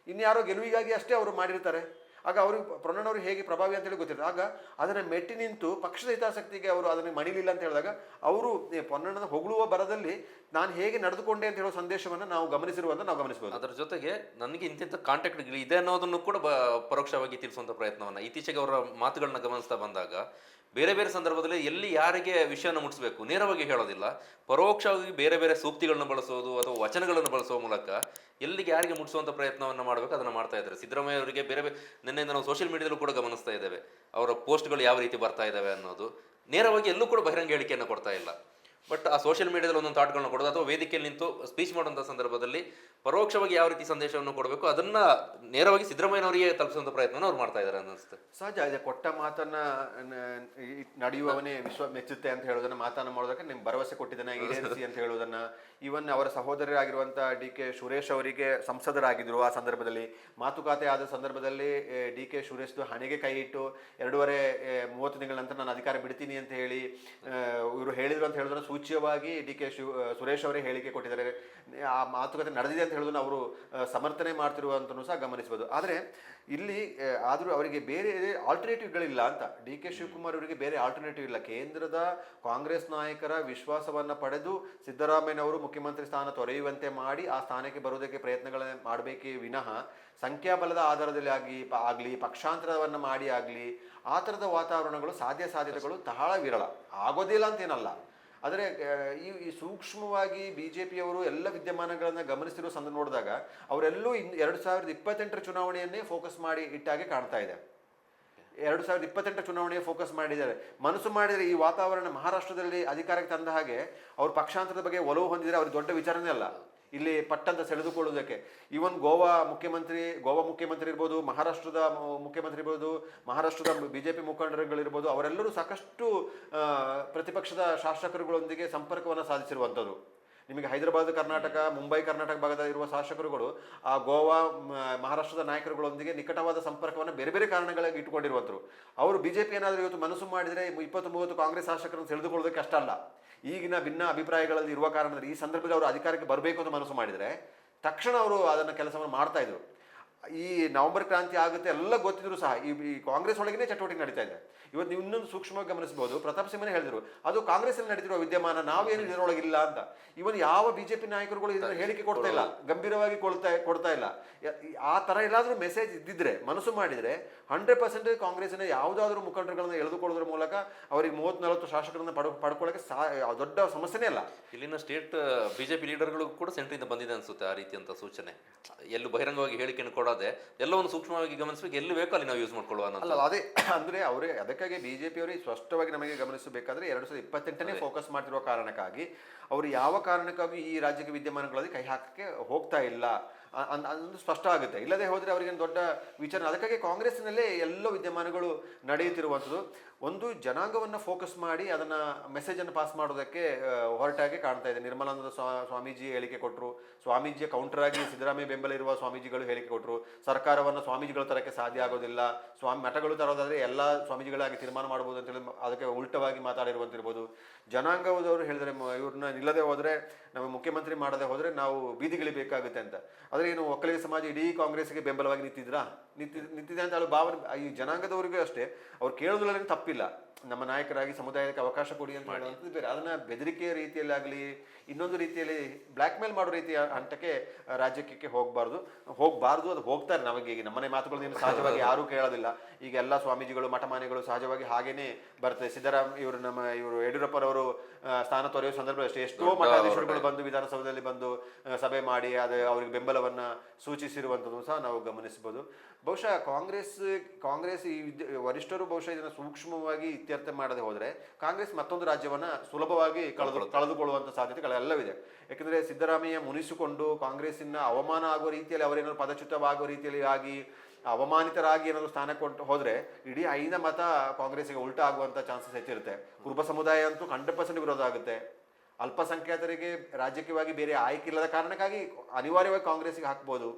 ಇನ್ಯಾರೋ ಗೆಲುವಿಗಾಗಿ ಅಷ್ಟೇ ಅವರು ಮಾಡಿರ್ತಾರೆ. ಆಗ ಅವರು ಪೊನ್ನಣ್ಣವರು ಹೇಗೆ ಪ್ರಭಾವಿ ಅಂತೇಳಿ ಗೊತ್ತಿಲ್ಲ. ಆಗ ಅದನ್ನು ಮೆಟ್ಟಿ ನಿಂತು ಪಕ್ಷದ ಹಿತಾಸಕ್ತಿಗೆ ಅವರು ಅದನ್ನು ಮಣಿಲಿಲ್ಲ ಅಂತ ಹೇಳಿದಾಗ ಅವರು ಪೊನ್ನಣ್ಣನ ಹೊಗಳುವ ಬರದಲ್ಲಿ ನಾನು ಹೇಗೆ ನಡೆದುಕೊಂಡೆ ಅಂತ ಹೇಳೋ ಸಂದೇಶವನ್ನು ನಾವು ಗಮನಿಸಿರುವಂತ ನಾವು ಗಮನಿಸಬಹುದು. ಅದರ ಜೊತೆಗೆ ನನಗೆ ಇಂತಿಂಥ ಕಾಂಟ್ಯಾಕ್ಟ್ಗಳು ಇದೆ ಅನ್ನೋದನ್ನು ಕೂಡ ಪರೋಕ್ಷವಾಗಿ ತಿಳಿಸುವಂಥ ಪ್ರಯತ್ನವನ್ನು ಇತ್ತೀಚೆಗೆ ಅವರ ಮಾತುಗಳನ್ನ ಗಮನಿಸ್ತಾ ಬಂದಾಗ ಬೇರೆ ಬೇರೆ ಸಂದರ್ಭದಲ್ಲಿ ಎಲ್ಲಿ ಯಾರಿಗೆ ವಿಷಯನ ಮುಟ್ಟಿಸ್ಬೇಕು ನೇರವಾಗಿ ಹೇಳೋದಿಲ್ಲ, ಪರೋಕ್ಷವಾಗಿ ಬೇರೆ ಬೇರೆ ಸೂಕ್ತಿಗಳನ್ನ ಬಳಸೋದು ಅಥವಾ ವಚನಗಳನ್ನು ಬಳಸುವ ಮೂಲಕ ಎಲ್ಲಿಗೆ ಯಾರಿಗೆ ಮುಟ್ಟಿಸುವಂಥ ಪ್ರಯತ್ನವನ್ನು ಮಾಡಬೇಕು ಅದನ್ನು ಮಾಡ್ತಾ ಇದ್ದಾರೆ. ಸಿದ್ದರಾಮಯ್ಯ ಅವರಿಗೆ ಬೇರೆ ಬೇರೆ ನಿನ್ನೆಯಿಂದ ನಾವು ಸೋಷಿಯಲ್ ಮೀಡಿಯಾದಲ್ಲೂ ಕೂಡ ಗಮನಿಸ್ತಾ ಇದ್ದೇವೆ, ಅವರ ಪೋಸ್ಟ್ಗಳು ಯಾವ ರೀತಿ ಬರ್ತಾ ಇದ್ದಾವೆ ಅನ್ನೋದು. ನೇರವಾಗಿ ಎಲ್ಲೂ ಕೂಡ ಬಹಿರಂಗ ಹೇಳಿಕೆಯನ್ನು ಕೊಡ್ತಾ ಇಲ್ಲ. ಬಟ್ ಆ ಸೋಷಿಯಲ್ ಮೀಡಿಯಾದಲ್ಲಿ ಒಂದೊಂದು ಥಾಟ್ಗಳನ್ನ ಕೊಡೋದು ಅಥವಾ ವೇದಿಕೆಯಲ್ಲಿ ನಿಂತು ಸ್ಪೀಚ್ ಮಾಡುವಂಥ ಸಂದರ್ಭದಲ್ಲಿ ಪರೋಕ್ಷವಾಗಿ ಯಾವ ರೀತಿ ಸಂದೇಶವನ್ನು ಕೊಡಬೇಕು ಅದನ್ನ ನೇರವಾಗಿ ಸಿದ್ದರಾಮಯ್ಯನವರಿಗೆ ತಲುಪಿಸುವಂಥ ಪ್ರಯತ್ನ ಅವ್ರು ಮಾಡ್ತಾ ಇದ್ದಾರೆ ಅನ್ನಿಸುತ್ತೆ. ಸಹಜ ಇದೆ, ಕೊಟ್ಟ ಮಾತನ್ನ ನಡೆಯುವವನೇ ವಿಶ್ವ ಮೆಚ್ಚುತ್ತೆ ಅಂತ ಹೇಳೋದನ್ನ, ಮಾತನ್ನ ಮಾಡೋದಕ್ಕೆ ನಿಮ್ಗೆ ಭರವಸೆ ಕೊಟ್ಟಿದ್ದಾನೆ ಈಡೇರಿಸಿ ಅಂತ ಹೇಳುವುದನ್ನ. ಇವನ್ ಅವರ ಸಹೋದರರಾಗಿರುವಂಥ DK ಸುರೇಶ್ ಅವರಿಗೆ ಸಂಸದರಾಗಿದ್ರು ಆ ಸಂದರ್ಭದಲ್ಲಿ ಮಾತುಕತೆ ಆದ ಸಂದರ್ಭದಲ್ಲಿ DK ಸುರೇಶ್ದು ಹಣೆಗೆ ಕೈ ಇಟ್ಟು 2.5-30 ತಿಂಗಳ ನಂತರ ನಾನು ಅಧಿಕಾರ ಬಿಡ್ತೀನಿ ಅಂತ ಹೇಳಿ ಇವರು ಹೇಳಿದ್ರು ಅಂತ ಹೇಳೋದನ್ನ ಸೂಚ್ಯವಾಗಿ DK ಸುರೇಶ್ ಅವರೇ ಹೇಳಿಕೆ ಕೊಟ್ಟಿದ್ದಾರೆ. ಆ ಮಾತುಕತೆ ನಡೆದಿದೆ ಅಂತ ಹೇಳೋದನ್ನ ಅವರು ಸಮರ್ಥನೆ ಮಾಡ್ತಿರುವಂತನೂ ಸಹ ಗಮನಿಸಬಹುದು. ಆದರೆ ಇಲ್ಲಿ ಆದರೂ ಅವರಿಗೆ ಬೇರೆ ಆಲ್ಟರ್ನೇಟಿವ್ಗಳಿಲ್ಲ ಅಂತ. DK ಶಿವಕುಮಾರ್ ಅವರಿಗೆ ಬೇರೆ ಆಲ್ಟರ್ನೇಟಿವ್ ಇಲ್ಲ. ಕೇಂದ್ರದ ಕಾಂಗ್ರೆಸ್ ನಾಯಕರ ವಿಶ್ವಾಸವನ್ನ ಪಡೆದು ಸಿದ್ದರಾಮಯ್ಯನವರು ಮುಖ್ಯಮಂತ್ರಿ ಸ್ಥಾನ ತೊರೆಯುವಂತೆ ಮಾಡಿ ಆ ಸ್ಥಾನಕ್ಕೆ ಬರುವುದಕ್ಕೆ ಪ್ರಯತ್ನಗಳನ್ನ ಮಾಡಬೇಕೇ ವಿನಃ ಸಂಖ್ಯಾಬಲದ ಆಧಾರದಲ್ಲಿ ಆಗಲಿ ಪಕ್ಷಾಂತರವನ್ನು ಮಾಡಿ ಆಗಲಿ ಆ ಥರದ ವಾತಾವರಣಗಳು ಸಾಧ್ಯತೆಗಳು ಬಹಳ ವಿರಳ. ಆಗೋದಿಲ್ಲ ಅಂತೇನಲ್ಲ. ಆದರೆ ಈ ಸೂಕ್ಷ್ಮವಾಗಿ BJPಯವರು ಎಲ್ಲ ವಿದ್ಯಮಾನಗಳನ್ನು ಗಮನಿಸಿರೋ ಸಂದರ್ಭ ನೋಡಿದಾಗ ಅವರೆಲ್ಲೂ 2028 ಚುನಾವಣೆಯನ್ನೇ ಫೋಕಸ್ ಮಾಡಿ ಇಟ್ಟಾಗೆ ಕಾಣ್ತಾ ಇದೆ. 2028 ಚುನಾವಣೆಗೆ ಫೋಕಸ್ ಮಾಡಿದ್ದಾರೆ. ಮನಸ್ಸು ಮಾಡಿದರೆ ಈ ವಾತಾವರಣ ಮಹಾರಾಷ್ಟ್ರದಲ್ಲಿ ಅಧಿಕಾರಕ್ಕೆ ತಂದ ಹಾಗೆ ಅವ್ರ ಪಕ್ಷಾಂತರದ ಬಗ್ಗೆ ಒಲವು ಹೊಂದಿದರೆ ಅವ್ರಿಗೆ ದೊಡ್ಡ ವಿಚಾರನೇ ಅಲ್ಲ ಇಲ್ಲಿ ಪಟ್ಟಂತ ಸೆಳೆದುಕೊಳ್ಳುವುದಕ್ಕೆ. ಈವನ್ ಗೋವಾ ಮುಖ್ಯಮಂತ್ರಿ ಇರ್ಬೋದು, ಮಹಾರಾಷ್ಟ್ರದ ಮುಖ್ಯಮಂತ್ರಿ ಇರ್ಬೋದು, ಮಹಾರಾಷ್ಟ್ರದ BJP ಮುಖಂಡರುಗಳಿರ್ಬೋದು, ಅವರೆಲ್ಲರೂ ಸಾಕಷ್ಟು ಪ್ರತಿಪಕ್ಷದ ಶಾಸಕರುಗಳೊಂದಿಗೆ ಸಂಪರ್ಕವನ್ನು ಸಾಧಿಸಿರುವಂಥದ್ದು. ನಿಮಗೆ ಹೈದರಾಬಾದ್ ಕರ್ನಾಟಕ, ಮುಂಬೈ ಕರ್ನಾಟಕ ಭಾಗದ ಇರುವ ಶಾಸಕರುಗಳು ಆ ಗೋವಾ ಮಹಾರಾಷ್ಟ್ರದ ನಾಯಕರುಗಳೊಂದಿಗೆ ನಿಕಟವಾದ ಸಂಪರ್ಕವನ್ನು ಬೇರೆ ಬೇರೆ ಕಾರಣಗಳಿಗೆ ಇಟ್ಟುಕೊಂಡಿರುವಂಥರು. ಅವರು BJP ಏನಾದರೂ ಇವತ್ತು ಮನಸ್ಸು ಮಾಡಿದರೆ 20-30 ಕಾಂಗ್ರೆಸ್ ಶಾಸಕರನ್ನು ಸೆಳೆದುಕೊಳ್ಳೋದಕ್ಕೆ ಕಷ್ಟ ಅಲ್ಲ. ಈಗಿನ ಭಿನ್ನ ಅಭಿಪ್ರಾಯಗಳಲ್ಲಿ ಇರುವ ಕಾರಣದಲ್ಲಿ ಈ ಸಂದರ್ಭದಲ್ಲಿ ಅವರು ಅಧಿಕಾರಕ್ಕೆ ಬರಬೇಕು ಅಂತ ಮನಸ್ಸು ಮಾಡಿದರೆ ತಕ್ಷಣ ಅವರು ಅದನ್ನು ಕೆಲಸವನ್ನು ಮಾಡ್ತಾ ಇದ್ರು. ಈ ನವೆಂಬರ್ ಕ್ರಾಂತಿ ಆಗುತ್ತೆ ಎಲ್ಲ ಗೊತ್ತಿದ್ರು ಸಹ ಈ ಕಾಂಗ್ರೆಸ್ ಒಳಗೇನೆ ಚಟುವಟಿಕೆ ನಡೀತಾ ಇದೆ. ಇವತ್ತು ನೀವು ಇನ್ನೊಂದು ಸೂಕ್ಷ್ಮವಾಗಿ ಗಮನಿಸಬಹುದು, ಪ್ರತಾಪ್ ಸಿಂಹನೇ ಹೇಳಿದ್ರು ಅದು ಕಾಂಗ್ರೆಸ್ ಅಲ್ಲಿ ನಡೀತಿರುವ ವಿದ್ಯಮಾನ, ನಾವೇನು ಇದರೊಳಗಿಲ್ಲ ಅಂತ. ಇವನ್ ಯಾವ BJP ನಾಯಕರುಗಳು ಇದನ್ನ ಹೇಳಿಕೆ ಕೊಡ್ತಾ ಇಲ್ಲ, ಗಂಭೀರವಾಗಿ ಕೊಡ್ತಾ ಇಲ್ಲ. ಆ ತರ ಎಲ್ಲಾದ್ರೂ ಮೆಸೇಜ್ ಇದ್ದಿದ್ರೆ ಮನಸ್ಸು ಮಾಡಿದ್ರೆ 100% ಕಾಂಗ್ರೆಸ್ನ ಯಾವುದಾದ್ರೂ ಮುಖಂಡರುಗಳನ್ನ ಎಳೆದುಕೊಳ್ಳೋದ್ರ ಮೂಲಕ ಅವರಿಗೆ 30-40 ಶಾಸಕರನ್ನ ಪಡ್ಕೊಳ್ಳೋಕೆ ದೊಡ್ಡ ಸಮಸ್ಯೆನೇ ಅಲ್ಲ. ಇಲ್ಲಿನ ಸ್ಟೇಟ್ BJP ಲೀಡರ್ಗಳು ಕೂಡ ಸೆಂಟ್ರಿಂದ ಬಂದಿದೆ ಅನ್ಸುತ್ತೆ ಆ ರೀತಿಯಂತ ಸೂಚನೆ. ಎಲ್ಲೂ ಬಹಿರಂಗವಾಗಿ ಹೇಳಿಕೆಯನ್ನು ಕೊಡೋದೆ ಎಲ್ಲವನ್ನು ಸೂಕ್ಷ್ಮವಾಗಿ ಗಮನಿಸಬೇಕು, ಎಲ್ಲಿ ಬೇಕೋ ಅಲ್ಲಿ ನಾವು ಯೂಸ್ ಮಾಡ್ಕೊಳ್ಳುವ ಅಲ್ಲ. ಅದೇ ಅಂದ್ರೆ ಅವರೇ ಅದಕ್ಕಾಗಿ BJP ಅವರಿಗೆ ಸ್ಪಷ್ಟವಾಗಿ ನಮಗೆ ಗಮನಿಸಬೇಕಾದ್ರೆ 2028ನೇ ಫೋಕಸ್ ಮಾಡ್ತಿರುವ ಕಾರಣಕ್ಕಾಗಿ ಅವರು ಯಾವ ಕಾರಣಕ್ಕಾಗಿ ಈ ರಾಜ್ಯಕ್ಕೆ ವಿದ್ಯಮಾನಗಳಲ್ಲಿ ಕೈ ಹಾಕಕ್ಕೆ ಹೋಗ್ತಾ ಇಲ್ಲ ಅದೊಂದು ಸ್ಪಷ್ಟ ಆಗುತ್ತೆ. ಇಲ್ಲದೆ ಹೋದರೆ ಅವರಿಗೇನು ದೊಡ್ಡ ವಿಚಾರ. ಅದಕ್ಕಾಗಿ ಕಾಂಗ್ರೆಸ್ನಲ್ಲೇ ಎಲ್ಲ ವಿದ್ಯಮಾನಗಳು ನಡೆಯುತ್ತಿರುವಂಥದ್ದು. ಒಂದು ಜನಾಂಗವನ್ನು ಫೋಕಸ್ ಮಾಡಿ ಅದನ್ನ ಮೆಸೇಜನ್ನು ಪಾಸ್ ಮಾಡೋದಕ್ಕೆ ಹೊರಟಾಗಿ ಕಾಣ್ತಾ ಇದೆ. ನಿರ್ಮಲಾನಂದ ಸ್ವಾಮೀಜಿ ಹೇಳಿಕೆ ಕೊಟ್ಟರು, ಸ್ವಾಮೀಜಿಯ ಕೌಂಟರ್ ಆಗಿ ಸಿದ್ದರಾಮಯ್ಯ ಬೆಂಬಲ ಇರುವ ಸ್ವಾಮೀಜಿಗಳು ಹೇಳಿಕೆ ಕೊಟ್ಟರು. ಸರ್ಕಾರವನ್ನು ಸ್ವಾಮೀಜಿಗಳು ತರಕ್ಕೆ ಸಾಧ್ಯ ಆಗೋದಿಲ್ಲ, ಮಠಗಳು ತರೋದಾದ್ರೆ ಎಲ್ಲ ಸ್ವಾಮೀಜಿಗಳಾಗಿ ತೀರ್ಮಾನ ಮಾಡ್ಬೋದು ಅಂತೇಳಿ ಅದಕ್ಕೆ ಉಲ್ಟವಾಗಿ ಮಾತಾಡಿರುವಂತಿರ್ಬೋದು. ಜನಾಂಗದವರು ಹೇಳಿದ್ರೆ ಇವ್ರನ್ನ ನಿಲ್ಲದೆ ಹೋದ್ರೆ ನಮಗೆ ಮುಖ್ಯಮಂತ್ರಿ ಮಾಡದೆ ಹೋದ್ರೆ ನಾವು ಬೀದಿಗಿಳಿಬೇಕಾಗುತ್ತೆ ಅಂತ. ಆದರೆ ಏನು ಒಕ್ಕಲಿಗ ಸಮಾಜ ಇಡೀ ಕಾಂಗ್ರೆಸ್ಗೆ ಬೆಂಬಲವಾಗಿ ನಿಂತಿದ್ರಾ? ನಿಂತಿದೆ ಭಾವನೆ ಈ ಜನಾಂಗದವರಿಗೂ ಅಷ್ಟೇ. ಅವ್ರು ಕೇಳೋದ್ರಲ್ಲಿ ತಪ್ಪಿಲ್ಲ, ನಮ್ಮ ನಾಯಕರಾಗಿ ಸಮುದಾಯಕ್ಕೆ ಅವಕಾಶ ಕೊಡಿ ಅಂತ ಹೇಳುವಂಥದ್ದು ಬೇರೆ. ಅದನ್ನ ಬೆದರಿಕೆಯ ರೀತಿಯಲ್ಲಿ ಆಗಲಿ ಇನ್ನೊಂದು ರೀತಿಯಲ್ಲಿ ಬ್ಲ್ಯಾಕ್ ಮೇಲ್ ಮಾಡೋ ರೀತಿಯ ಹಂತಕ್ಕೆ ರಾಜ್ಯಕ್ಕೆ ಹೋಗಬಾರ್ದು. ಅದು ಹೋಗ್ತಾರೆ. ನಮಗೆ ಈಗ ನಮ್ಮನೆ ಮಾತುಗಳನ್ನು ಸಹಜವಾಗಿ ಯಾರೂ ಕೇಳೋದಿಲ್ಲ. ಈಗ ಎಲ್ಲ ಸ್ವಾಮೀಜಿಗಳು ಮಠಮಾನಿಗಳು ಸಹಜವಾಗಿ ಹಾಗೇನೆ ಬರ್ತದೆ. ಇವರು ಯಡಿಯೂರಪ್ಪರವರು ಸ್ಥಾನ ತೊರೆಯುವ ಸಂದರ್ಭದಲ್ಲಿ ಅಷ್ಟೇ ಎಷ್ಟೋ ಮಠಾಧೀಶರುಗಳು ಬಂದು ವಿಧಾನಸೌಧದಲ್ಲಿ ಬಂದು ಸಭೆ ಮಾಡಿ ಅವರಿಗೆ ಬೆಂಬಲವನ್ನ ಸೂಚಿಸಿರುವಂಥದ್ದು ಸಹ ನಾವು ಗಮನಿಸಬಹುದು. ಬಹುಶಃ ಕಾಂಗ್ರೆಸ್ ಈ ವರಿಷ್ಠರು ಬಹುಶಃ ಇದನ್ನು ಸೂಕ್ಷ್ಮವಾಗಿ ಇತ್ಯರ್ಥ ಮಾಡದೆ ಹೋದರೆ ಕಾಂಗ್ರೆಸ್ ಮತ್ತೊಂದು ರಾಜ್ಯವನ್ನ ಸುಲಭವಾಗಿ ಕಳೆದುಕೊಳ್ಳುವಂಥ ಸಾಧ್ಯತೆಗಳೆಲ್ಲವಿದೆ. ಯಾಕಂದ್ರೆ ಸಿದ್ದರಾಮಯ್ಯ ಮುನಿಸಿಕೊಂಡು ಕಾಂಗ್ರೆಸ್ಸಿನ ಅವಮಾನ ಆಗುವ ರೀತಿಯಲ್ಲಿ ಅವರೇನಾದ್ರು ಪದಚ್ಯುತವಾಗುವ ರೀತಿಯಲ್ಲಿ ಆಗಿ ಅವಮಾನಿತರಾಗಿ ಏನಾದ್ರು ಸ್ಥಾನ ಕೊಟ್ಟು ಹೋದ್ರೆ ಇಡೀ 5 ಮತ ಕಾಂಗ್ರೆಸ್ಗೆ ಉಲ್ಟಾ ಆಗುವಂತ ಚಾನ್ಸಸ್ ಹೆಚ್ಚಿರುತ್ತೆ. ಕುರುಬ ಸಮುದಾಯ ಅಂತೂ 100% ವಿರೋಧ ಆಗುತ್ತೆ. ಅಲ್ಪಸಂಖ್ಯಾತರಿಗೆ ರಾಜಕೀಯವಾಗಿ ಬೇರೆ ಆಯ್ಕೆ ಇಲ್ಲದ ಕಾರಣಕ್ಕಾಗಿ ಅನಿವಾರ್ಯವಾಗಿ ಕಾಂಗ್ರೆಸ್ಗೆ ಹಾಕ್ಬೋದು.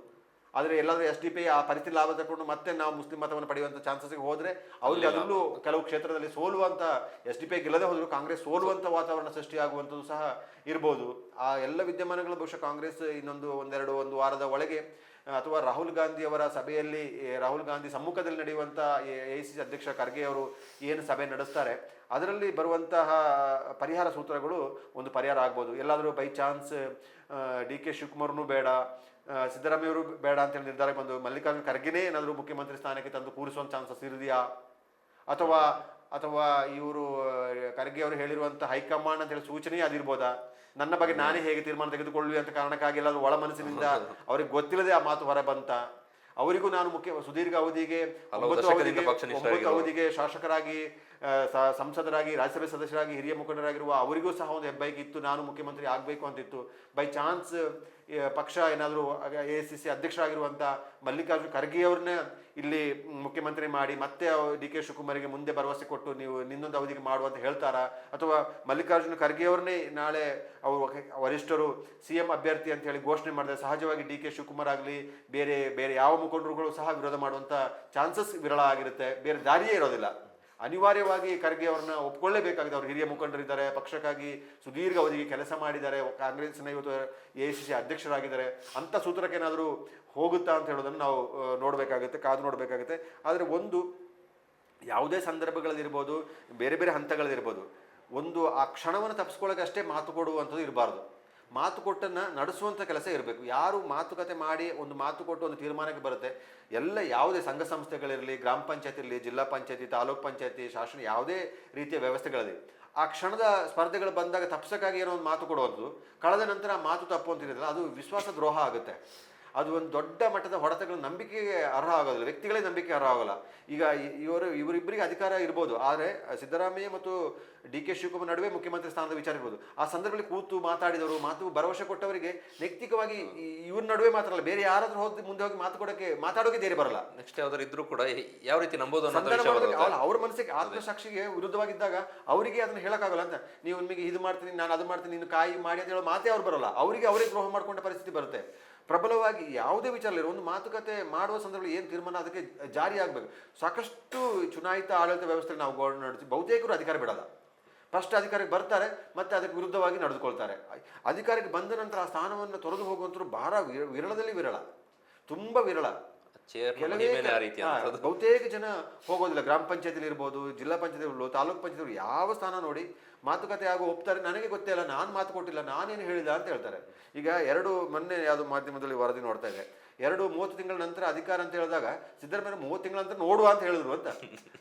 ಆದರೆ ಎಲ್ಲಾದ್ರೂ SDP ಆ ಪರಿಸ್ಥಿತಿ ಲಾಭ ತಗೊಂಡು ಮತ್ತೆ ನಾವು ಮುಸ್ಲಿಂ ಮತವನ್ನು ಪಡೆಯುವಂಥ ಚಾನ್ಸಸ್ಗೆ ಹೋದ್ರೆ ಅವ್ರಿಗೆ ಅದರಲ್ಲೂ ಕೆಲವು ಕ್ಷೇತ್ರದಲ್ಲಿ ಸೋಲುವಂತ SDP ಗೆಲ್ಲದೆ ಹೋದ್ರು ಕಾಂಗ್ರೆಸ್ ಸೋಲುವಂತ ವಾತಾವರಣ ಸೃಷ್ಟಿಯಾಗುವಂಥದ್ದು ಸಹ ಇರ್ಬೋದು. ಆ ಎಲ್ಲ ವಿದ್ಯಮಾನಗಳು ಬಹುಶಃ ಕಾಂಗ್ರೆಸ್ ಒಂದು ವಾರದ ಒಳಗೆ ಅಥವಾ ರಾಹುಲ್ ಗಾಂಧಿ ಅವರ ಸಭೆಯಲ್ಲಿ ರಾಹುಲ್ ಗಾಂಧಿ ಸಮ್ಮುಖದಲ್ಲಿ ನಡೆಯುವಂಥ AICC ಅಧ್ಯಕ್ಷ ಖರ್ಗೆ ಅವರು ಏನು ಸಭೆ ನಡೆಸ್ತಾರೆ ಅದರಲ್ಲಿ ಬರುವಂತಹ ಪರಿಹಾರ ಸೂತ್ರಗಳು ಒಂದು ಪರಿಹಾರ ಆಗ್ಬೋದು. ಎಲ್ಲಾದರೂ ಬೈ ಚಾನ್ಸ್ DK ಶಿವಕುಮಾರ್ನೂ ಬೇಡ, ಸಿದ್ದರಾಮಯ್ಯವರು ಬೇಡ ಅಂತೇಳಿ ನಿರ್ಧಾರ ಬಂದು ಮಲ್ಲಿಕಾರ್ಜುನ ಖರ್ಗೆನೇ ಏನಾದರೂ ಮುಖ್ಯಮಂತ್ರಿ ಸ್ಥಾನಕ್ಕೆ ತಂದು ಕೂರಿಸುವಂಥ ಚಾನ್ಸಸ್ ಇದೆಯಾ? ಅಥವಾ ಇವರು ಖರ್ಗೆ ಅವರು ಹೇಳಿರುವಂಥ ಹೈಕಮಾಂಡ್ ಅಂತ ಹೇಳಿ ಸೂಚನೆ ಅದಿರ್ಬೋದಾ? ನನ್ನ ಬಗ್ಗೆ ನಾನೇ ಹೇಗೆ ತೀರ್ಮಾನ ತೆಗೆದುಕೊಳ್ಳಿ ಅಂತ ಕಾರಣಕ್ಕಾಗಿ ಎಲ್ಲಾದ್ರೂ ಒಳ ಮನಸ್ಸಿನಿಂದ ಅವ್ರಿಗೆ ಗೊತ್ತಿಲ್ಲದೆ ಆ ಮಾತು ಹೊರ ಬಂತ? ಅವರಿಗೂ ನಾನು ಸುದೀರ್ಘ ಅವಧಿಗೆ 9 ಅವಧಿಗೆ ಶಾಸಕರಾಗಿ ಸಂಸದರಾಗಿ ರಾಜ್ಯಸಭೆ ಸದಸ್ಯರಾಗಿ ಹಿರಿಯ ಮುಖಂಡರಾಗಿರುವ ಅವರಿಗೂ ಸಹ ಒಂದು ಹೆಬ್ಬಯಕೆ ಇತ್ತು, ನಾನು ಮುಖ್ಯಮಂತ್ರಿ ಆಗಬೇಕು ಅಂತಿತ್ತು. ಬೈ ಚಾನ್ಸ್ ಪಕ್ಷ ಏನಾದರೂ AICC ಅಧ್ಯಕ್ಷರಾಗಿರುವಂಥ ಮಲ್ಲಿಕಾರ್ಜುನ ಖರ್ಗೆ ಅವ್ರನ್ನ ಇಲ್ಲಿ ಮುಖ್ಯಮಂತ್ರಿ ಮಾಡಿ ಮತ್ತೆ DK ಶಿವಕುಮಾರ್ಗೆ ಮುಂದೆ ಭರವಸೆ ಕೊಟ್ಟು ನೀವು ಇನ್ನೊಂದು ಅವಧಿಗೆ ಮಾಡುವಂತ ಹೇಳ್ತಾರಾ? ಅಥವಾ ಮಲ್ಲಿಕಾರ್ಜುನ ಖರ್ಗೆ ಅವ್ರನ್ನೇ ನಾಳೆ ಅವರು ವರಿಷ್ಠರು CM ಅಭ್ಯರ್ಥಿ ಅಂತ ಹೇಳಿ ಘೋಷಣೆ ಮಾಡಿದ್ರೆ ಸಹಜವಾಗಿ DK ಶಿವಕುಮಾರ್ ಆಗಲಿ ಬೇರೆ ಯಾವ ಮುಖಂಡರುಗಳು ಸಹ ವಿರೋಧ ಮಾಡುವಂಥ ಚಾನ್ಸಸ್ ವಿರಳ ಆಗಿರುತ್ತೆ. ಬೇರೆ ದಾರಿಯೇ ಇರೋದಿಲ್ಲ. ಅನಿವಾರ್ಯವಾಗಿ ಖರ್ಗೆ ಅವ್ರನ್ನ ಒಪ್ಕೊಳ್ಳೇಬೇಕಾಗಿದೆ. ಅವರು ಹಿರಿಯ ಮುಖಂಡರಿದ್ದಾರೆ, ಪಕ್ಷಕ್ಕಾಗಿ ಸುದೀರ್ಘ ಅವಧಿಗೆ ಕೆಲಸ ಮಾಡಿದ್ದಾರೆ, ಕಾಂಗ್ರೆಸ್ನ ಇವತ್ತು AICC ಅಧ್ಯಕ್ಷರಾಗಿದ್ದಾರೆ. ಅಂಥ ಸೂತ್ರಕ್ಕೆ ಏನಾದರೂ ಹೋಗುತ್ತಾ ಅಂತ ಹೇಳೋದನ್ನು ನಾವು ಕಾದು ನೋಡಬೇಕಾಗುತ್ತೆ. ಆದರೆ ಒಂದು ಯಾವುದೇ ಸಂದರ್ಭಗಳಲ್ಲಿರ್ಬೋದು, ಬೇರೆ ಹಂತಗಳಲ್ಲಿರ್ಬೋದು, ಒಂದು ಆ ಕ್ಷಣವನ್ನು ತಪ್ಪಿಸ್ಕೊಳ್ಳೋಕೆ ಅಷ್ಟೇ ಮಾತು ಕೊಡುವಂಥದ್ದು ಇರಬಾರ್ದು. ಮಾತು ಕೊಟ್ಟನ್ನು ನಡೆಸುವಂಥ ಕೆಲಸ ಇರಬೇಕು. ಯಾರು ಮಾತುಕತೆ ಮಾಡಿ ಒಂದು ಮಾತು ಕೊಟ್ಟು ಒಂದು ತೀರ್ಮಾನಕ್ಕೆ ಬರುತ್ತೆ, ಯಾವುದೇ ಸಂಘ ಸಂಸ್ಥೆಗಳಿರಲಿ, ಗ್ರಾಮ ಪಂಚಾಯತಿ ಇರಲಿ, ಜಿಲ್ಲಾ ಪಂಚಾಯತಿ, ತಾಲೂಕ್ ಪಂಚಾಯತಿ, ಶಾಸನ ಯಾವುದೇ ರೀತಿಯ ವ್ಯವಸ್ಥೆಗಳಲ್ಲಿ ಆ ಕ್ಷಣದ ಸ್ಪರ್ಧೆಗಳು ಬಂದಾಗ ತಪ್ಸಕ್ಕಾಗಿ ಏನೋ ಒಂದು ಮಾತು ಕೊಡುವಂಥದ್ದು, ಕಳೆದ ನಂತರ ಆ ಮಾತು ತಪ್ಪು ಅಂತಿರೋದಿಲ್ಲ, ಅದು ವಿಶ್ವಾಸ ದ್ರೋಹ ಆಗುತ್ತೆ. ಅದು ಒಂದು ದೊಡ್ಡ ಮಟ್ಟದ ಹೊಡೆತಗಳ ನಂಬಿಕೆಗೆ ಅರ್ಹ ಆಗೋದಿಲ್ಲ, ವ್ಯಕ್ತಿಗಳೇ ನಂಬಿಕೆ ಅರ್ಹ ಆಗೋಲ್ಲ. ಈಗ ಇವರಿಬ್ಬರಿಗೆ ಅಧಿಕಾರ ಇರ್ಬೋದು, ಆದರೆ ಸಿದ್ದರಾಮಯ್ಯ ಮತ್ತು DK ಶಿವಕುಮಾರ್ ನಡುವೆ ಮುಖ್ಯಮಂತ್ರಿ ಸ್ಥಾನದ ವಿಚಾರ ಇರ್ಬೋದು. ಆ ಸಂದರ್ಭದಲ್ಲಿ ಕೂತು ಮಾತಾಡಿದವರು, ಭರವಸೆ ಕೊಟ್ಟವರಿಗೆ ನೈತಿಕವಾಗಿ ಇವ್ರ ನಡುವೆ ಮಾತಾಡಲ್ಲ, ಬೇರೆ ಯಾರಾದ್ರೂ ಮುಂದೆ ಹೋಗಿ ಮಾತಾಡೋಕೆ ಧೈರ್ಯ ಬರಲ್ಲ. ನೆಕ್ಸ್ಟ್ ಯಾವ್ದಾರು ಇದ್ರೂ ಕೂಡ ಯಾವ ರೀತಿ ನಂಬೋದು ಅವ್ರ ಮನಸ್ಸಿಗೆ ಆತ್ಮಸಾಕ್ಷಿಗೆ ವಿರುದ್ಧವಾಗಿದ್ದಾಗ ಅವರಿಗೆ ಅದನ್ನ ಹೇಳಕ್ಕಾಗಲ್ಲ. ಅಂತ ನೀವು ನಿಮಗೆ ಇದು ಮಾಡ್ತೀನಿ, ನಾನು ಅದು ಮಾಡ್ತೀನಿ, ನೀನು ಕಾಯಿ ಮಾಡಿ ಅಂತ ಹೇಳೋ ಮಾತೇ ಅವ್ರು ಬರಲ್ಲ. ಅವರೇ ದ್ರೋಹ ಮಾಡ್ಕೊಂಡ ಪರಿಸ್ಥಿತಿ ಬರುತ್ತೆ. ಪ್ರಬಲವಾಗಿ ಯಾವುದೇ ವಿಚಾರ ಒಂದು ಮಾತುಕತೆ ಮಾಡುವ ಸಂದರ್ಭದಲ್ಲಿ ಏನು ತೀರ್ಮಾನ ಅದಕ್ಕೆ ಜಾರಿ ಆಗಬೇಕು. ಸಾಕಷ್ಟು ಚುನಾಯಿತ ಆಡಳಿತ ವ್ಯವಸ್ಥೆ ನಾವು ನಡೆಸಿ ಬಹುತೇಕರು ಅಧಿಕಾರ ಬಿಡಲ್ಲ. ಫಸ್ಟ್ ಅಧಿಕಾರಕ್ಕೆ ಬರ್ತಾರೆ, ಮತ್ತೆ ಅದಕ್ಕೆ ವಿರುದ್ಧವಾಗಿ ನಡೆದುಕೊಳ್ತಾರೆ. ಅಧಿಕಾರಕ್ಕೆ ಬಂದ ನಂತರ ಆ ಸ್ಥಾನವನ್ನು ತೊರೆದು ಹೋಗುವಂಥವ್ರು ಬಹಳ ವಿರಳದಲ್ಲಿ ವಿರಳ, ತುಂಬಾ ವಿರಳ. ಬಹುತೇಕ ಜನ ಹೋಗೋದಿಲ್ಲ. ಗ್ರಾಮ ಪಂಚಾಯತಿಲಿ ಇರ್ಬೋದು, ಜಿಲ್ಲಾ ಪಂಚಾಯತಿ ಇರ್ಬೋದು, ತಾಲೂಕ್ ಪಂಚಾಯತಿ ಯಾವ ಸ್ಥಾನ ನೋಡಿ ಮಾತುಕತೆ ಆಗೋ ಒಪ್ತಾರೆ. ನನಗೆ ಗೊತ್ತೇ ಇಲ್ಲ, ನಾನು ಮಾತು ಕೊಟ್ಟಿಲ್ಲ, ನಾನೇನು ಹೇಳಿದ ಅಂತ ಹೇಳ್ತಾರೆ. ಈಗ ಮೊನ್ನೆ ಯಾವುದು ಮಾಧ್ಯಮದಲ್ಲಿ ವರದಿ ನೋಡ್ತಾ ಇದೆ, 30 ತಿಂಗಳ ನಂತರ ಅಧಿಕಾರ ಅಂತ ಹೇಳಿದಾಗ ಸಿದ್ದರಾಮಯ್ಯ 30 ತಿಂಗಳ ನಂತರ ನೋಡುವ ಅಂತ ಹೇಳಿದ್ರು ಅಂತ.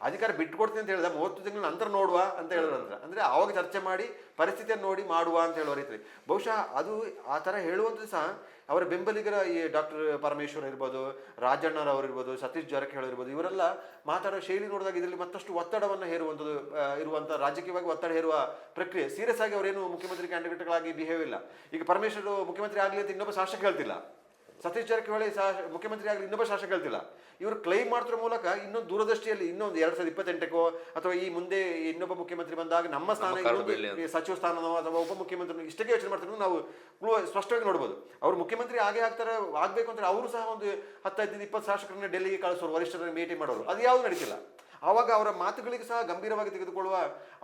ಅಧಿಕಾರ ಬಿಟ್ಕೊಡ್ತೀನಿ ಅಂತ ಹೇಳಿದ 30 ತಿಂಗಳ ನಂತರ ನೋಡುವ ಅಂತ ಹೇಳಿದ್ರು ಅಂತ. ಅಂದ್ರೆ ಆವಾಗ ಚರ್ಚೆ ಮಾಡಿ ಪರಿಸ್ಥಿತಿಯನ್ನು ನೋಡಿ ಮಾಡುವ ಅಂತ ಹೇಳುವ ರೀತಿ. ಬಹುಶಃ ಅದು ಆ ಥರ ಹೇಳುವಂಥದ್ದು ಸಹ ಅವರ ಬೆಂಬಲಿಗರ ಈ ಡಾಕ್ಟರ್ ಪರಮೇಶ್ವರ್ ಇರ್ಬೋದು, ರಾಜಣ್ಣರವರು ಇರ್ಬೋದು, ಸತೀಶ್ ಜಾರಕಿಹೊಳಿ ಇರ್ಬೋದು, ಇವರೆಲ್ಲ ಮಾತಾಡೋ ಶೈಲಿ ನೋಡಿದಾಗ ಇದರಲ್ಲಿ ಮತ್ತಷ್ಟು ಒತ್ತಡವನ್ನು ಹೇರುವಂಥದ್ದು ಇರುವಂಥ ರಾಜಕೀಯವಾಗಿ ಒತ್ತಡ ಹೇರುವ ಪ್ರಕ್ರಿಯೆ. ಸೀರಿಯಸ್ ಆಗಿ ಅವರೇನು ಮುಖ್ಯಮಂತ್ರಿ ಕ್ಯಾಂಡಿಡೇಟ್ಗಳಾಗಿ ಬಿಹೇವ್ ಇಲ್ಲ. ಈಗ ಪರಮೇಶ್ವರ್ ಮುಖ್ಯಮಂತ್ರಿ ಆಗಲಿ ಅಂತ ಇನ್ನೊಬ್ಬ ಶಾಸಕ ಹೇಳ್ತಿಲ್ಲ, ಸತೀಶ್ ಜಾರಕಿಹೊಳಿ ಮುಖ್ಯಮಂತ್ರಿ ಆಗಲಿ ಇನ್ನೊಬ್ಬ ಶಾಸಕ ಹೇಳ್ತಿಲ್ಲ. ಇವರು ಕ್ಲೈಮ್ ಮಾಡ್ತಿರೋ ಮೂಲಕ ಇನ್ನೊಂದು ದೂರದೃಷ್ಟಿಯಲ್ಲಿ ಇನ್ನೊಂದು 2028 ಅಥವಾ ಈ ಮುಂದೆ ಇನ್ನೊಬ್ಬ ಮುಖ್ಯಮಂತ್ರಿ ಬಂದಾಗ ನಮ್ಮ ಸ್ಥಾನ ಸಚಿವ ಸ್ಥಾನನೋ ಅಥವಾ ಉಪಮುಖ್ಯಮಂತ್ರಿ ಇಷ್ಟಕ್ಕೆ ಯೋಚನೆ ಮಾಡ್ತಾರೆ. ನಾವು ಸ್ಪಷ್ಟವಾಗಿ ನೋಡ್ಬೋದು. ಅವ್ರು ಮುಖ್ಯಮಂತ್ರಿ ಆಗ್ಬೇಕು ಅಂತ ಅವರು ಸಹ ಒಂದು 10-20 ಶಾಸಕರನ್ನ ಡೆಲ್ಲಿಗೆ ಕಳಿಸೋರು, ವರಿಷ್ಠರನ್ನ ಭೇಟಿ ಮಾಡೋರು, ಅದು ಯಾವುದು ನಡೀತಿಲ್ಲ. ಆವಾಗ ಅವರ ಮಾತುಗಳಿಗೆ ಸಹ ಗಂಭೀರವಾಗಿ ತೆಗೆದುಕೊಳ್ಳುವ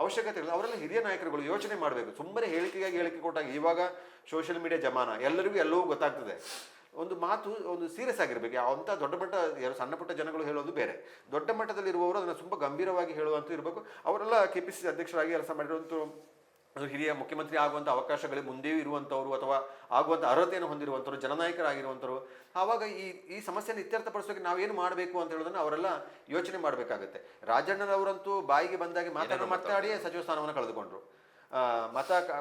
ಅವಶ್ಯಕತೆ ಇಲ್ಲ. ಅವರೆಲ್ಲ ಹಿರಿಯ ನಾಯಕರುಗಳು, ಯೋಚನೆ ಮಾಡಬೇಕು. ಸುಮ್ಮನೆ ಹೇಳಿಕೆಗಾಗಿ ಹೇಳಿಕೆ ಕೊಟ್ಟಾಗ ಇವಾಗ ಸೋಷಿಯಲ್ ಮೀಡಿಯಾ ಜಮಾನ, ಎಲ್ಲರಿಗೂ ಎಲ್ಲವೂ ಗೊತ್ತಾಗ್ತದೆ. ಒಂದು ಮಾತು ಒಂದು ಸೀರಿಯಸ್ ಆಗಿರ್ಬೇಕು. ಅಂಥ ದೊಡ್ಡ ಮಟ್ಟ ಸಣ್ಣ ಪುಟ್ಟ ಜನಗಳು ಹೇಳೋದು ಬೇರೆ, ದೊಡ್ಡ ಮಟ್ಟದಲ್ಲಿರುವವರು ಅದನ್ನು ತುಂಬ ಗಂಭೀರವಾಗಿ ಹೇಳುವಂತೂ ಇರಬೇಕು. ಅವರೆಲ್ಲ KPCC ಅಧ್ಯಕ್ಷರಾಗಿ ಕೆಲಸ ಮಾಡಿರುವಂಥ ಹಿರಿಯ ಮುಖ್ಯಮಂತ್ರಿ ಆಗುವಂಥ ಅವಕಾಶಗಳು ಮುಂದೆಯೂ ಇರುವಂಥವ್ರು ಅಥವಾ ಆಗುವಂಥ ಅರ್ಹತೆಯನ್ನು ಹೊಂದಿರುವಂಥವ್ರು, ಜನನಾಯಕರಾಗಿರುವಂಥವ್ರು. ಆವಾಗ ಈ ಸಮಸ್ಯೆಯನ್ನು ಇತ್ಯರ್ಥಪಡಿಸೋಕೆ ನಾವೇನು ಮಾಡಬೇಕು ಅಂತ ಹೇಳೋದನ್ನು ಅವರೆಲ್ಲ ಯೋಚನೆ ಮಾಡಬೇಕಾಗುತ್ತೆ. ರಾಜಣ್ಣನವರಂತೂ ಬಾಯಿಗೆ ಬಂದಾಗೆ ಮಾತಾಡಿ ಸಚಿವ ಸ್ಥಾನವನ್ನು ಕಳೆದುಕೊಂಡ್ರು.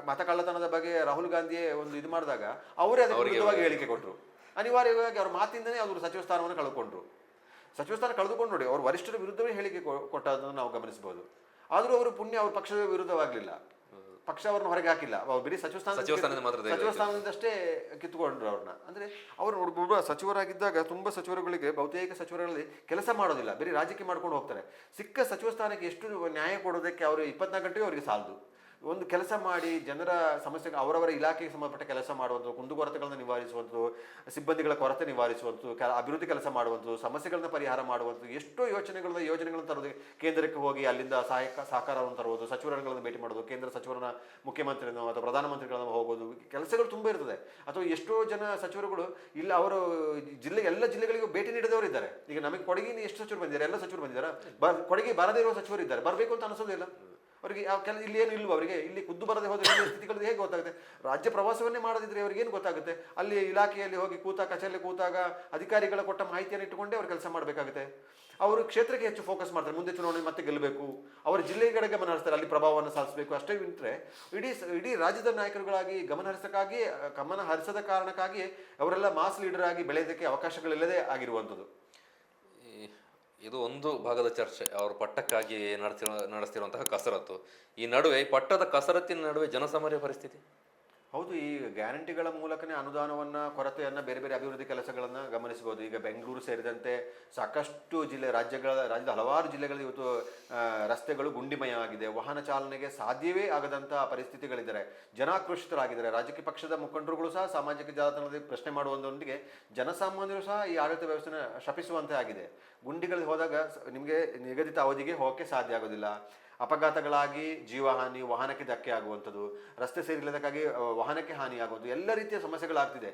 ಮತ ಕಳ್ಳತನದ ಬಗ್ಗೆ ರಾಹುಲ್ ಗಾಂಧಿಯೇ ಒಂದು ಇದು ಮಾಡಿದಾಗ ಅವರೇ ಅದಕ್ಕೆ ವಿರುದ್ಧವಾಗಿ ಹೇಳಿಕೆ ಕೊಟ್ಟರು. ಅನಿವಾರ್ಯವಾಗಿ ಅವ್ರ ಮಾತಿಂದನೇ ಅವರು ಸಚಿವ ಸ್ಥಾನವನ್ನು ಕಳೆದುಕೊಂಡ್ರು. ಸಚಿವ ಸ್ಥಾನ ಕಳೆದುಕೊಂಡು ನೋಡಿ, ಅವ್ರ ವರಿಷ್ಠರ ವಿರುದ್ಧವೇ ಹೇಳಿಕೆ ಕೊಟ್ಟದನ್ನು ನಾವು ಗಮನಿಸಬಹುದು. ಆದರೂ ಅವರು ಪುಣ್ಯ ಅವ್ರ ಪಕ್ಷದ ವಿರುದ್ಧವಾಗಲಿಲ್ಲ, ಪಕ್ಷ ಅವ್ರನ್ನ ಹೊರಗೆ ಹಾಕಿಲ್ಲ. ಅವ್ರು ಬರೀ ಸಚಿವ ಸ್ಥಾನದಿಂದಷ್ಟೇ ಕಿತ್ತುಕೊಂಡ್ರು ಅವ್ರನ್ನ. ಅಂದ್ರೆ ಅವರು ಒಬ್ಬ ಸಚಿವರಾಗಿದ್ದಾಗ ತುಂಬಾ ಸಚಿವರುಗಳಿಗೆ ಬಹುತೇಕ ಸಚಿವರಲ್ಲಿ ಕೆಲಸ ಮಾಡೋದಿಲ್ಲ, ಬರೀ ರಾಜಕೀಯ ಮಾಡ್ಕೊಂಡು ಹೋಗ್ತಾರೆ. ಸಿಕ್ಕ ಸಚಿವ ಸ್ಥಾನಕ್ಕೆ ಎಷ್ಟು ನ್ಯಾಯ ಕೊಡೋದಕ್ಕೆ ಅವರು 24 ಗಂಟೆಗೂ ಅವರಿಗೆ ಸಾಲದು. ಒಂದು ಕೆಲಸ ಮಾಡಿ ಜನರ ಸಮಸ್ಯೆ ಅವರವರ ಇಲಾಖೆಗೆ ಸಂಬಂಧಪಟ್ಟ ಕೆಲಸ ಮಾಡುವಂಥದ್ದು, ಕುಂದುಕೊರತೆಗಳನ್ನು ನಿವಾರಿಸುವಂಥದ್ದು, ಸಿಬ್ಬಂದಿಗಳ ಕೊರತೆ ನಿವಾರಿಸುವಂಥದ್ದು, ಅಭಿವೃದ್ಧಿ ಕೆಲಸ ಮಾಡುವಂಥದ್ದು, ಸಮಸ್ಯೆಗಳನ್ನ ಪರಿಹಾರ ಮಾಡುವಂಥದ್ದು, ಎಷ್ಟೋ ಯೋಜನೆಗಳನ್ನು ತರೋದು, ಕೇಂದ್ರಕ್ಕೆ ಹೋಗಿ ಅಲ್ಲಿಂದ ಸಹಕಾರವನ್ನು ತರುವುದು, ಸಚಿವರುಗಳನ್ನು ಭೇಟಿ ಮಾಡೋದು, ಕೇಂದ್ರ ಸಚಿವರನ್ನ ಮುಖ್ಯಮಂತ್ರಿನೋ ಅಥವಾ ಪ್ರಧಾನಮಂತ್ರಿಗಳನ್ನ ಹೋಗೋದು, ಕೆಲಸಗಳು ತುಂಬ ಇರ್ತದೆ. ಅಥವಾ ಎಷ್ಟೋ ಜನ ಸಚಿವರುಗಳು ಇಲ್ಲ ಅವರು ಎಲ್ಲ ಜಿಲ್ಲೆಗಳಿಗೂ ಭೇಟಿ ನೀಡಿದವರು ಇದ್ದಾರೆ. ಈಗ ನಮಗೆ ಕೊಡಗಿನ ಎಷ್ಟು ಸಚಿವರು ಬಂದಿದ್ದಾರೆ, ಎಲ್ಲ ಸಚಿವರು ಬಂದಿದ್ದಾರೆ. ಕೊಡಗಿ ಬರದೇ ಇರುವ ಸಚಿವರು ಇದ್ದಾರೆ, ಬರಬೇಕು ಅಂತ ಅನಿಸೋದಿಲ್ಲ ಅವರಿಗೆ. ಇಲ್ಲಿ ಏನು ಇಲ್ವ ಅವರಿಗೆ, ಇಲ್ಲಿ ಖುದ್ದು ಬರದೆ ಹೋದ್ರೆ ಸ್ಥಿತಿಗಳು ಹೇಗೆ ಗೊತ್ತಾಗುತ್ತೆ? ರಾಜ್ಯ ಪ್ರವಾಸವನ್ನೇ ಮಾಡದಿದ್ರೆ ಅವ್ರಿಗೆ ಏನು ಗೊತ್ತಾಗುತ್ತೆ? ಅಲ್ಲಿ ಇಲಾಖೆಯಲ್ಲಿ ಹೋಗಿ ಕಚೇರಿಯಲ್ಲಿ ಕೂತಾಗ ಅಧಿಕಾರಿಗಳ ಕೊಟ್ಟ ಮಾಹಿತಿಯನ್ನು ಇಟ್ಟುಕೊಂಡೇ ಅವ್ರು ಕೆಲಸ ಮಾಡಬೇಕಾಗುತ್ತೆ. ಅವರು ಕ್ಷೇತ್ರಕ್ಕೆ ಹೆಚ್ಚು ಫೋಕಸ್ ಮಾಡ್ತಾರೆ, ಮುಂದೆ ಚುನಾವಣೆ ಮತ್ತೆ ಗೆಲ್ಲಬೇಕು, ಅವರ ಜಿಲ್ಲೆಗಳ ಗಮನ ಹರಿಸ್ತಾರೆ, ಅಲ್ಲಿ ಪ್ರಭಾವವನ್ನು ಸಾಧಿಸಬೇಕು. ಅಷ್ಟೇ ಬಿಟ್ಟರೆ ಇಡೀ ರಾಜ್ಯದ ನಾಯಕರುಗಳಾಗಿ ಗಮನ ಹರಿಸದ ಕಾರಣಕ್ಕಾಗಿ ಅವರೆಲ್ಲ ಮಾಸ್ ಲೀಡರ್ ಆಗಿ ಬೆಳೆಯೋದಕ್ಕೆ ಅವಕಾಶಗಳಿಲ್ಲದೆ ಆಗಿರುವಂಥದ್ದು. ಇದು ಒಂದು ಭಾಗದ ಚರ್ಚೆ, ಅವರು ಪಟ್ಟಕ್ಕಾಗಿ ನಡೆಸ್ತಿರುವಂತಹ ಕಸರತ್ತು. ಈ ನಡುವೆ ಪಟ್ಟದ ಕಸರತ್ತಿನ ನಡುವೆ ಜನಸಾಮಾನ್ಯ ಪರಿಸ್ಥಿತಿ. ಹೌದು, ಈ ಗ್ಯಾರಂಟಿಗಳ ಮೂಲಕನೇ ಅನುದಾನವನ್ನು ಕೊರತೆಯನ್ನು ಬೇರೆ ಬೇರೆ ಅಭಿವೃದ್ಧಿ ಕೆಲಸಗಳನ್ನು ಗಮನಿಸಬಹುದು. ಈಗ ಬೆಂಗಳೂರು ಸೇರಿದಂತೆ ಸಾಕಷ್ಟು ರಾಜ್ಯದ ಹಲವಾರು ಜಿಲ್ಲೆಗಳಲ್ಲಿ ಇವತ್ತು ರಸ್ತೆಗಳು ಗುಂಡಿಮಯವಾಗಿದೆ. ವಾಹನ ಚಾಲನೆಗೆ ಸಾಧ್ಯವೇ ಆಗದಂಥ ಪರಿಸ್ಥಿತಿಗಳಿದ್ದಾರೆ. ಜನಾಕ್ರೋಶಿತರಾಗಿದ್ದಾರೆ. ರಾಜಕೀಯ ಪಕ್ಷದ ಮುಖಂಡರುಗಳು ಸಹ ಸಾಮಾಜಿಕ ಜಾಲತಾಣದಲ್ಲಿ ಪ್ರಶ್ನೆ ಮಾಡುವುದರೊಂದಿಗೆ ಜನಸಾಮಾನ್ಯರು ಸಹ ಈ ಆಡಳಿತ ವ್ಯವಸ್ಥೆನ ಶಪಿಸುವಂತೆ ಆಗಿದೆ. ಗುಂಡಿಗಳಿಗೆ ಹೋದಾಗ ನಿಮಗೆ ನಿಗದಿತ ಅವಧಿಗೆ ಹೋಗೋಕ್ಕೆ ಸಾಧ್ಯ ಆಗೋದಿಲ್ಲ. ಅಪಘಾತಗಳಾಗಿ ಜೀವಹಾನಿ, ವಾಹನಕ್ಕೆ ಧಕ್ಕೆ ಆಗುವಂಥದ್ದು, ರಸ್ತೆ ಸೇರಿಲ್ಲದಕ್ಕಾಗಿ ವಾಹನಕ್ಕೆ ಹಾನಿ ಆಗುವಂಥದ್ದು, ಎಲ್ಲ ರೀತಿಯ ಸಮಸ್ಯೆಗಳಾಗ್ತಿದೆ.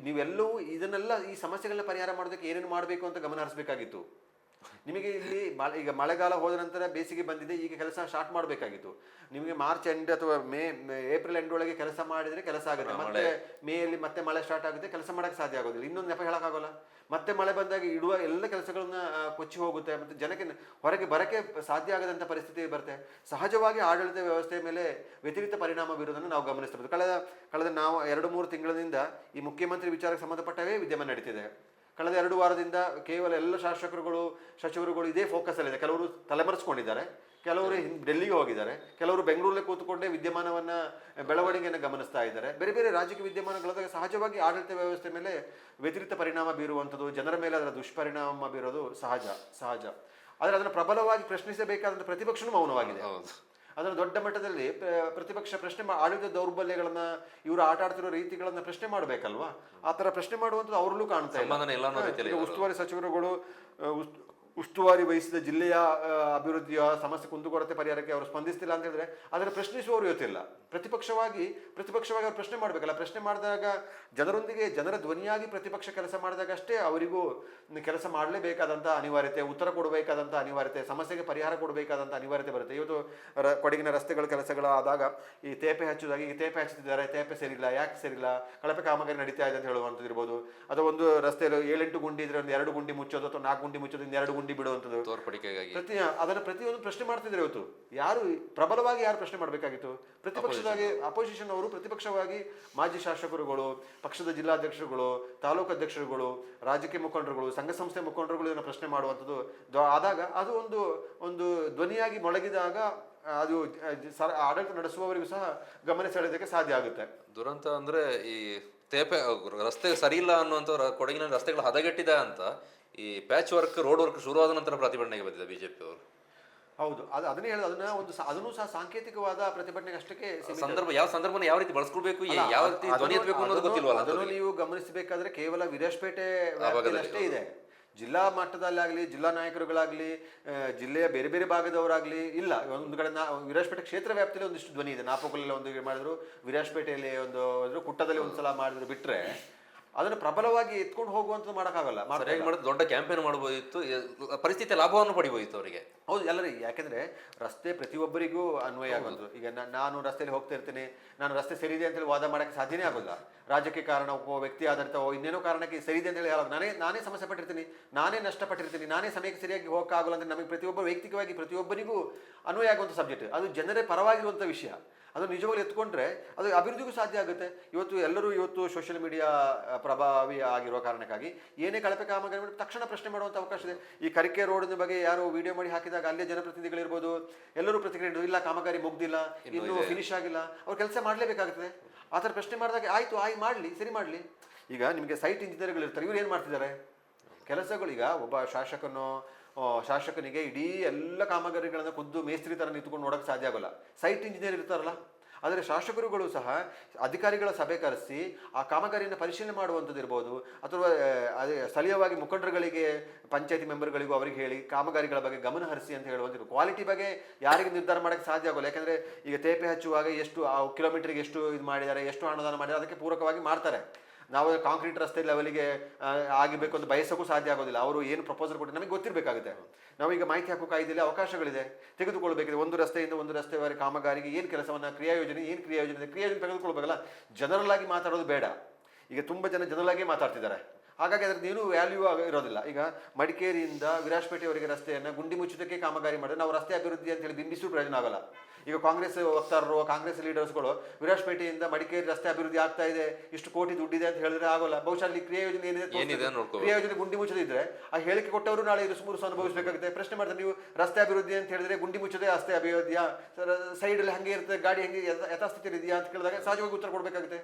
ನೀವೆಲ್ಲವೂ ಈ ಸಮಸ್ಯೆಗಳನ್ನ ಪರಿಹಾರ ಮಾಡೋದಕ್ಕೆ ಏನೇನು ಮಾಡಬೇಕು ಅಂತ ಗಮನ ಹರಿಸಬೇಕಾಗಿತ್ತು. ನಿಮಗೆ ಇಲ್ಲಿ ಈಗ ಮಳೆಗಾಲ ಹೋದ ನಂತರ ಬೇಸಿಗೆ ಬಂದಿದೆ, ಈಗ ಕೆಲಸ ಸ್ಟಾರ್ಟ್ ಮಾಡಬೇಕಾಗಿತ್ತು. ನಿಮಗೆ ಮಾರ್ಚ್ ಎಂಡ್ ಅಥವಾ ಏಪ್ರಿಲ್ ಎಂಡ್ ಒಳಗೆ ಕೆಲಸ ಮಾಡಿದ್ರೆ ಕೆಲಸ ಆಗುತ್ತೆ. ಮತ್ತೆ ಮೇಯಲ್ಲಿ ಮತ್ತೆ ಮಳೆ ಸ್ಟಾರ್ಟ್ ಆಗುತ್ತೆ, ಕೆಲಸ ಮಾಡೋಕ್ಕೆ ಸಾಧ್ಯ ಆಗೋದಿಲ್ಲ. ಇನ್ನೊಂದು ನೆಪ ಹೇಳೋಕ್ಕಾಗೋಲ್ಲ. ಮತ್ತೆ ಮಳೆ ಬಂದಾಗ ಇಡುವ ಎಲ್ಲ ಕೆಲಸಗಳನ್ನ ಕೊಚ್ಚಿ ಹೋಗುತ್ತೆ. ಮತ್ತೆ ಜನಕ್ಕೆ ಹೊರಗೆ ಬರಕ್ಕೆ ಸಾಧ್ಯ ಆಗದಂಥ ಪರಿಸ್ಥಿತಿ ಬರುತ್ತೆ. ಸಹಜವಾಗಿ ಆಡಳಿತ ವ್ಯವಸ್ಥೆಯ ಮೇಲೆ ವ್ಯತಿರಿಕ್ತ ಪರಿಣಾಮ ಬೀರೋದನ್ನು ನಾವು ಗಮನಿಸ್ತಿರ್ಬೋದು. ಕಳೆದ ನಾವು 2-3 ತಿಂಗಳಿಂದ ಈ ಮುಖ್ಯಮಂತ್ರಿ ವಿಚಾರಕ್ಕೆ ಸಂಬಂಧಪಟ್ಟವೇ ವಿದ್ಯಮಾನ ನಡೀತಿದೆ. ಕಳೆದ 2 ವಾರದಿಂದ ಕೇವಲ ಎಲ್ಲ ಶಾಸಕರುಗಳು ಸಚಿವರುಗಳು ಇದೇ ಫೋಕಸ್ ಅಲ್ಲಿದೆ. ಕೆಲವರು ತಲೆಮರೆಸ್ಕೊಂಡಿದ್ದಾರೆ, ಕೆಲವರು ಡೆಲ್ಲಿಗೆ ಹೋಗಿದ್ದಾರೆ, ಕೆಲವರು ಬೆಂಗಳೂರಲ್ಲೇ ಕೂತ್ಕೊಂಡೇ ವಿದ್ಯಮಾನವನ್ನ ಬೆಳವಣಿಗೆಯನ್ನು ಗಮನಿಸ್ತಾ ಇದ್ದಾರೆ. ಬೇರೆ ಬೇರೆ ರಾಜಕೀಯ ವಿದ್ಯಮಾನಗಳಾದಾಗ ಸಹಜವಾಗಿ ಆಡಳಿತ ವ್ಯವಸ್ಥೆ ಮೇಲೆ ವ್ಯತಿರಿಕ್ತ ಪರಿಣಾಮ ಬೀರುವಂಥದ್ದು, ಜನರ ಮೇಲೆ ಅದರ ದುಷ್ಪರಿಣಾಮ ಬೀರೋದು ಸಹಜ. ಆದರೆ ಅದನ್ನು ಪ್ರಬಲವಾಗಿ ಪ್ರಶ್ನಿಸಬೇಕಾದಂಥ ಪ್ರತಿಪಕ್ಷನೂ ಮೌನವಾಗಿದೆ. ಅದನ್ನು ದೊಡ್ಡ ಮಟ್ಟದಲ್ಲಿ ಪ್ರತಿಪಕ್ಷ ಆಡಳಿತ ದೌರ್ಬಲ್ಯಗಳನ್ನ, ಇವರು ಆಟ ಆಡ್ತಿರೋ ರೀತಿಗಳನ್ನ ಪ್ರಶ್ನೆ ಮಾಡಬೇಕಲ್ವಾ? ಆ ಥರ ಪ್ರಶ್ನೆ ಮಾಡುವಂಥದ್ದು ಅವರಲ್ಲೂ ಕಾಣ್ತಾ ಇಲ್ಲ. ಉಸ್ತುವಾರಿ ಸಚಿವರುಗಳು ಉಸ್ತುವಾರಿ ವಹಿಸಿದ ಜಿಲ್ಲೆಯ ಅಭಿವೃದ್ಧಿಯ ಸಮಸ್ಯೆ ಕುಂದುಕೊರತೆ ಪರಿಹಾರಕ್ಕೆ ಅವರು ಸ್ಪಂದಿಸ್ತಿಲ್ಲ ಅಂತ ಹೇಳಿದ್ರೆ ಅದನ್ನು ಪ್ರಶ್ನಿಸುವವರು ಇವತ್ತಿಲ್ಲ. ಪ್ರತಿಪಕ್ಷವಾಗಿ ಅವ್ರು ಪ್ರಶ್ನೆ ಮಾಡಬೇಕಲ್ಲ. ಪ್ರಶ್ನೆ ಮಾಡಿದಾಗ ಜನರ ಧ್ವನಿಯಾಗಿ ಪ್ರತಿಪಕ್ಷ ಕೆಲಸ ಮಾಡಿದಾಗ ಅಷ್ಟೇ ಅವರಿಗೂ ಕೆಲಸ ಮಾಡಲೇಬೇಕಾದಂಥ ಅನಿವಾರ್ಯತೆ, ಉತ್ತರ ಕೊಡಬೇಕಾದಂಥ ಅನಿವಾರ್ಯತೆ, ಸಮಸ್ಯೆಗೆ ಪರಿಹಾರ ಕೊಡಬೇಕಾದಂಥ ಅನಿವಾರ್ಯತೆ ಬರುತ್ತೆ. ಇವತ್ತು ಕೊಡಗಿನ ರಸ್ತೆಗಳ ಕೆಲಸಗಳಾದಾಗ ಈ ತೇಪೆ ಹಚ್ಚುವುದಾಗಿ, ಈಗ ತೇಪೆ ಹಚ್ಚುತ್ತಿದ್ದಾರೆ, ತೇಪೆ ಸರಿಯಿಲ್ಲ, ಯಾಕೆ ಸರಿಯಿಲ್ಲ, ಕಳಪೆ ಕಾಮಗಾರಿ ನಡೀತಾ ಇದೆ ಅಂತ ಹೇಳುವಂಥದ್ದು ಇರ್ಬೋದು. ಅಥವಾ ಒಂದು ರಸ್ತೆಯಲ್ಲಿ 7-8 ಗುಂಡಿ ಇದ್ರೆ ಒಂದು 2 ಗುಂಡಿ ಮುಚ್ಚೋದು, ಅಥವಾ 4 ಗುಂಡಿ ಮುಚ್ಚೋದು, 2 ಗುಂಡಿ ಬಿಡುವಂಥದ್ದು ತೋರ್ಪಡಿಕೆಗಾಗಿ ಅದನ್ನು ಪ್ರತಿಯೊಂದು ಪ್ರಶ್ನೆ ಮಾಡ್ತಿದ್ರೆ. ಇವತ್ತು ಪ್ರಬಲವಾಗಿ ಯಾರು ಪ್ರಶ್ನೆ ಮಾಡಬೇಕಾಗಿತ್ತು? ಪ್ರತಿಪಕ್ಷವಾಗಿ ಅಪೋಸಿಷನ್ ಅವರು ಪ್ರತಿಪಕ್ಷವಾಗಿ ಮಾಜಿ ಶಾಸಕರುಗಳು, ಪಕ್ಷದ ಜಿಲ್ಲಾಧ್ಯಕ್ಷರುಗಳು, ತಾಲೂಕು ಅಧ್ಯಕ್ಷರುಗಳು, ರಾಜಕೀಯ ಮುಖಂಡರುಗಳು, ಸಂಘ ಸಂಸ್ಥೆ ಮುಖಂಡರುಗಳು ಇದನ್ನು ಪ್ರಶ್ನೆ ಮಾಡುವಂಥದ್ದು ಆದಾಗ ಅದು ಒಂದು ಧ್ವನಿಯಾಗಿ ಮೊಳಗಿದಾಗ ಅದು ಆಡಳಿತ ನಡೆಸುವವರಿಗೂ ಸಹ ಗಮನ ಸೆಳೆಯೋದಕ್ಕೆ ಸಾಧ್ಯ ಆಗುತ್ತೆ. ದುರಂತ ಅಂದ್ರೆ ಈ ತೇಪೆ ರಸ್ತೆ ಸರಿ ಇಲ್ಲ ಅನ್ನುವಂಥ ಕೊಡಗಿನ ರಸ್ತೆಗಳು ಹದಗೆಟ್ಟಿದೆ ಅಂತ ಈ ಪ್ಯಾಚ್ ವರ್ಕ್, ರೋಡ್ ವರ್ಕ್ ಶುರುವಾದ ನಂತರ ಪ್ರತಿಭಟನೆಗೆ ಬಂದಿದೆ ಬಿಜೆಪಿ ಅವರು. ಹೌದು, ಅದನ್ನೇ ಹೇಳೋದು. ಅದನ್ನು ಸಹ ಸಾಂಕೇತಿಕವಾದ ಪ್ರತಿಭಟನೆಗೆ ಅಷ್ಟಕ್ಕೆ ಯಾವ ಸಂದರ್ಭನ ಯಾವ ರೀತಿ ಬಳಸ್ಕೊಳ್ಬೇಕು, ಯಾವ ರೀತಿ ಧ್ವನಿ ಎತ್ತಬೇಕು ಅನ್ನೋದು ಗೊತ್ತಿಲ್ವಲ್ಲ. ಅದನ್ನು ನೀವು ಗಮನಿಸಬೇಕಾದ್ರೆ ಕೇವಲ ವಿರಾಜಪೇಟೆ ಅಷ್ಟೇ ಇದೆ. ಜಿಲ್ಲಾ ಮಟ್ಟದಲ್ಲಾಗಲಿ, ಜಿಲ್ಲಾ ನಾಯಕರುಗಳಾಗಲಿ, ಜಿಲ್ಲೆಯ ಬೇರೆ ಬೇರೆ ಭಾಗದವರಾಗಲಿ ಇಲ್ಲ. ಒಂದು ಕಡೆ ವಿರಾಜಪೇಟೆ ಕ್ಷೇತ್ರ ವ್ಯಾಪ್ತಿಯಲ್ಲಿ ಒಂದಿಷ್ಟು ಧ್ವನಿ ಇದೆ. ನಾಪೋಕಲಲ್ಲಿ ಒಂದು ಮಾಡಿದ್ರು, ವಿರಾಜಪೇಟೆಯಲ್ಲಿ ಒಂದು ಕುಟ್ಟದಲ್ಲಿ ಒಂದ್ಸಲ ಮಾಡಿದ್ರು ಬಿಟ್ರೆ ಅದನ್ನು ಪ್ರಬಲವಾಗಿ ಎತ್ಕೊಂಡು ಹೋಗುವಂಥದ್ದು ಮಾಡೋಕ್ಕಾಗಲ್ಲ. ಸರಿಯಾಗಿ ಮಾಡಿದ್ರೆ ದೊಡ್ಡ ಕ್ಯಾಂಪೇನ್ ಮಾಡಬಹುದಿತ್ತು, ಪರಿಸ್ಥಿತಿ ಲಾಭವನ್ನು ಪಡಿಬೋದಿತ್ತು ಅವರಿಗೆ. ಹೌದು ಎಲ್ಲರಿಗೆ, ಯಾಕೆಂದ್ರೆ ರಸ್ತೆ ಪ್ರತಿಯೊಬ್ಬರಿಗೂ ಅನ್ವಯ ಆಗೋದು. ಈಗ ನಾನು ರಸ್ತೆಯಲ್ಲಿ ಹೋಗ್ತಾ ಇರ್ತೀನಿ, ನಾನು ರಸ್ತೆ ಸರಿ ಇದೆ ಅಂತೇಳಿ ವಾದ ಮಾಡೋಕ್ಕೆ ಸಾಧ್ಯನೇ ಆಗೋಲ್ಲ. ರಾಜಕೀಯ ಕಾರಣ, ವ್ಯಕ್ತಿ ಆಧಾರಿತ ಇನ್ನೇನೋ ಕಾರಣಕ್ಕೆ ಸರಿ ಇದೆ ಅಂತೇಳಿ ಹೇಳೋದು, ನಾನೇ ಸಮಸ್ಯೆ ಪಟ್ಟಿರ್ತೀನಿ, ನಾನೇ ನಷ್ಟಪಟ್ಟಿರ್ತೀನಿ, ನಾನೇ ಸಮಯಕ್ಕೆ ಸರಿಯಾಗಿ ಹೋಗೋಕ್ಕಾಗಲ್ಲ ಅಂತ ನಮಗೆ ಪ್ರತಿಯೊಬ್ಬರು ವೈಯಕ್ತಿಕವಾಗಿ ಪ್ರತಿಯೊಬ್ಬರಿಗೂ ಅನ್ವಯ ಆಗುವಂಥ ಸಬ್ಜೆಕ್ಟ್. ಅದು ಜನರೇ ಪರವಾಗಿರುವಂಥ ವಿಷಯ. ಅದು ನಿಜವಾಗ್ಲೂ ಎತ್ಕೊಂಡ್ರೆ ಅದು ಅಭಿವೃದ್ಧಿಗೂ ಸಾಧ್ಯ ಆಗುತ್ತೆ. ಇವತ್ತು ಸೋಷಿಯಲ್ ಮೀಡಿಯಾ ಪ್ರಭಾವಿ ಆಗಿರುವ ಕಾರಣಕ್ಕಾಗಿ ಏನೇ ಕಳಪೆ ಕಾಮಗಾರಿ ಮಾಡಿ ತಕ್ಷಣ ಪ್ರಶ್ನೆ ಮಾಡುವಂಥ ಅವಕಾಶ ಇದೆ. ಈ ಕರಿಕೆ ರೋಡಿನ ಬಗ್ಗೆ ಯಾರು ವಿಡಿಯೋ ಮಾಡಿ ಹಾಕಿದಾಗ ಅಲ್ಲೇ ಜನಪ್ರತಿನಿಧಿಗಳಿರ್ಬೋದು ಎಲ್ಲರೂ ಪ್ರತಿಕ್ರಿಯೆ, ಇಲ್ಲ ಕಾಮಗಾರಿ ಮುಗ್ದಿಲ್ಲ, ಇನ್ನೂ ಫಿನಿಶ್ ಆಗಿಲ್ಲ, ಅವ್ರು ಕೆಲಸ ಮಾಡಲೇಬೇಕಾಗುತ್ತದೆ. ಆ ಥರ ಪ್ರಶ್ನೆ ಮಾಡಿದಾಗ ಆಯಿತು ಮಾಡಲಿ, ಸರಿ ಮಾಡಲಿ. ಈಗ ನಿಮಗೆ ಸೈಟ್ ಇಂಜಿನಿಯರ್ಗಳು ಇರ್ತಾರೆ, ಇವ್ರು ಏನು ಮಾಡ್ತಿದ್ದಾರೆ ಕೆಲಸಗಳು. ಈಗ ಒಬ್ಬ ಶಾಸಕನಿಗೆ ಇಡೀ ಎಲ್ಲ ಕಾಮಗಾರಿಗಳನ್ನು ಖುದ್ದು ಮೇಸ್ತ್ರಿ ಥರ ನಿಂತ್ಕೊಂಡು ನೋಡೋಕ್ಕೆ ಸಾಧ್ಯ ಆಗೋಲ್ಲ. ಸೈಟ್ ಇಂಜಿನಿಯರ್ ಇರ್ತಾರಲ್ಲ, ಆದರೆ ಶಾಸಕರುಗಳು ಸಹ ಅಧಿಕಾರಿಗಳ ಸಭೆ ಕರೆಸಿ ಆ ಕಾಮಗಾರಿಯನ್ನು ಪರಿಶೀಲನೆ ಮಾಡುವಂಥದ್ದು ಇರ್ಬೋದು, ಅಥವಾ ಅದೇ ಸ್ಥಳೀಯವಾಗಿ ಮುಖಂಡರುಗಳಿಗೆ, ಪಂಚಾಯತಿ ಮೆಂಬರ್ಗಳಿಗೂ ಅವರಿಗೆ ಹೇಳಿ ಕಾಮಗಾರಿಗಳ ಬಗ್ಗೆ ಗಮನ ಹರಿಸಿ ಅಂತ ಹೇಳುವಂಥದ್ದು. ಕ್ವಾಲಿಟಿ ಬಗ್ಗೆ ಯಾರಿಗೆ ನಿರ್ಧಾರ ಮಾಡೋಕ್ಕೆ ಸಾಧ್ಯ ಆಗೋಲ್ಲ. ಯಾಕೆಂದರೆ ಈಗ ತೇಪೆ ಹಚ್ಚುವಾಗ ಎಷ್ಟು ಆ ಕಿಲೋಮೀಟರ್ಗೆ ಎಷ್ಟು ಇದು ಮಾಡಿದ್ದಾರೆ, ಎಷ್ಟು ಅನುದಾನ ಮಾಡಿದ್ದಾರೆ, ಅದಕ್ಕೆ ಪೂರಕವಾಗಿ ಮಾಡ್ತಾರೆ. ನಾವು ಕಾಂಕ್ರೀಟ್ ರಸ್ತೆ ಲೆವೆಲಿಗೆ ಆಗಬೇಕು ಅಂತ ಬಯಸೋಕ್ಕೂ ಸಾಧ್ಯ ಆಗೋದಿಲ್ಲ. ಅವರು ಏನು ಪ್ರಪೋಸಲ್ ಕೊಟ್ಟು ನಮಗೆ ಗೊತ್ತಿರಬೇಕಾಗುತ್ತೆ. ನಾವೀಗ ಮಾಹಿತಿ ಹಾಕೋ ಕಾಯ್ದೆಯಲ್ಲಿ ಅವಕಾಶಗಳಿದೆ, ತೆಗೆದುಕೊಳ್ಬೇಕಿದೆ. ಒಂದು ರಸ್ತೆಯಿಂದ ಒಂದು ರಸ್ತೆವರೆಗೆ ಕಾಮಗಾರಿಗೆ ಏನು ಕೆಲಸವನ್ನು ಕ್ರಿಯಾಯೋಜನೆ ತೆಗೆದುಕೊಳ್ಬೇಕಲ್ಲ. ಜನರಲ್ ಆಗಿ ಮಾತಾಡೋದು ಬೇಡ. ಈಗ ತುಂಬ ಜನರಲ್ ಆಗಿ ಮಾತಾಡ್ತಿದ್ದಾರೆ, ಹಾಗಾಗಿ ಅದ್ರದ್ದು ಏನೂ ವ್ಯಾಲ್ಯೂ ಇರೋದಿಲ್ಲ. ಈಗ ಮಡಿಕೇರಿಯಿಂದ ವಿರಾಜಪೇಟೆಯವರೆಗೆ ರಸ್ತೆಯನ್ನು ಗುಂಡಿ ಮುಚ್ಚುವುದಕ್ಕೆ ಕಾಮಗಾರಿ ಮಾಡಿದ್ರೆ ನಾವು ರಸ್ತೆ ಅಭಿವೃದ್ಧಿ ಅಂತ ಹೇಳಿ ಬಿಂಬಿಸೂ ಪ್ರಯೋಜನ ಆಗಲ್ಲ. ಈಗ ಕಾಂಗ್ರೆಸ್ ವಕ್ತಾರರು, ಕಾಂಗ್ರೆಸ್ ಲೀಡರ್ಸ್ಗಳು ವಿರಾಜಪೇಟೆಯಿಂದ ಮಡಿಕೇರಿ ರಸ್ತೆ ಅಭಿವೃದ್ಧಿ ಆಗ್ತಾ ಇದೆ, ಇಷ್ಟು ಕೋಟಿ ದುಡ್ಡಿದೆ ಅಂತ ಹೇಳಿದ್ರೆ ಆಗೋಲ್ಲ. ಬಹುಶಃ ಅಲ್ಲಿ ಕ್ರಿಯಾಯೋಜನೆ ಏನಿದೆ, ಕ್ರಿಯಾಯೋಜನೆ ಗುಂಡಿ ಮುಚ್ಚದಿದ್ರೆ ಆ ಹೇಳಿಕೆ ಕೊಟ್ಟವರು ನಾಳೆ ಮುರುಸು ಅನುಭವಿಸಬೇಕಾಗುತ್ತೆ. ಪ್ರಶ್ನೆ ಮಾಡ್ತಾರೆ, ನೀವು ರಸ್ತೆ ಅಭಿವೃದ್ಧಿ ಅಂತ ಹೇಳಿದ್ರೆ ಗುಂಡಿ ಮುಚ್ಚದೆ ರಸ್ತೆ ಅಭಿವೃದ್ಧಿಯಾ, ಸೈಡಲ್ಲಿ ಹಂಗೆ ಇರ್ತದೆ, ಗಾಡಿ ಹಂಗೆ ಯಥಾಸ್ಥಿತಿ ಇದೆಯಾ ಅಂತ ಕೇಳಿದಾಗ ಸಹಜವಾಗಿ ಉತ್ತರ ಕೊಡಬೇಕಾಗುತ್ತೆ.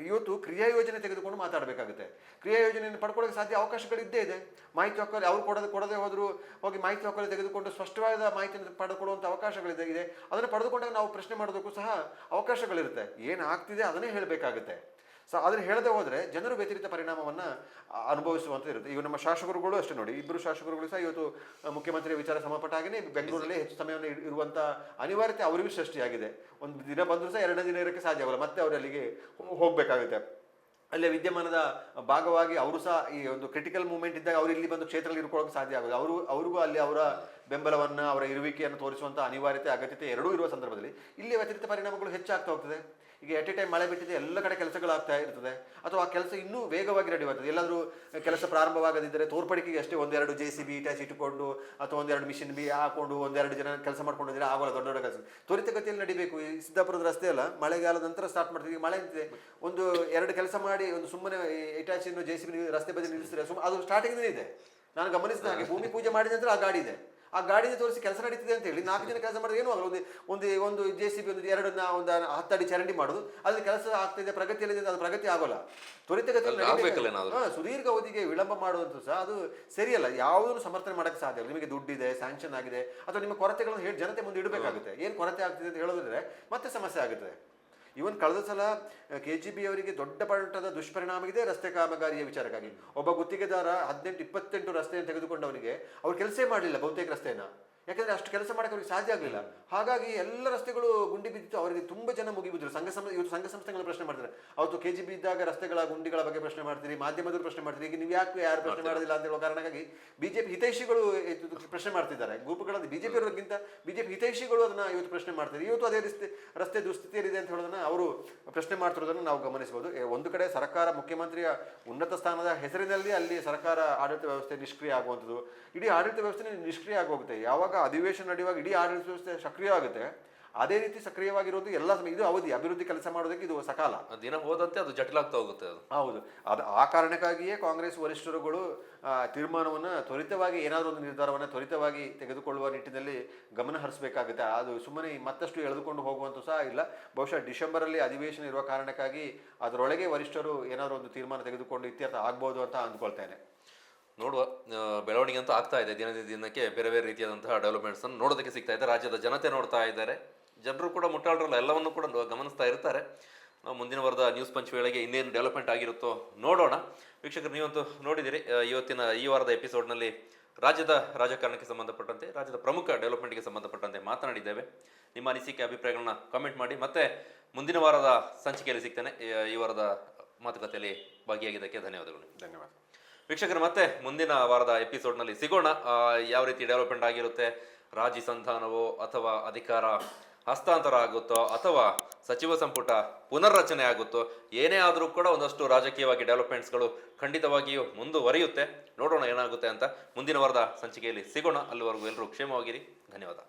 ಇವತ್ತು ಕ್ರಿಯಾ ಯೋಜನೆ ತೆಗೆದುಕೊಂಡು ಮಾತಾಡಬೇಕಾಗುತ್ತೆ. ಕ್ರಿಯಾ ಯೋಜನೆಯನ್ನು ಪಡ್ಕೊಳ್ಳೋಕೆ ಸಾಧ್ಯ ಅವಕಾಶಗಳು ಇದ್ದೇ ಇದೆ. ಮಾಹಿತಿ ಹಕ್ಕಲ್ಲಿ ಅವ್ರು ಕೊಡದೆ ಹೋದರೂ ಹೋಗಿ ಮಾಹಿತಿ ಹಕ್ಕಲ್ಲಿ ತೆಗೆದುಕೊಂಡು ಸ್ಪಷ್ಟವಾದ ಮಾಹಿತಿಯನ್ನು ಪಡೆದುಕೊಳ್ಳುವಂಥ ಅವಕಾಶಗಳಿದೆ. ಅದನ್ನು ಪಡೆದುಕೊಂಡಾಗ ನಾವು ಪ್ರಶ್ನೆ ಮಾಡೋದಕ್ಕೂ ಸಹ ಅವಕಾಶಗಳಿರುತ್ತೆ. ಏನಾಗ್ತಿದೆ ಅದನ್ನೇ ಹೇಳಬೇಕಾಗುತ್ತೆ. ಅದನ್ನು ಹೇಳದೆ ಹೋದರೆ ಜನರು ವ್ಯತಿರಿಕ್ತ ಪರಿಣಾಮವನ್ನು ಅನುಭವಿಸುವಂಥದ್ದು ಇರುತ್ತೆ. ಈಗ ನಮ್ಮ ಶಾಸಕರುಗಳು ಅಷ್ಟೇ ನೋಡಿ, ಇಬ್ಬರು ಶಾಸಕರುಗಳು ಸಹ ಇವತ್ತು ಮುಖ್ಯಮಂತ್ರಿಯ ವಿಚಾರ ಸಂಬಂಧಪಟ್ಟಾಗೇ ಬೆಂಗಳೂರಲ್ಲಿ ಹೆಚ್ಚು ಸಮಯವನ್ನು ಇರುವಂಥ ಅನಿವಾರ್ಯತೆ ಅವರಿಗೂ ಸೃಷ್ಟಿಯಾಗಿದೆ. ಒಂದು ದಿನ ಬಂದರೂ ಸಹ ಎರಡನೇ ದಿನ ಇರೋಕ್ಕೆ ಸಾಧ್ಯ ಆಗಲ್ಲ, ಮತ್ತೆ ಅವರು ಅಲ್ಲಿಗೆ ಹೋಗಬೇಕಾಗುತ್ತೆ. ಅಲ್ಲೇ ವಿದ್ಯಮಾನದ ಭಾಗವಾಗಿ ಅವರು ಸಹ ಈ ಒಂದು ಕ್ರಿಟಿಕಲ್ ಮೂಮೆಂಟ್ ಇದ್ದಾಗ ಅವರು ಇಲ್ಲಿ ಬಂದು ಕ್ಷೇತ್ರದಲ್ಲಿ ಇರ್ಕೊಳ್ಳೋಕೆ ಸಾಧ್ಯ ಆಗೋದು. ಅವ್ರಿಗೂ ಅಲ್ಲಿ ಅವರ ಬೆಂಬಲವನ್ನು, ಅವರ ಇರುವಿಕೆಯನ್ನು ತೋರಿಸುವಂಥ ಅನಿವಾರ್ಯತೆ, ಅಗತ್ಯತೆ ಎರಡೂ ಇರುವ ಸಂದರ್ಭದಲ್ಲಿ ಇಲ್ಲಿ ವ್ಯತಿರಿಕ್ತ ಪರಿಣಾಮಗಳು ಹೆಚ್ಚಾಗ್ತಾ ಹೋಗ್ತದೆ. ಈಗ ಎಟ್ ಎ ಟೈಮ್ ಮಳೆ ಬಿಟ್ಟಿದೆ, ಎಲ್ಲ ಕಡೆ ಕೆಲಸಗಳಾಗ್ತಾ ಇರ್ತದೆ, ಅಥವಾ ಆ ಕೆಲಸ ಇನ್ನೂ ವೇಗವಾಗಿ ರೆಡಿ ಆಗ್ತದೆ. ಎಲ್ಲಾದರೂ ಕೆಲಸ ಪ್ರಾರಂಭವಾಗದಿದ್ದರೆ ತೋರ್ಪಡಿಕೆಗೆ ಅಷ್ಟೇ ಒಂದೆರಡು JCB ಇಟಾಚಿ ಇಟ್ಟುಕೊಂಡು ಅಥವಾ ಒಂದೆರಡು ಮಿಷಿನ್ ಹಾಕೊಂಡು ಒಂದೆರಡು ಜನ ಕೆಲಸ ಮಾಡ್ಕೊಂಡಿದ್ರೆ ಆಗೋಲ್ಲ. ದೊಡ್ಡ ದೊಡ್ಡ ಕೆಲಸ ತ್ವರಿತಗತಿಯಲ್ಲಿ ನಡಿಬೇಕು. ಈ ಸಿದ್ದಾಪುರದ ರಸ್ತೆ ಅಲ್ಲ, ಮಳೆಗಾಲದ ನಂತರ ಸ್ಟಾರ್ಟ್ ಮಾಡ್ತೀವಿ. ಮಳೆ ನಿಂತಿದೆ, ಒಂದು ಎರಡು ಕೆಲಸ ಮಾಡಿ ಒಂದು ಸುಮ್ಮನೆ ಇಟಾಚಿಯನ್ನು JCB ರಸ್ತೆ ಬದಿ ನಿಲ್ಲಿಸಿದ್ರೆ ಅದು ಸ್ಟಾರ್ಟಿಂಗ್ನೇ ಇದೆ. ನಾನು ಗಮನಿಸಿದ ಹಾಗೆ ಭೂಮಿ ಪೂಜೆ ಮಾಡಿದ ನಂತರ ಆ ಗಾಡಿ ಇದೆ, ಆ ಗಾಡಿನ ತೋರಿಸಿ ಕೆಲಸ ನಡೀತಿದೆ ಅಂತ ಹೇಳಿ 4 ಜನ ಕೆಲಸ ಮಾಡಿದ್ರೆ ಏನೂ ಆಗಲ್ಲ. ಒಂದು JCB ಒಂದು 10 ಅಡಿ ಚರಂಡಿ ಮಾಡೋದು, ಅಲ್ಲಿ ಕೆಲಸ ಆಗ್ತಿದೆ, ಪ್ರಗತಿಯಲ್ಲಿದೆ, ಅದು ಪ್ರಗತಿ ಆಗೋಲ್ಲ. ತ್ವರಿತಗತಿಯಲ್ಲಿ ಸುದೀರ್ಘ ಅವಧಿಗೆ ವಿಳಂಬ ಮಾಡುವಂತೂ ಸಹ ಅದು ಸರಿಯಲ್ಲ. ಯಾವುದನ್ನು ಸಮರ್ಥನೆ ಮಾಡೋಕ್ಕೆ ಸಾಧ್ಯ ಇಲ್ಲ. ನಿಮಗೆ ದುಡ್ಡಿದೆ, ಸ್ಯಾಂಕ್ಷನ್ ಆಗಿದೆ, ಅಥವಾ ನಿಮ್ಮ ಕೊರತೆಗಳನ್ನು ಹೇಳಿ ಜನತೆ ಮುಂದೆ ಇಡಬೇಕಾಗುತ್ತೆ. ಏನು ಕೊರತೆ ಆಗ್ತಿದೆ ಅಂತ ಹೇಳೋದಿದ್ರೆ ಮತ್ತೆ ಸಮಸ್ಯೆ ಆಗುತ್ತೆ. ಇವನ್ ಕಳೆದ ಸಲ KGB ಅವರಿಗೆ ದೊಡ್ಡ ಮಟ್ಟದ ದುಷ್ಪರಿಣಾಮ ಇದೆ ರಸ್ತೆ ಕಾಮಗಾರಿಯ ವಿಚಾರಕ್ಕಾಗಿ. ಒಬ್ಬ ಗುತ್ತಿಗೆದಾರ 18-28 ರಸ್ತೆಯನ್ನು ತೆಗೆದುಕೊಂಡವನಿಗೆ ಅವ್ರು ಕೆಲಸ ಮಾಡಲಿಲ್ಲ ಬಹುತೇಕ ರಸ್ತೆಯನ್ನು, ಯಾಕಂದರೆ ಅಷ್ಟು ಕೆಲಸ ಮಾಡೋಕ್ಕೆ ಅವ್ರಿಗೆ ಸಾಧ್ಯ ಆಗಲಿಲ್ಲ. ಹಾಗಾಗಿ ಎಲ್ಲ ರಸ್ತೆಗಳು ಗುಂಡಿ ಬಿದ್ದಿತ್ತು. ಅವರಿಗೆ ತುಂಬ ಜನ ಮುಗಿಬಿದ್ರು. ಇವತ್ತು ಸಂಘ ಸಂಸ್ಥೆಗಳ ಪ್ರಶ್ನೆ ಮಾಡ್ತಾರೆ. ಅವತ್ತು KGB ಇದ್ದಾಗ ರಸ್ತೆಗಳ ಗುಂಡಿಗಳ ಬಗ್ಗೆ ಪ್ರಶ್ನೆ ಮಾಡ್ತೀರಿ, ಮಾಧ್ಯಮದವರು ಪ್ರಶ್ನೆ ಮಾಡ್ತೀರಿ, ಈಗ ನೀವು ಯಾರು ಪ್ರಶ್ನೆ ಮಾಡೋದಿಲ್ಲ ಅಂತ ಹೇಳೋ ಕಾರಣಕ್ಕಾಗಿ BJP ಹಿತೈಷಿಗಳು ಪ್ರಶ್ನೆ ಮಾಡ್ತಿದ್ದಾರೆ. ಗ್ರೂಪ್ಗಳಲ್ಲಿ BJP ಅವರಿಗಿಂತ BJP ಹಿತೈಷಿಗಳು ಅದನ್ನು ಇವತ್ತು ಪ್ರಶ್ನೆ ಮಾಡ್ತಾರೆ. ಇವತ್ತು ಅದೇ ರಸ್ತೆ ದುಸ್ಥಿತಿಯಲ್ಲಿದೆ ಅಂತ ಹೇಳೋದನ್ನು ಅವರು ಪ್ರಶ್ನೆ ಮಾಡ್ತಿರೋದನ್ನು ನಾವು ಗಮನಿಸಬಹುದು. ಒಂದು ಕಡೆ ಸರ್ಕಾರ, ಮುಖ್ಯಮಂತ್ರಿಯ ಉನ್ನತ ಸ್ಥಾನದ ಹೆಸರಿನಲ್ಲಿ ಅಲ್ಲಿ ಸರ್ಕಾರ ಆಡಳಿತ ವ್ಯವಸ್ಥೆ ನಿಷ್ಕ್ರಿಯ ಆಗುವಂಥದ್ದು, ಇಡೀ ಆಡಳಿತ ವ್ಯವಸ್ಥೆ ನಿಷ್ಕ್ರಿಯ ಆಗೋಗುತ್ತೆ. ಯಾವಾಗ ಅಧಿವೇಶನ ನಡೆಯುವಾಗ ಇಡೀ ಆಡಳಿತ ವ್ಯವಸ್ಥೆ ಸಕ್ರಿಯವಾಗುತ್ತೆ, ಅದೇ ರೀತಿ ಸಕ್ರಿಯವಾಗಿರೋದು ಎಲ್ಲ ಸಮಯ. ಇದು ಅವಧಿ ಅಭಿವೃದ್ಧಿ ಕೆಲಸ ಮಾಡೋದಕ್ಕೆ ಇದು ಸಕಾಲ. ದಿನ ಹೋದಂತೆ ಅದು ಜಟಿಲ ಆಗ್ತಾ ಹೋಗುತ್ತೆ. ಹೌದು, ಆ ಕಾರಣಕ್ಕಾಗಿಯೇ ಕಾಂಗ್ರೆಸ್ ವರಿಷ್ಠರುಗಳು ತೀರ್ಮಾನವನ್ನು ತ್ವರಿತವಾಗಿ, ಏನಾದರೂ ಒಂದು ನಿರ್ಧಾರವನ್ನು ತ್ವರಿತವಾಗಿ ತೆಗೆದುಕೊಳ್ಳುವ ನಿಟ್ಟಿನಲ್ಲಿ ಗಮನ ಹರಿಸಬೇಕಾಗುತ್ತೆ. ಅದು ಸುಮ್ಮನೆ ಮತ್ತಷ್ಟು ಎಳೆದುಕೊಂಡು ಹೋಗುವಂತೂ ಸಹ ಇಲ್ಲ. ಬಹುಶಃ ಡಿಸೆಂಬರಲ್ಲಿ ಅಧಿವೇಶನ ಇರುವ ಕಾರಣಕ್ಕಾಗಿ ಅದರೊಳಗೆ ವರಿಷ್ಠರು ಏನಾದರೂ ಒಂದು ತೀರ್ಮಾನ ತೆಗೆದುಕೊಂಡು ಇತ್ಯರ್ಥ ಆಗ್ಬೋದು ಅಂತ ಅಂದ್ಕೊಳ್ತೇನೆ. ನೋಡುವ, ಬೆಳವಣಿಗೆ ಅಂತೂ ಆಗ್ತಾ ಇದೆ. ದಿನಕ್ಕೆ ಬೇರೆ ಬೇರೆ ರೀತಿಯಾದಂತಹ ಡೆವಲಪ್ಮೆಂಟ್ಸ್ ಅನ್ನು ನೋಡೋದಕ್ಕೆ ಸಿಗ್ತಾ ಇದೆ. ರಾಜ್ಯದ ಜನತೆ ನೋಡ್ತಾ ಇದ್ದಾರೆ, ಜನರು ಕೂಡ ಮುಟ್ಟಾಳರಲ್ಲ, ಎಲ್ಲವನ್ನು ಕೂಡ ಗಮನಿಸ್ತಾ ಇರ್ತಾರೆ. ನಾವು ಮುಂದಿನ ವಾರದ ನ್ಯೂಸ್ ಪಂಚ್ ವೇಳೆಗೆ ಇನ್ನೇನು ಡೆವಲಪ್ಮೆಂಟ್ ಆಗಿರುತ್ತೋ ನೋಡೋಣ. ವೀಕ್ಷಕರು, ನೀವಂತೂ ನೋಡಿದಿರಿ ಈ ವಾರದ ಎಪಿಸೋಡ್ನಲ್ಲಿ ರಾಜ್ಯದ ರಾಜಕಾರಣಕ್ಕೆ ಸಂಬಂಧಪಟ್ಟಂತೆ, ರಾಜ್ಯದ ಪ್ರಮುಖ ಡೆವಲಪ್ಮೆಂಟ್ಗೆ ಸಂಬಂಧಪಟ್ಟಂತೆ ಮಾತನಾಡಿದ್ದೇವೆ. ನಿಮ್ಮ ಅನಿಸಿಕೆ, ಅಭಿಪ್ರಾಯಗಳನ್ನ ಕಾಮೆಂಟ್ ಮಾಡಿ. ಮತ್ತೆ ಮುಂದಿನ ವಾರದ ಸಂಚಿಕೆಯಲ್ಲಿ ಸಿಗ್ತೇನೆ. ಈ ವಾರದ ಮಾತುಕತೆಯಲ್ಲಿ ಭಾಗಿಯಾಗಿದ್ದಕ್ಕೆ ಧನ್ಯವಾದಗಳು. ಧನ್ಯವಾದ. ವೀಕ್ಷಕರು, ಮತ್ತೆ ಮುಂದಿನ ವಾರದ ಎಪಿಸೋಡ್ನಲ್ಲಿ ಸಿಗೋಣ. ಯಾವ ರೀತಿ ಡೆವಲಪ್ಮೆಂಟ್ ಆಗಿರುತ್ತೆ, ರಾಜಿ ಸಂಧಾನವೋ ಅಥವಾ ಅಧಿಕಾರ ಹಸ್ತಾಂತರ ಆಗುತ್ತೋ ಅಥವಾ ಸಚಿವ ಸಂಪುಟ ಪುನರ್ರಚನೆ ಆಗುತ್ತೋ, ಏನೇ ಆದರೂ ಕೂಡ ಒಂದಷ್ಟು ರಾಜಕೀಯವಾಗಿ ಡೆವಲಪ್ಮೆಂಟ್ಸ್ಗಳು ಖಂಡಿತವಾಗಿಯೂ ಮುಂದುವರಿಯುತ್ತೆ. ನೋಡೋಣ ಏನಾಗುತ್ತೆ ಅಂತ. ಮುಂದಿನ ವಾರದ ಸಂಚಿಕೆಯಲ್ಲಿ ಸಿಗೋಣ. ಅಲ್ಲಿವರೆಗೂ ಎಲ್ಲರೂ ಕ್ಷೇಮವಾಗಿರಿ. ಧನ್ಯವಾದ.